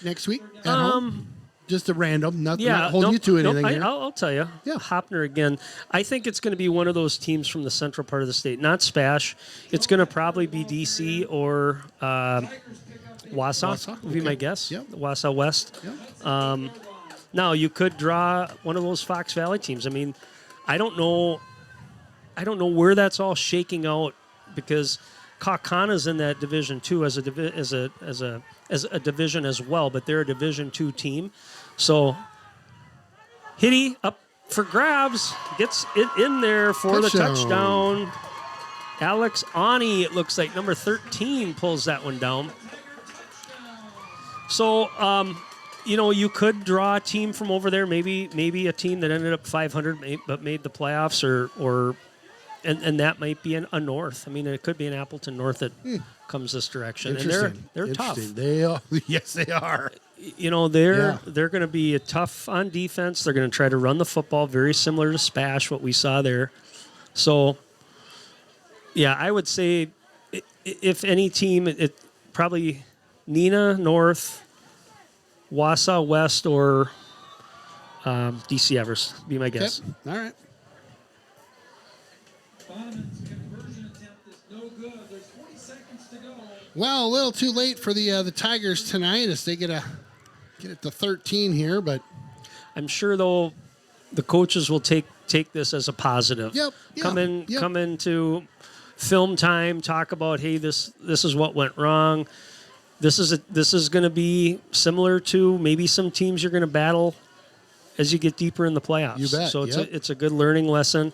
[SPEAKER 2] next week at home? Just a random, not holding you to anything here.
[SPEAKER 1] I'll tell you.
[SPEAKER 2] Yeah.
[SPEAKER 1] Hopner again. I think it's going to be one of those teams from the central part of the state, not Spash. It's going to probably be DC or Wausau, would be my guess.
[SPEAKER 2] Yep.
[SPEAKER 1] Wausau West.
[SPEAKER 2] Yep.
[SPEAKER 1] Now, you could draw one of those Fox Valley teams. I mean, I don't know where that's all shaking out because Kaukaana's in that Division 2 as a division as well, but they're a Division 2 team. So Hitty up for grabs, gets it in there for the touchdown. Alex Ani, it looks like number 13 pulls that one down. So you could draw a team from over there, maybe a team that ended up 500 but made the playoffs, and that might be a North. I mean, it could be an Appleton North that comes this direction, and they're tough.
[SPEAKER 2] They are. Yes, they are.
[SPEAKER 1] They're going to be tough on defense. They're going to try to run the football, very similar to Spash, what we saw there. So, yeah, I would say if any team, it probably Neenah North, Wausau West, or DC Evers be my guess.
[SPEAKER 2] Okay. All right.
[SPEAKER 3] Bonneman's conversion attempt is no good. There's 40 seconds to go.
[SPEAKER 2] Well, a little too late for the Tigers tonight as they get it to 13 here, but
[SPEAKER 1] I'm sure though the coaches will take this as a positive.
[SPEAKER 2] Yep.
[SPEAKER 1] Come into film time, talk about, hey, this is what went wrong. This is going to be similar to maybe some teams you're going to battle as you get deeper in the playoffs.
[SPEAKER 2] You bet.
[SPEAKER 1] So it's a good learning lesson.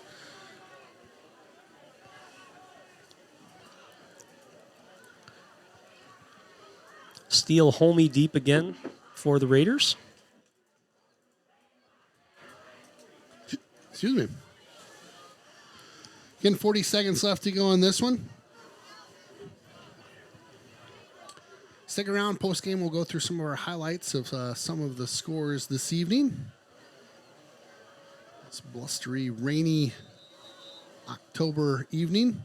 [SPEAKER 1] Steele homey deep again for the Raiders.
[SPEAKER 2] Excuse me. Again, 40 seconds left to go on this one. Stick around. Post game, we'll go through some of our highlights of some of the scores this evening. It's blustery, rainy October evening.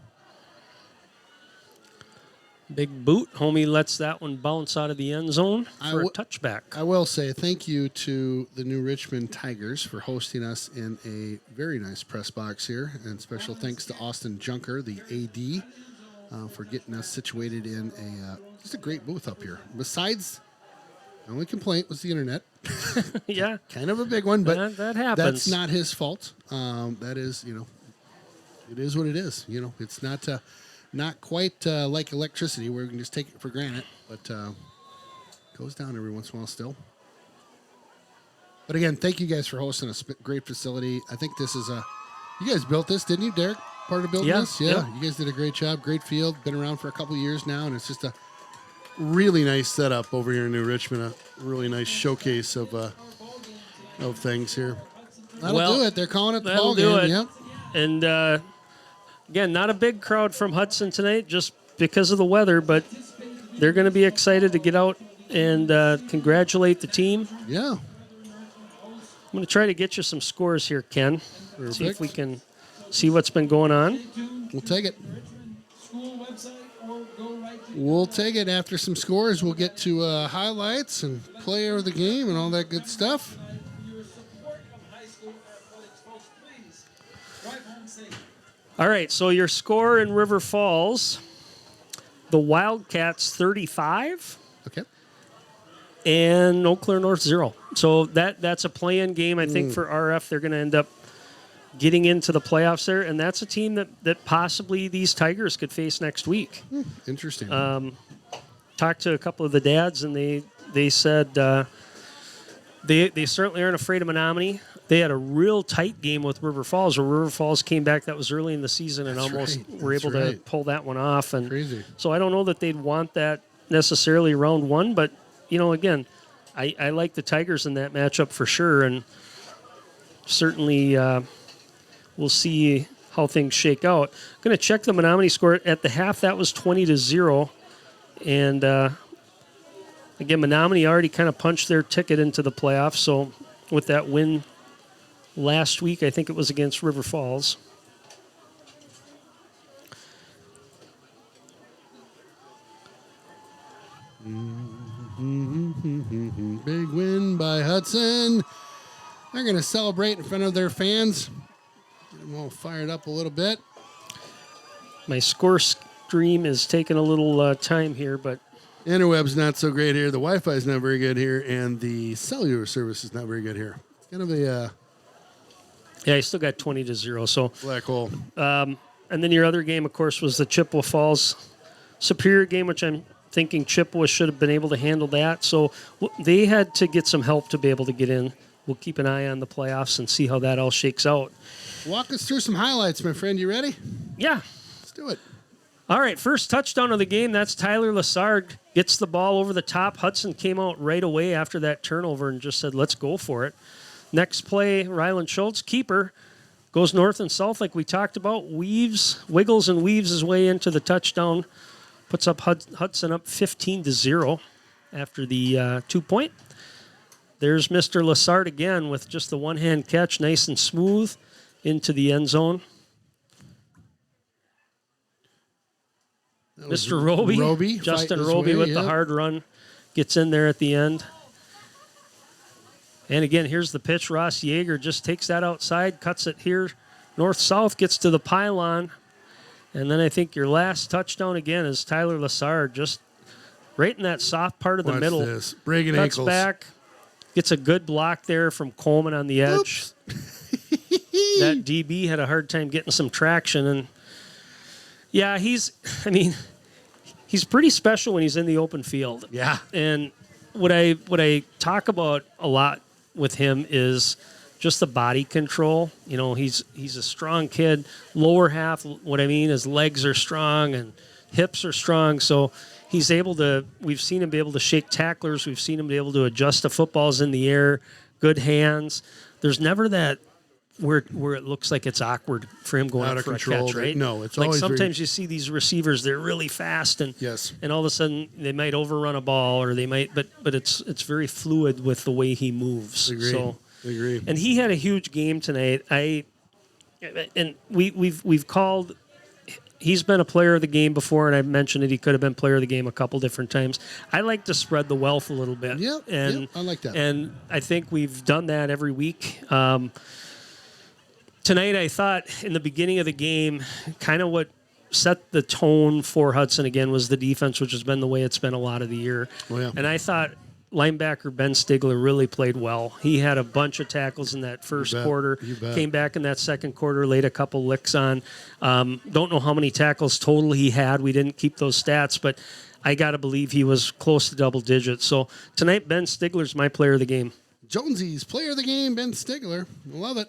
[SPEAKER 1] Big boot. Homie lets that one bounce out of the end zone for a touchback.
[SPEAKER 2] I will say thank you to the New Richmond Tigers for hosting us in a very nice press box here. And special thanks to Austin Junker, the AD, for getting us situated in just a great booth up here. Besides, the only complaint was the internet.
[SPEAKER 1] Yeah.
[SPEAKER 2] Kind of a big one, but
[SPEAKER 1] that happens.
[SPEAKER 2] That's not his fault. That is, it is what it is. It's not quite like electricity where we can just take it for granted, but goes down every once in a while still. But again, thank you guys for hosting a great facility. I think this is you guys built this, didn't you, Derek? Part of building this? Yeah. You guys did a great job. Great field. Been around for a couple of years now, and it's just a really nice setup over here in New Richmond. A really nice showcase of things here. That'll do it. They're calling it the ball game. Yep.
[SPEAKER 1] And again, not a big crowd from Hudson tonight just because of the weather, but they're going to be excited to get out and congratulate the team.
[SPEAKER 2] Yeah.
[SPEAKER 1] I'm going to try to get you some scores here, Ken.
[SPEAKER 2] Perfect.
[SPEAKER 1] See if we can see what's been going on.
[SPEAKER 2] We'll take it.
[SPEAKER 3] School website or go right to
[SPEAKER 2] We'll take it after some scores. We'll get to highlights and player of the game and all that good stuff.
[SPEAKER 3] your support of high school athletics, folks. Please drive home safe.
[SPEAKER 1] All right, so your score in River Falls, the Wildcats 35
[SPEAKER 2] Okay.
[SPEAKER 1] and Eau Claire North 0. So that's a play-in game, I think, for RF. They're going to end up getting into the playoffs there, and that's a team that possibly these Tigers could face next week.
[SPEAKER 2] Interesting.
[SPEAKER 1] Talked to a couple of the dads, and they said they certainly aren't afraid of Menominee. They had a real tight game with River Falls, where River Falls came back. That was early in the season, and
[SPEAKER 2] That's
[SPEAKER 1] almost
[SPEAKER 2] right.
[SPEAKER 1] were able
[SPEAKER 2] That's
[SPEAKER 1] to
[SPEAKER 2] right.
[SPEAKER 1] pull that one off. And
[SPEAKER 2] Crazy.
[SPEAKER 1] so I don't know that they'd want that necessarily round one, but again, I like the Tigers in that matchup for sure. And certainly we'll see how things shake out. I'm going to check the Menominee score. At the half, that was 20-0. And again, Menominee already kind of punched their ticket into the playoffs. So with that win last week, I think it was against River Falls.
[SPEAKER 2] Big win by Hudson. They're going to celebrate in front of their fans. Get them all fired up a little bit.
[SPEAKER 1] My score stream is taking a little time here, but
[SPEAKER 2] Interweb's not so great here. The Wi-Fi is not very good here, and the cellular service is not very good here. It's kind of a
[SPEAKER 1] yeah, I still got 20-0. So
[SPEAKER 2] black hole.
[SPEAKER 1] and then your other game, of course, was the Chippewa Falls Superior game, which I'm thinking Chippewa should have been able to handle that. So they had to get some help to be able to get in. We'll keep an eye on the playoffs and see how that all shakes out.
[SPEAKER 2] Walk us through some highlights, my friend. You ready?
[SPEAKER 1] Yeah.
[SPEAKER 2] Let's do it.
[SPEAKER 1] All right, first touchdown of the game. That's Tyler Lassard. Gets the ball over the top. Hudson came out right away after that turnover and just said, let's go for it. Next play, Ryland Schultz, keeper, goes north and south like we talked about. Wiggles and weaves his way into the touchdown. Puts up Hudson up 15-0 after the 2-point. There's Mr. Lassard again with just the one-hand catch, nice and smooth into the end zone. Mr. Roby, Justin Roby with the hard run, gets in there at the end. And again, here's the pitch. Ross Yeager just takes that outside, cuts it here north-south, gets to the pylon. And then I think your last touchdown again is Tyler Lassard, just right in that soft part of the middle.
[SPEAKER 2] This. Breaking
[SPEAKER 1] Cuts
[SPEAKER 2] ankles.
[SPEAKER 1] back, gets a good block there from Coleman on the edge. That DB had a hard time getting some traction. And yeah, he's pretty special when he's in the open field.
[SPEAKER 2] Yeah.
[SPEAKER 1] And what I talk about a lot with him is just the body control. You know, he's a strong kid. Lower half, what I mean, his legs are strong and hips are strong. So he's able to, we've seen him be able to shake tacklers. We've seen him be able to adjust the footballs in the air, good hands. There's never that where it looks like it's awkward for him going
[SPEAKER 2] out
[SPEAKER 1] up
[SPEAKER 2] of
[SPEAKER 1] for
[SPEAKER 2] control.
[SPEAKER 1] a catch, right?
[SPEAKER 2] No, it's
[SPEAKER 1] like
[SPEAKER 2] always
[SPEAKER 1] sometimes you see these receivers, they're really fast and
[SPEAKER 2] Yes.
[SPEAKER 1] and all of a sudden they might overrun a ball or they might, but it's very fluid with the way he moves.
[SPEAKER 2] Agreed.
[SPEAKER 1] So,
[SPEAKER 2] Agreed.
[SPEAKER 1] and he had a huge game tonight. We've called. He's been a player of the game before, and I've mentioned it. He could have been player of the game a couple different times. I like to spread the wealth a little bit.
[SPEAKER 2] Yep,
[SPEAKER 1] and
[SPEAKER 2] I like that.
[SPEAKER 1] And I think we've done that every week. Tonight, I thought in the beginning of the game, kind of what set the tone for Hudson again was the defense, which has been the way it's been a lot of the year.
[SPEAKER 2] Oh, yeah.
[SPEAKER 1] And I thought linebacker Ben Stigler really played well. He had a bunch of tackles in that first quarter.
[SPEAKER 2] You bet.
[SPEAKER 1] Came back in that second quarter, laid a couple licks on. Don't know how many tackles total he had. We didn't keep those stats, but I got to believe he was close to double digits. So tonight, Ben Stigler's my player of the game.
[SPEAKER 2] Jonesy's player of the game, Ben Stigler. Love it.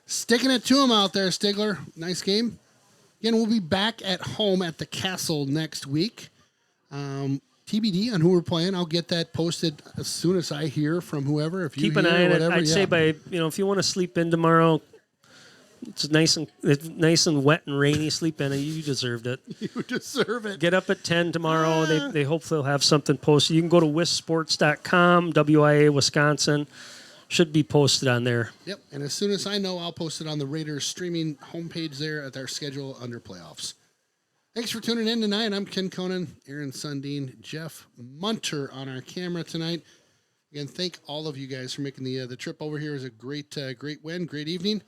[SPEAKER 2] Sticking it to him out there, Stigler. Nice game. Again, we'll be back at home at the Castle next week. TBD on who we're playing. I'll get that posted as soon as I hear from whoever. If you
[SPEAKER 1] Keep an
[SPEAKER 2] hear
[SPEAKER 1] eye on it.
[SPEAKER 2] whatever,
[SPEAKER 1] I'd say by if you want to sleep in tomorrow, it's nice and wet and rainy. Sleep in it. You deserved it.
[SPEAKER 2] you deserve it.
[SPEAKER 1] Get up at 10 tomorrow. They hopefully will have something posted. You can go to wissports.com, WIA Wisconsin. Should be posted on there.
[SPEAKER 2] Yep. And as soon as I know, I'll post it on the Raiders streaming homepage there at their schedule under playoffs. Thanks for tuning in tonight. I'm Ken Conan, Aaron Sundin, Jeff Munter on our camera tonight. Again, thank all of you guys for making the trip over here. It was a great win, great evening.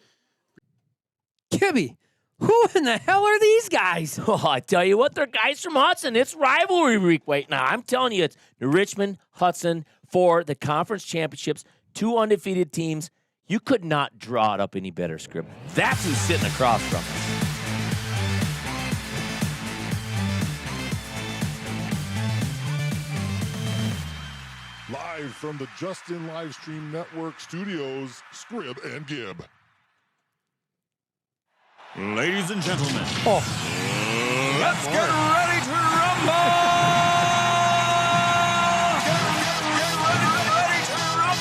[SPEAKER 5] Kibby, who in the hell are these guys? Oh, I tell you what, they're guys from Hudson. It's rivalry week right now. I'm telling you, it's the Richmond, Hudson for the conference championships. 2 undefeated teams. You could not draw it up any better, Scrib. That's who's sitting across from us.
[SPEAKER 6] Live from the Justin Livestream Network studios, Scrib and Gibb.
[SPEAKER 7] Ladies and gentlemen, let's get ready to rumble! Get ready to rumble!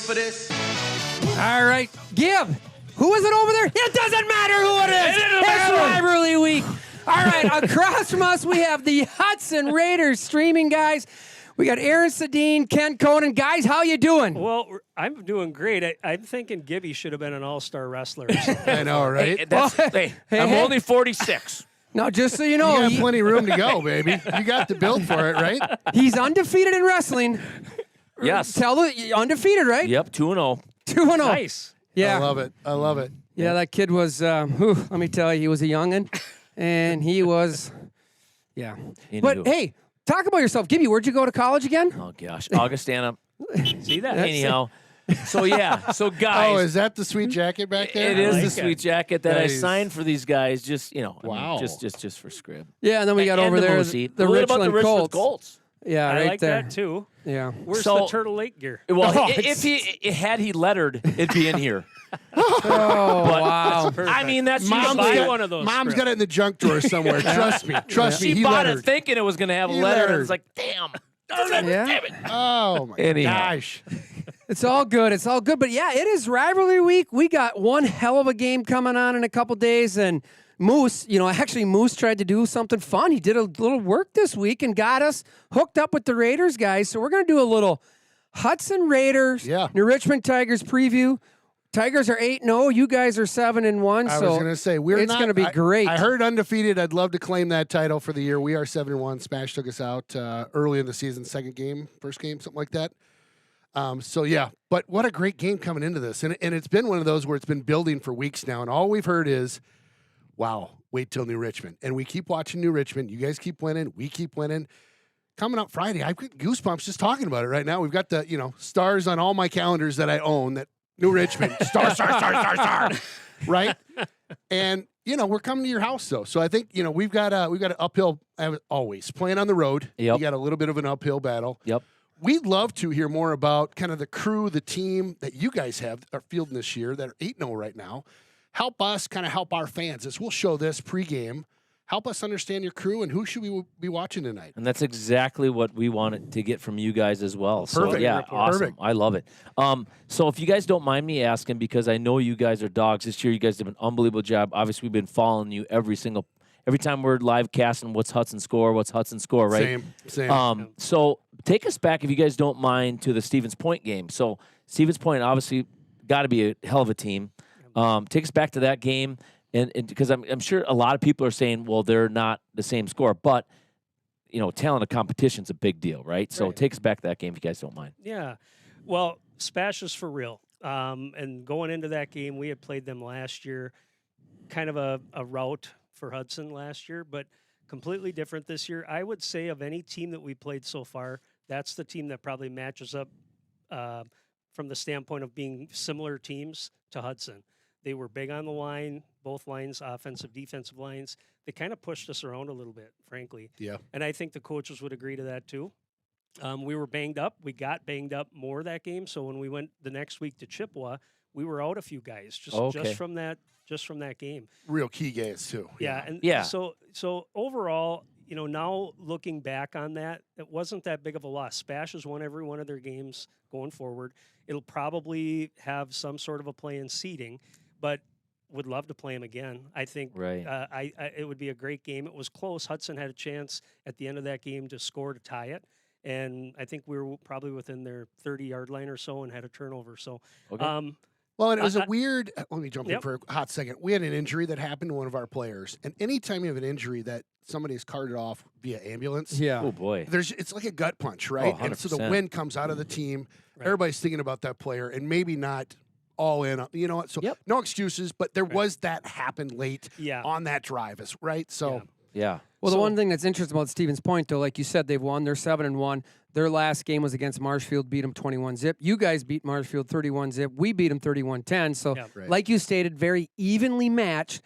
[SPEAKER 8] for this?
[SPEAKER 9] All right, Gib. Who is it over there? It doesn't matter who it is. It's rivalry week. All right, across from us, we have the Hudson Raiders streaming guys. We got Aaron Sedin, Ken Conan. Guys, how you doing?
[SPEAKER 1] Well, I'm doing great. I'm thinking Gibby should have been an all-star wrestler.
[SPEAKER 2] I know, right?
[SPEAKER 5] I'm only 46.
[SPEAKER 9] No, just so you know.
[SPEAKER 2] You got plenty of room to go, baby. You got the build for it, right?
[SPEAKER 9] He's undefeated in wrestling.
[SPEAKER 5] Yes.
[SPEAKER 9] Undefeated, right?
[SPEAKER 5] Yep, 2-0.
[SPEAKER 9] 2-0.
[SPEAKER 1] Nice.
[SPEAKER 9] Yeah.
[SPEAKER 2] I love it.
[SPEAKER 9] Yeah, that kid was, let me tell you, he was a youngin', and he was, yeah. But, hey, talk about yourself. Gibby, where'd you go to college again?
[SPEAKER 5] Oh, gosh. Augustana.
[SPEAKER 1] See that?
[SPEAKER 5] Anyhow. So, yeah. So, guys.
[SPEAKER 2] Oh, is that the sweet jacket back there?
[SPEAKER 5] It is the sweet jacket that
[SPEAKER 2] Nice.
[SPEAKER 5] I signed for these guys. Just,
[SPEAKER 2] Wow.
[SPEAKER 5] just for Scrib.
[SPEAKER 9] Yeah, and then we got
[SPEAKER 5] And
[SPEAKER 9] over
[SPEAKER 5] the
[SPEAKER 9] there,
[SPEAKER 5] Moosey.
[SPEAKER 9] the
[SPEAKER 5] What about
[SPEAKER 9] Richmond
[SPEAKER 5] the Richmond
[SPEAKER 9] Colts. Yeah,
[SPEAKER 1] I
[SPEAKER 9] right
[SPEAKER 1] like
[SPEAKER 9] there.
[SPEAKER 1] that too.
[SPEAKER 9] Yeah.
[SPEAKER 1] Where's
[SPEAKER 5] So-
[SPEAKER 1] the Turtle Lake gear?
[SPEAKER 5] Well,
[SPEAKER 9] Oh,
[SPEAKER 5] had he lettered, it'd be in here.
[SPEAKER 9] Oh, wow.
[SPEAKER 5] I mean, that's
[SPEAKER 1] Mom's
[SPEAKER 5] usually
[SPEAKER 1] got one of those.
[SPEAKER 2] Mom's
[SPEAKER 1] Scrib.
[SPEAKER 2] got it in the junk drawer somewhere. Trust me. Trust me.
[SPEAKER 5] She
[SPEAKER 2] He
[SPEAKER 5] bought
[SPEAKER 2] lettered.
[SPEAKER 5] it thinking it was going to have a
[SPEAKER 2] He
[SPEAKER 5] letter, and
[SPEAKER 2] lettered.
[SPEAKER 5] it's like, damn. Darn it,
[SPEAKER 9] Yeah.
[SPEAKER 5] damn it.
[SPEAKER 2] Oh, my
[SPEAKER 5] Anyhow.
[SPEAKER 2] gosh.
[SPEAKER 9] It's all good. It's all good. But, yeah, it is rivalry week. We got one hell of a game coming on in a couple days, and Moose, actually Moose tried to do something fun. He did a little work this week and got us hooked up with the Raiders guys. So we're going to do a little Hudson Raiders, New Richmond Tigers preview. Tigers are 8-0. You guys are 7-1.
[SPEAKER 2] I
[SPEAKER 9] So
[SPEAKER 2] was going to say,
[SPEAKER 9] it's going to be great.
[SPEAKER 2] I heard undefeated. I'd love to claim that title for the year. We are 7-1. Smash took us out early in the season, second game, first game, something like that. So, yeah, but what a great game coming into this. And it's been one of those where it's been building for weeks now, and all we've heard is, wow, wait till New Richmond. And we keep watching New Richmond. You guys keep winning. We keep winning. Coming up Friday, I've got goosebumps just talking about it right now. We've got the, stars on all my calendars that I own that New Richmond, star, right? And, we're coming to your house, though. So I think, we've got an uphill, always, playing on the road.
[SPEAKER 5] Yep.
[SPEAKER 2] You got a little bit of an uphill battle.
[SPEAKER 5] Yep.
[SPEAKER 2] We'd love to hear more about kind of the crew, the team that you guys have are fielding this year that are 8-0 right now. Help us kind of help our fans as we'll show this pregame. Help us understand your crew and who should we be watching tonight.
[SPEAKER 5] And that's exactly what we wanted to get from you guys as well.
[SPEAKER 2] Perfect.
[SPEAKER 5] So, yeah, awesome.
[SPEAKER 2] Perfect.
[SPEAKER 5] I love it. So if you guys don't mind me asking, because I know you guys are dogs this year, you guys have an unbelievable job. Obviously, we've been following you every time we're live casting, what's Hudson score, right?
[SPEAKER 2] Same.
[SPEAKER 5] So take us back, if you guys don't mind, to the Stevens Point game. So Stevens Point, obviously, got to be a hell of a team. Take us back to that game, and because I'm sure a lot of people are saying, well, they're not the same score, but talent of competition's a big deal, right? So take us back to that game, if you guys don't mind.
[SPEAKER 1] Yeah. Well, Spash is for real. And going into that game, we had played them last year, kind of a rout for Hudson last year, but completely different this year. I would say of any team that we played so far, that's the team that probably matches up from the standpoint of being similar teams to Hudson. They were big on the line, both lines, offensive, defensive lines. They kind of pushed us around a little bit, frankly.
[SPEAKER 2] Yeah.
[SPEAKER 1] And I think the coaches would agree to that too. We were banged up. We got banged up more that game. So when we went the next week to Chippewa, we were out a few guys just from that game.
[SPEAKER 2] Real key guys too.
[SPEAKER 1] Yeah. And
[SPEAKER 5] Yeah.
[SPEAKER 1] So overall, now looking back on that, it wasn't that big of a loss. Spash has won every one of their games going forward. It'll probably have some sort of a play in seeding, but would love to play them again. I think it would be a great game. It was close. Hudson had a chance at the end of that game to score to tie it. And I think we were probably within their 30-yard line or so and had a turnover. So,
[SPEAKER 2] well, and it was a weird. Let me jump in
[SPEAKER 1] Yep.
[SPEAKER 2] for a hot second. We had an injury that happened to one of our players, and anytime you have an injury that somebody's carted off via ambulance,
[SPEAKER 9] Yeah.
[SPEAKER 5] Oh, boy.
[SPEAKER 2] it's like a gut punch, right?
[SPEAKER 5] Oh,
[SPEAKER 2] and so the
[SPEAKER 5] 100%.
[SPEAKER 2] wind comes out of the team. Everybody's thinking about that player, and maybe not all in. You know what? So no excuses, but there was that happened late on that drive, right? So.
[SPEAKER 5] Yeah.
[SPEAKER 9] Well, the one thing that's interesting about Stevens Point, though, like you said, they've won. They're 7-1. Their last game was against Marshfield, beat them 21-zip. You guys beat Marshfield 31-zip. We beat them 31-10. So, like you stated, very evenly matched.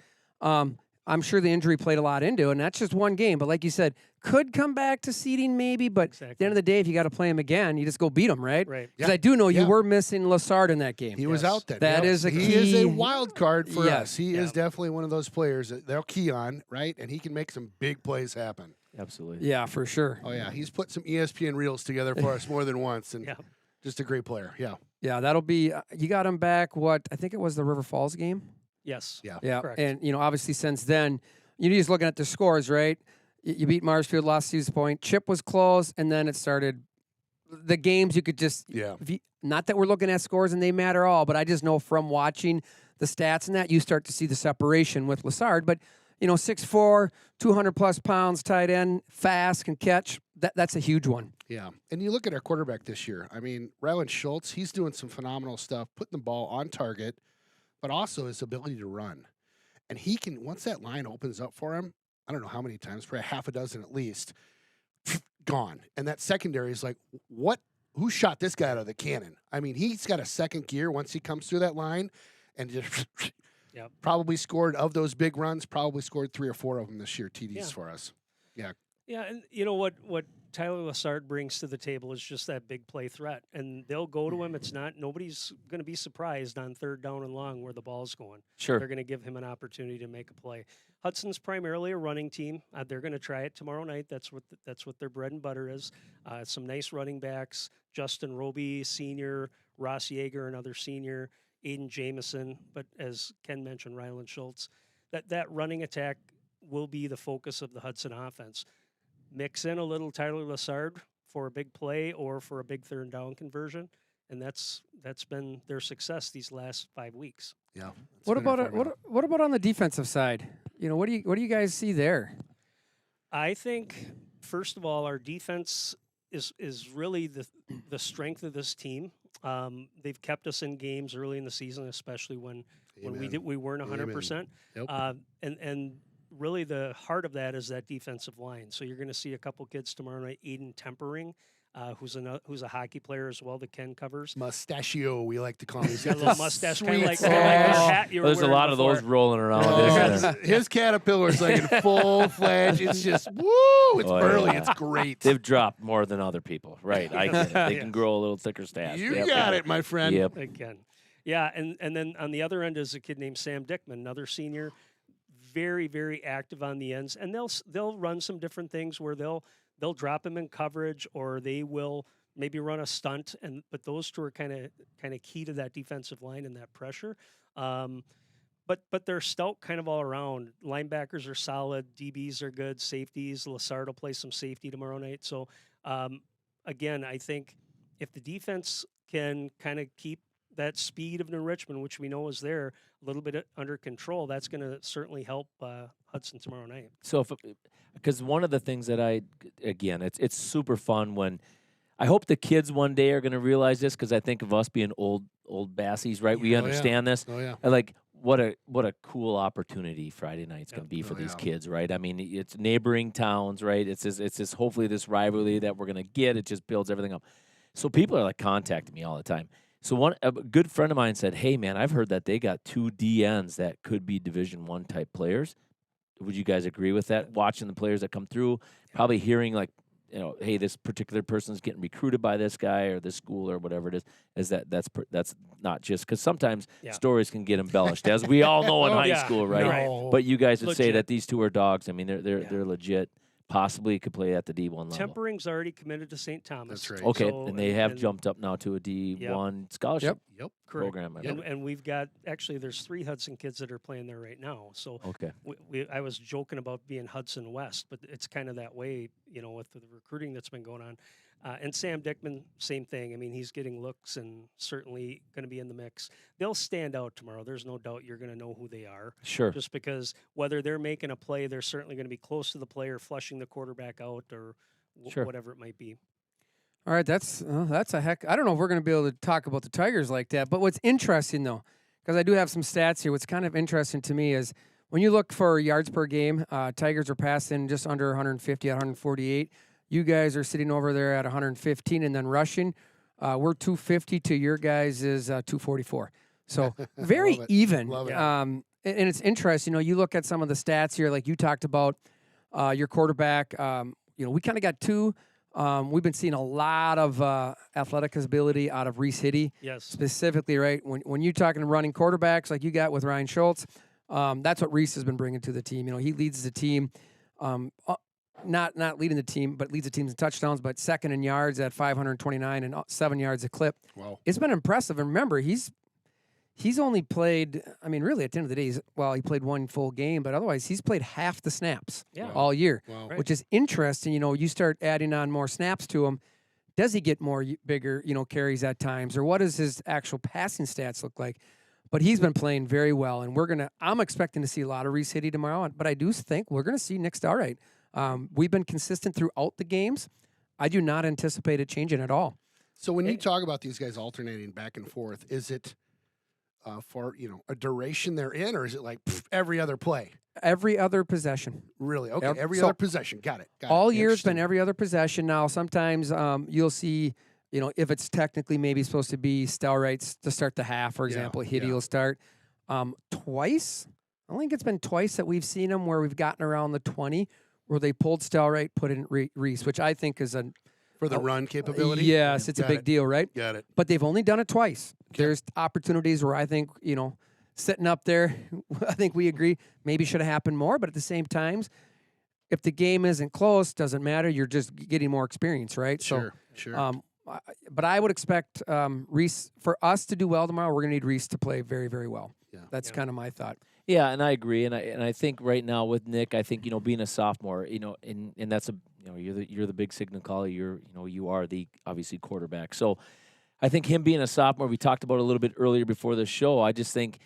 [SPEAKER 9] I'm sure the injury played a lot into it, and that's just one game. But like you said, could come back to seeding maybe, but at the end of the day, if you got to play him again, you just go beat him, right?
[SPEAKER 1] Right.
[SPEAKER 9] Because I do know you were missing Lassard in that game.
[SPEAKER 2] He was out then.
[SPEAKER 9] That is a key.
[SPEAKER 2] He is a wild card for us. He
[SPEAKER 1] Yeah.
[SPEAKER 2] is definitely one of those players that they'll key on, right? And he can make some big plays happen.
[SPEAKER 5] Absolutely.
[SPEAKER 9] Yeah, for sure.
[SPEAKER 2] Oh, yeah. He's put some ESPN reels together for us more than once. And Just a great player. Yeah.
[SPEAKER 9] Yeah, that'll be. You got him back. What I think it was the River Falls game.
[SPEAKER 1] Yes.
[SPEAKER 2] Yeah.
[SPEAKER 9] Yeah,
[SPEAKER 1] Correct.
[SPEAKER 9] and obviously since then, you're just looking at the scores, right? You beat Marshfield, lost Stevens Point. Chip was close, and then it started. The games you could just not that we're looking at scores and they matter all, but I just know from watching the stats and that you start to see the separation with Lassard. But 6'4", 200+ pounds, tight end, fast, can catch. That's a huge one.
[SPEAKER 2] Yeah. And you look at our quarterback this year. I mean, Ryland Schultz, he's doing some phenomenal stuff, putting the ball on target, but also his ability to run. And he can, once that line opens up for him, I don't know how many times, probably half a dozen at least, gone. And that secondary is like, who shot this guy out of the cannon? I mean, he's got a second gear once he comes through that line and just probably scored, of those big runs, probably scored 3 or 4 of them this year, TDs for us. Yeah.
[SPEAKER 1] Yeah, and you know what Tyler Lassard brings to the table is just that big play threat, and they'll go to him. It's not, nobody's going to be surprised on 3rd down and long where the ball's going.
[SPEAKER 5] Sure.
[SPEAKER 1] They're going to give him an opportunity to make a play. Hudson's primarily a running team. They're going to try it tomorrow night. That's what their bread and butter is. Some nice running backs: Justin Roby, senior; Ross Yeager, another senior; Aiden Jamison. But as Ken mentioned, Ryland Schultz. That running attack will be the focus of the Hudson offense. Mix in a little Tyler Lassard for a big play or for a big 3rd down conversion, and that's been their success these last 5 weeks.
[SPEAKER 2] Yeah.
[SPEAKER 9] What about on the defensive side? What do you guys see there?
[SPEAKER 1] I think first of all, our defense is really the strength of this team. They've kept us in games early in the season, especially when we weren't 100%.
[SPEAKER 2] Yep.
[SPEAKER 1] And really the heart of that is that defensive line. So you're going to see a couple kids tomorrow night. Aiden Tempering, who's a hockey player as well that Ken covers.
[SPEAKER 2] Mustachio, we like to call him. He's
[SPEAKER 1] Got
[SPEAKER 2] got
[SPEAKER 1] a little mustache, kind of like your hat you were
[SPEAKER 5] There's a
[SPEAKER 1] wearing
[SPEAKER 5] lot of
[SPEAKER 1] before.
[SPEAKER 5] those rolling around. isn't there?
[SPEAKER 2] his caterpillar's like in full fledged. It's just woo! It's burly. It's great.
[SPEAKER 5] They've dropped more than other people, right? I get it. They can grow a little thicker staff.
[SPEAKER 2] You got it, my friend.
[SPEAKER 5] Yep.
[SPEAKER 1] They can. Yeah, and then on the other end is a kid named Sam Dickman, another senior, very, very active on the ends, and they'll run some different things where they'll drop him in coverage, or they will maybe run a stunt, but those two are kind of key to that defensive line and that pressure. But they're stout kind of all around. Linebackers are solid, DBs are good, safeties. Lassard will play some safety tomorrow night. So again, I think if the defense can kind of keep that speed of New Richmond, which we know is there, a little bit under control, that's going to certainly help Hudson tomorrow night.
[SPEAKER 5] So, because one of the things that it's super fun when I hope the kids one day are going to realize this, because I think of us being old bassies, right? We understand this.
[SPEAKER 2] Oh yeah.
[SPEAKER 5] Like what a cool opportunity Friday night's going to be for these kids, right? I mean, it's neighboring towns, right? It's this hopefully this rivalry that we're going to get. It just builds everything up. So people are like contacting me all the time. So a good friend of mine said, "Hey man, I've heard that they got 2 DNs that could be Division I type players." Would you guys agree with that? Watching the players that come through, probably hearing like, hey, this particular person's getting recruited by this guy or this school or whatever it is that's not just because sometimes stories can get embellished, as we all know in high school, right?
[SPEAKER 1] No.
[SPEAKER 5] But you guys would say
[SPEAKER 1] Legit.
[SPEAKER 5] that these 2 are dogs. I mean, they're legit. Possibly could play at the D1 level.
[SPEAKER 1] Tempering's already committed to St. Thomas.
[SPEAKER 2] That's right.
[SPEAKER 5] Okay,
[SPEAKER 1] So,
[SPEAKER 5] and they have jumped up now to a D1 scholarship
[SPEAKER 2] Yep.
[SPEAKER 1] Correct.
[SPEAKER 5] program. I
[SPEAKER 1] And,
[SPEAKER 5] believe.
[SPEAKER 1] and we've got, actually, there's 3 Hudson kids that are playing there right now. So
[SPEAKER 5] Okay.
[SPEAKER 1] I was joking about being Hudson West, but it's kind of that way, with the recruiting that's been going on. And Sam Dickman, same thing. I mean, he's getting looks and certainly going to be in the mix. They'll stand out tomorrow. There's no doubt you're going to know who they are.
[SPEAKER 5] Sure.
[SPEAKER 1] Just because whether they're making a play, they're certainly going to be close to the play or flushing the quarterback out or
[SPEAKER 5] Sure.
[SPEAKER 1] whatever it might be.
[SPEAKER 9] All right, that's a heck. I don't know if we're going to be able to talk about the Tigers like that. But what's interesting, though, because I do have some stats here, what's kind of interesting to me is when you look for yards per game, Tigers are passing just under 150 at 148. You guys are sitting over there at 115, and then rushing, we're 250 to your guys is 244. So very
[SPEAKER 2] Love it.
[SPEAKER 9] even.
[SPEAKER 2] Love it.
[SPEAKER 9] And it's interesting. You look at some of the stats here, like you talked about your quarterback. We kind of got 2. We've been seeing a lot of athletic ability out of Reese Hitty.
[SPEAKER 1] Yes.
[SPEAKER 9] Specifically, right? When you're talking running quarterbacks like you got with Ryan Schultz, that's what Reese has been bringing to the team. He leads the team. not leading the team, but leads the teams in touchdowns, but second in yards at 529 and 7 yards a clip.
[SPEAKER 2] Wow.
[SPEAKER 9] It's been impressive. And remember, he's only played, I mean, really, at the end of the day, he played one full game, but otherwise, he's played half the snaps all year, which is interesting. You start adding on more snaps to him. Does he get more bigger, carries at times, or what does his actual passing stats look like? But he's been playing very well, and I'm expecting to see a lot of Reese Hitty tomorrow, but I do think we're going to see Nick Stalright. We've been consistent throughout the games. I do not anticipate it changing at all.
[SPEAKER 2] So when you talk about these guys alternating back and forth, is it for a duration they're in, or is it like every other play?
[SPEAKER 9] Every other possession.
[SPEAKER 2] Really? Okay. Every other possession. Got it.
[SPEAKER 9] All year it's been every other possession. Now sometimes you'll see, if it's technically maybe supposed to be Stalright's to start the half, for example, Hitty will start twice. I think it's been twice that we've seen them where we've gotten around the 20, where they pulled Stalright, put in Reese, which I think is
[SPEAKER 2] for the run capability.
[SPEAKER 9] Yes, it's a big deal, right?
[SPEAKER 2] Got it.
[SPEAKER 9] But they've only done it twice. Okay. There's opportunities where I think sitting up there, I think we agree maybe should have happened more. But at the same time, if the game isn't close, doesn't matter. You're just getting more experience, right?
[SPEAKER 2] Sure.
[SPEAKER 9] But I would expect Reese, for us to do well tomorrow, we're going to need Reese to play very, very well. Yeah. That's kind of my thought.
[SPEAKER 5] Yeah, and I agree, and I think right now with Nick, I think being a sophomore, and that's you're the big signal caller. You are the obviously quarterback. So I think him being a sophomore, we talked about a little bit earlier before the show. I think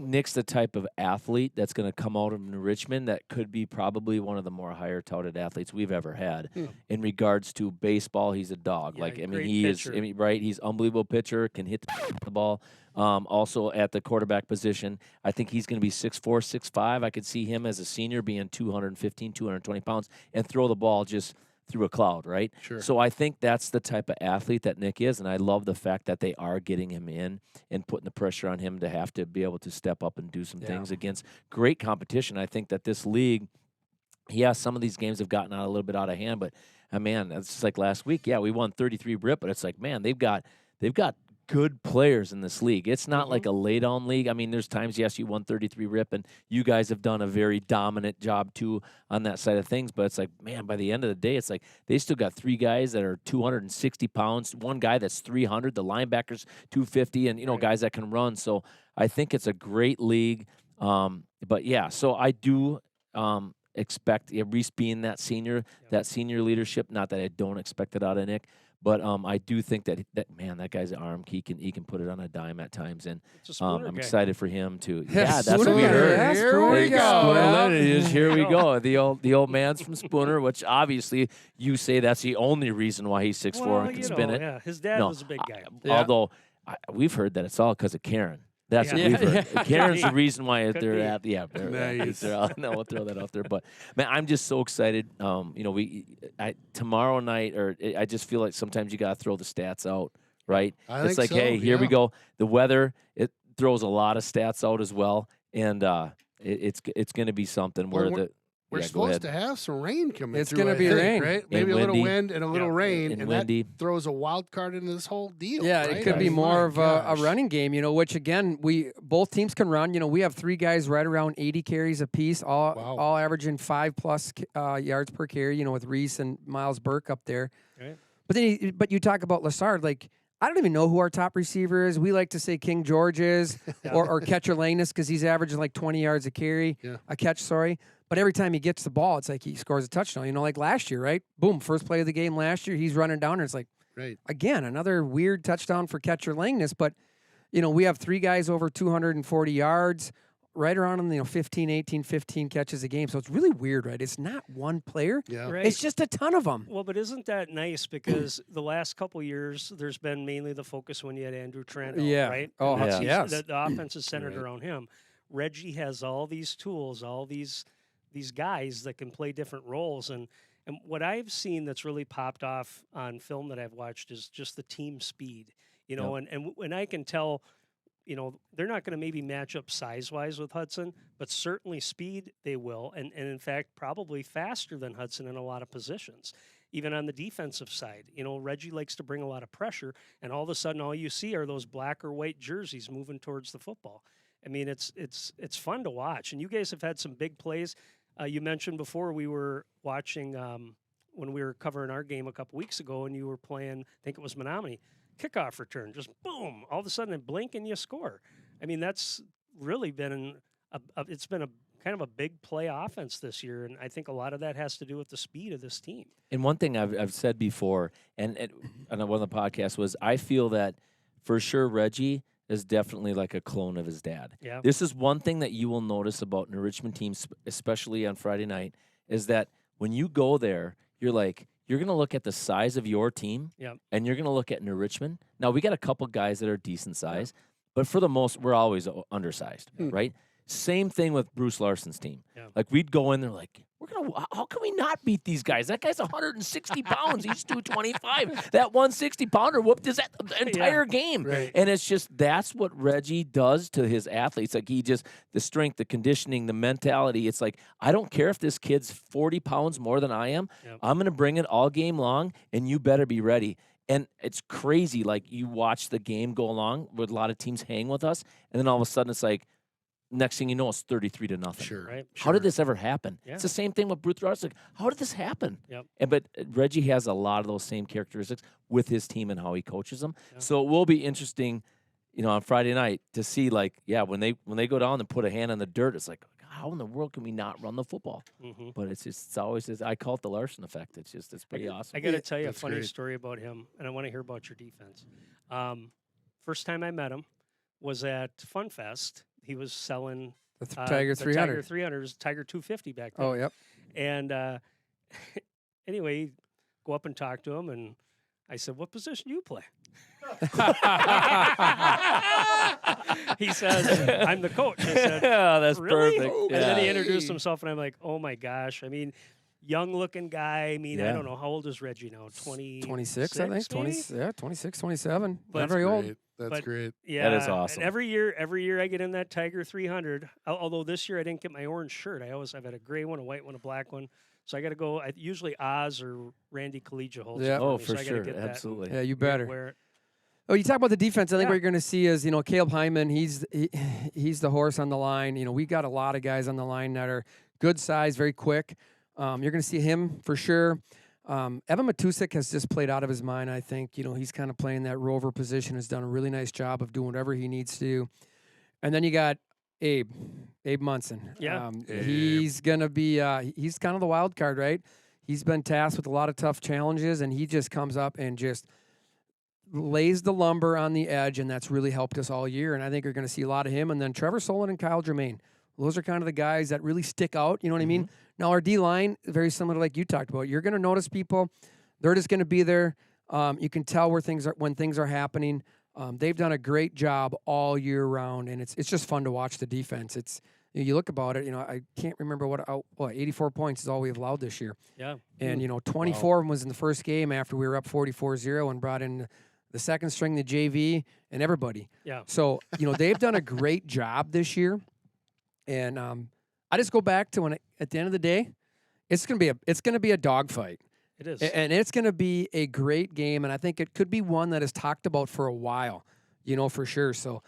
[SPEAKER 5] Nick's the type of athlete that's going to come out of Richmond that could be probably one of the more higher touted athletes we've ever had. In regards to baseball, he's a dog.
[SPEAKER 1] Yeah,
[SPEAKER 5] He
[SPEAKER 1] pitcher.
[SPEAKER 5] is right. He's unbelievable pitcher, can hit the ball. Also at the quarterback position, I think he's going to be 6'4", 6'5". I could see him as a senior being 215, 220 pounds and throw the ball just through a cloud, right?
[SPEAKER 2] Sure.
[SPEAKER 5] So I think that's the type of athlete that Nick is, and I love the fact that they are getting him in and putting the pressure on him to have to be able to step up and do some things against great competition. I think that this league, some of these games have gotten a little bit out of hand, but man, it's just like last week. Yeah, we won 33 RIP, but it's like, man, they've got good players in this league. It's not like a lay-down league. I mean, there's times, yes, you won 33 RIP, and you guys have done a very dominant job, too, on that side of things. But it's like, man, by the end of the day, it's like they still got 3 guys that are 260 pounds, 1 guy that's 300, the linebackers 250, and, guys that can run. So I think it's a great league. But, yeah, so I do expect Reese being that senior leadership. Not that I don't expect it out of Nick. But I do think that that guy's arm, he can put it on a dime at times, and I'm excited for him to. Yeah, that's what we heard.
[SPEAKER 9] Here we go.
[SPEAKER 5] There it is. Here we go. The old man's from Spooner, which obviously you say that's the only reason why he's 6'4" and can spin it.
[SPEAKER 1] Yeah, his dad was a big guy.
[SPEAKER 5] Although we've heard that it's all because of Karen. That's what we've heard. Karen's the reason why they're at. Yeah, nice. No, we'll throw that out there. But man, I'm just so excited. Tomorrow night, I just feel like sometimes you got to throw the stats out, right? It's like, hey, here we go. The weather, it throws a lot of stats out as well, and it's going to be something where
[SPEAKER 2] we're supposed to have some rain coming.
[SPEAKER 9] It's going to be rain,
[SPEAKER 2] right? Maybe a little wind and a little rain, and
[SPEAKER 5] windy.
[SPEAKER 2] That throws a wild card into this whole deal.
[SPEAKER 9] Yeah,
[SPEAKER 2] right?
[SPEAKER 9] it could be more of a running game, which again, both teams can run. We have 3 guys right around 80 carries apiece, all averaging 5+ yards per carry. with Reese and Miles Burke up there.
[SPEAKER 1] Right.
[SPEAKER 9] But you talk about Lassard, like, I don't even know who our top receiver is. We like to say King George is, or Catcher Langness, because he's averaging like 20 yards a carry, a catch. Sorry. But every time he gets the ball, it's like he scores a touchdown. Like last year, right? Boom, first play of the game last year, he's running down, and it's like, again, another weird touchdown for Catcher Langness. But, we have 3 guys over 240 yards, right around 15, 18, 15 catches a game. So it's really weird, right? It's not one player.
[SPEAKER 2] Yeah.
[SPEAKER 1] Right.
[SPEAKER 9] It's just a ton of them.
[SPEAKER 1] Well, but isn't that nice? Because the last couple years, there's been mainly the focus when you had Andrew Trent, right?
[SPEAKER 9] Oh,
[SPEAKER 1] And
[SPEAKER 9] yes.
[SPEAKER 1] The offense is centered around him. Reggie has all these tools, all these guys that can play different roles. And what I've seen that's really popped off on film that I've watched is just the team speed, and I can tell, they're not going to maybe match up size-wise with Hudson, but certainly speed they will. And in fact, probably faster than Hudson in a lot of positions. Even on the defensive side, Reggie likes to bring a lot of pressure, and all of a sudden all you see are those black or white jerseys moving towards the football. I mean, it's fun to watch. And you guys have had some big plays. You mentioned before we were watching when we were covering our game a couple weeks ago, and you were playing. I think it was Menominee. Kickoff return, just boom! All of a sudden, blink and you score. I mean, that's really been it's been a kind of a big play offense this year, and I think a lot of that has to do with the speed of this team.
[SPEAKER 5] And one thing I've said before, and on one of the podcasts, was I feel that for sure Reggie is definitely like a clone of his dad.
[SPEAKER 1] Yeah.
[SPEAKER 5] This is one thing that you will notice about the Richmond team, especially on Friday night, is that when you go there, you're going to look at the size of your team, and you're going to look at New Richmond. Now, we got a couple guys that are decent size, but for the most, we're always undersized, right? Same thing with Bruce Larson's team.
[SPEAKER 1] Yeah.
[SPEAKER 5] Like, we'd go in there like, how can we not beat these guys? That guy's 160 pounds. He's 225. That 160-pounder whooped his the entire game.
[SPEAKER 2] Right.
[SPEAKER 5] And it's just, that's what Reggie does to his athletes. Like, the strength, the conditioning, the mentality. It's like, I don't care if this kid's 40 pounds more than I am.
[SPEAKER 1] Yep.
[SPEAKER 5] I'm going to bring it all game long, and you better be ready. And it's crazy. Like, you watch the game go along with a lot of teams hang with us, and then all of a sudden it's like, next thing you know, it's 33-0.
[SPEAKER 2] Sure.
[SPEAKER 1] Right?
[SPEAKER 5] How did this ever happen?
[SPEAKER 1] Yeah.
[SPEAKER 5] It's the same thing with Bruce Larson. How did this happen?
[SPEAKER 1] Yep.
[SPEAKER 5] But Reggie has a lot of those same characteristics with his team and how he coaches them.
[SPEAKER 1] Yeah.
[SPEAKER 5] So it will be interesting, on Friday night to see, when they go down and put a hand on the dirt, it's like, how in the world can we not run the football?
[SPEAKER 1] Mm-hmm.
[SPEAKER 5] But it's always I call it the Larson effect. It's pretty awesome.
[SPEAKER 1] I got to tell you a
[SPEAKER 2] That's
[SPEAKER 1] funny
[SPEAKER 2] great.
[SPEAKER 1] story about him, and I want to hear about your defense. First time I met him was at Fun Fest. He was selling
[SPEAKER 9] The Tiger 300.
[SPEAKER 1] Tiger 300 was Tiger 250 back then.
[SPEAKER 9] Oh, yep.
[SPEAKER 1] And anyway, go up and talk to him, and I said, "What position do you play?" He says, "I'm the coach." I said,
[SPEAKER 5] Oh, that's
[SPEAKER 1] "Really?"
[SPEAKER 5] perfect.
[SPEAKER 1] And then he
[SPEAKER 5] Yeah.
[SPEAKER 1] introduced himself, and I'm like, "Oh my gosh!" I mean, young-looking guy. I mean, I
[SPEAKER 5] Yeah.
[SPEAKER 1] don't know how old is Reggie now.
[SPEAKER 9] 26, I think. 20,
[SPEAKER 1] maybe?
[SPEAKER 9] 26, 27.
[SPEAKER 1] But-
[SPEAKER 9] Not very old.
[SPEAKER 2] Great. That's
[SPEAKER 1] But-
[SPEAKER 2] great.
[SPEAKER 1] Yeah,
[SPEAKER 5] is awesome.
[SPEAKER 1] And every year I get in that Tiger 300. Although this year I didn't get my orange shirt. I've had a gray one, a white one, a black one. So I got to go. Usually Oz or Randy Collegia holds it
[SPEAKER 9] Yeah.
[SPEAKER 1] for
[SPEAKER 5] Oh,
[SPEAKER 1] me,
[SPEAKER 5] for
[SPEAKER 1] so I gotta
[SPEAKER 5] sure.
[SPEAKER 1] get that.
[SPEAKER 5] Absolutely.
[SPEAKER 9] Yeah, you
[SPEAKER 1] Wear-
[SPEAKER 9] better.
[SPEAKER 1] wear it.
[SPEAKER 9] Oh, you talk about the defense. I think
[SPEAKER 1] Yeah.
[SPEAKER 9] what you're going to see is, Caleb Hyman, he's the horse on the line. We got a lot of guys on the line that are good size, very quick. You're going to see him for sure. Evan Matusik has just played out of his mind, I think. He's kind of playing that rover position, has done a really nice job of doing whatever he needs to do. And then you got Abe Munson.
[SPEAKER 1] Yeah.
[SPEAKER 9] He's going to be he's kind of the wild card, right? He's been tasked with a lot of tough challenges, and he just comes up and just lays the lumber on the edge, and that's really helped us all year. And I think you're going to see a lot of him. And then Trevor Solon and Kyle Germain. Those are kind of the guys that really stick out. You know what I mean? Now, our D-line, very similar to like you talked about. You're going to notice people. They're just going to be there. You can tell when things are happening. They've done a great job all year round, and it's just fun to watch the defense. It's you look about it. I can't remember what 84 points is all we've allowed this year.
[SPEAKER 1] Yeah.
[SPEAKER 9] And 24 of them was in the first game after we were up 44-0 and brought in the second string, the JV, and everybody.
[SPEAKER 1] Yeah.
[SPEAKER 9] So they've done a great job this year. And I just go back to at the end of the day, it's gonna be a dogfight.
[SPEAKER 1] It is.
[SPEAKER 9] And it's gonna be a great game, and I think it could be one that is talked about for a while, for sure. So,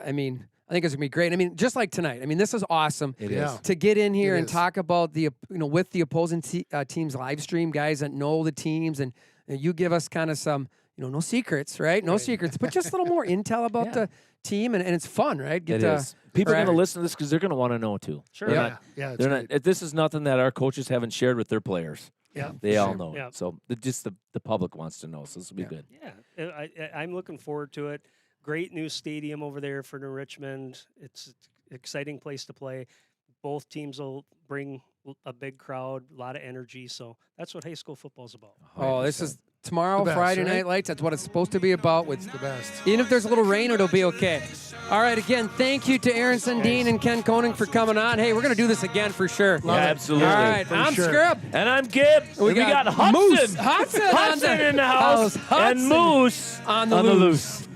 [SPEAKER 9] I think it's gonna be great. Just like tonight. This is awesome.
[SPEAKER 5] It
[SPEAKER 2] Yeah.
[SPEAKER 5] is.
[SPEAKER 9] To get in here
[SPEAKER 2] It
[SPEAKER 9] and
[SPEAKER 2] is.
[SPEAKER 9] talk about with the opposing teams live stream, guys that know the teams, and you give us kind of some no secrets, right? No secrets, but just a little more intel about
[SPEAKER 5] Yeah.
[SPEAKER 9] the team, and it's fun, right?
[SPEAKER 5] It is. People are
[SPEAKER 9] right.
[SPEAKER 5] going to listen to this because they're going to want to know too.
[SPEAKER 1] Sure.
[SPEAKER 5] They're
[SPEAKER 2] Yeah.
[SPEAKER 5] not-
[SPEAKER 2] Yeah. It's
[SPEAKER 5] They're
[SPEAKER 2] great.
[SPEAKER 5] not. This is nothing that our coaches haven't shared with their players.
[SPEAKER 1] Yeah.
[SPEAKER 5] They all
[SPEAKER 2] Sure.
[SPEAKER 5] know.
[SPEAKER 1] Yeah.
[SPEAKER 5] So the public wants to know. So this will be good.
[SPEAKER 1] Yeah. I'm looking forward to it. Great new stadium over there for New Richmond. It's an exciting place to play. Both teams will bring a big crowd, a lot of energy. So that's what high school football is about.
[SPEAKER 9] Oh, this is tomorrow,
[SPEAKER 2] The best,
[SPEAKER 9] Friday
[SPEAKER 2] right?
[SPEAKER 9] Night Lights. That's what it's supposed to be about. With
[SPEAKER 2] The best.
[SPEAKER 9] even if there's a little rain, it'll be okay. All right, again, thank you to Aaron Sundin and Ken Koenig for coming on. Hey, we're gonna do this again for sure.
[SPEAKER 5] Yeah, absolutely.
[SPEAKER 9] All right,
[SPEAKER 2] For
[SPEAKER 9] I'm
[SPEAKER 2] sure.
[SPEAKER 9] Scrib.
[SPEAKER 5] And I'm Gib.
[SPEAKER 9] We
[SPEAKER 5] And we
[SPEAKER 9] got
[SPEAKER 5] got Hudson.
[SPEAKER 9] Moose. Hudson on
[SPEAKER 5] Hudson
[SPEAKER 9] the
[SPEAKER 5] in the house.
[SPEAKER 9] house.
[SPEAKER 5] And
[SPEAKER 9] Hudson
[SPEAKER 5] Moose
[SPEAKER 9] on the loose.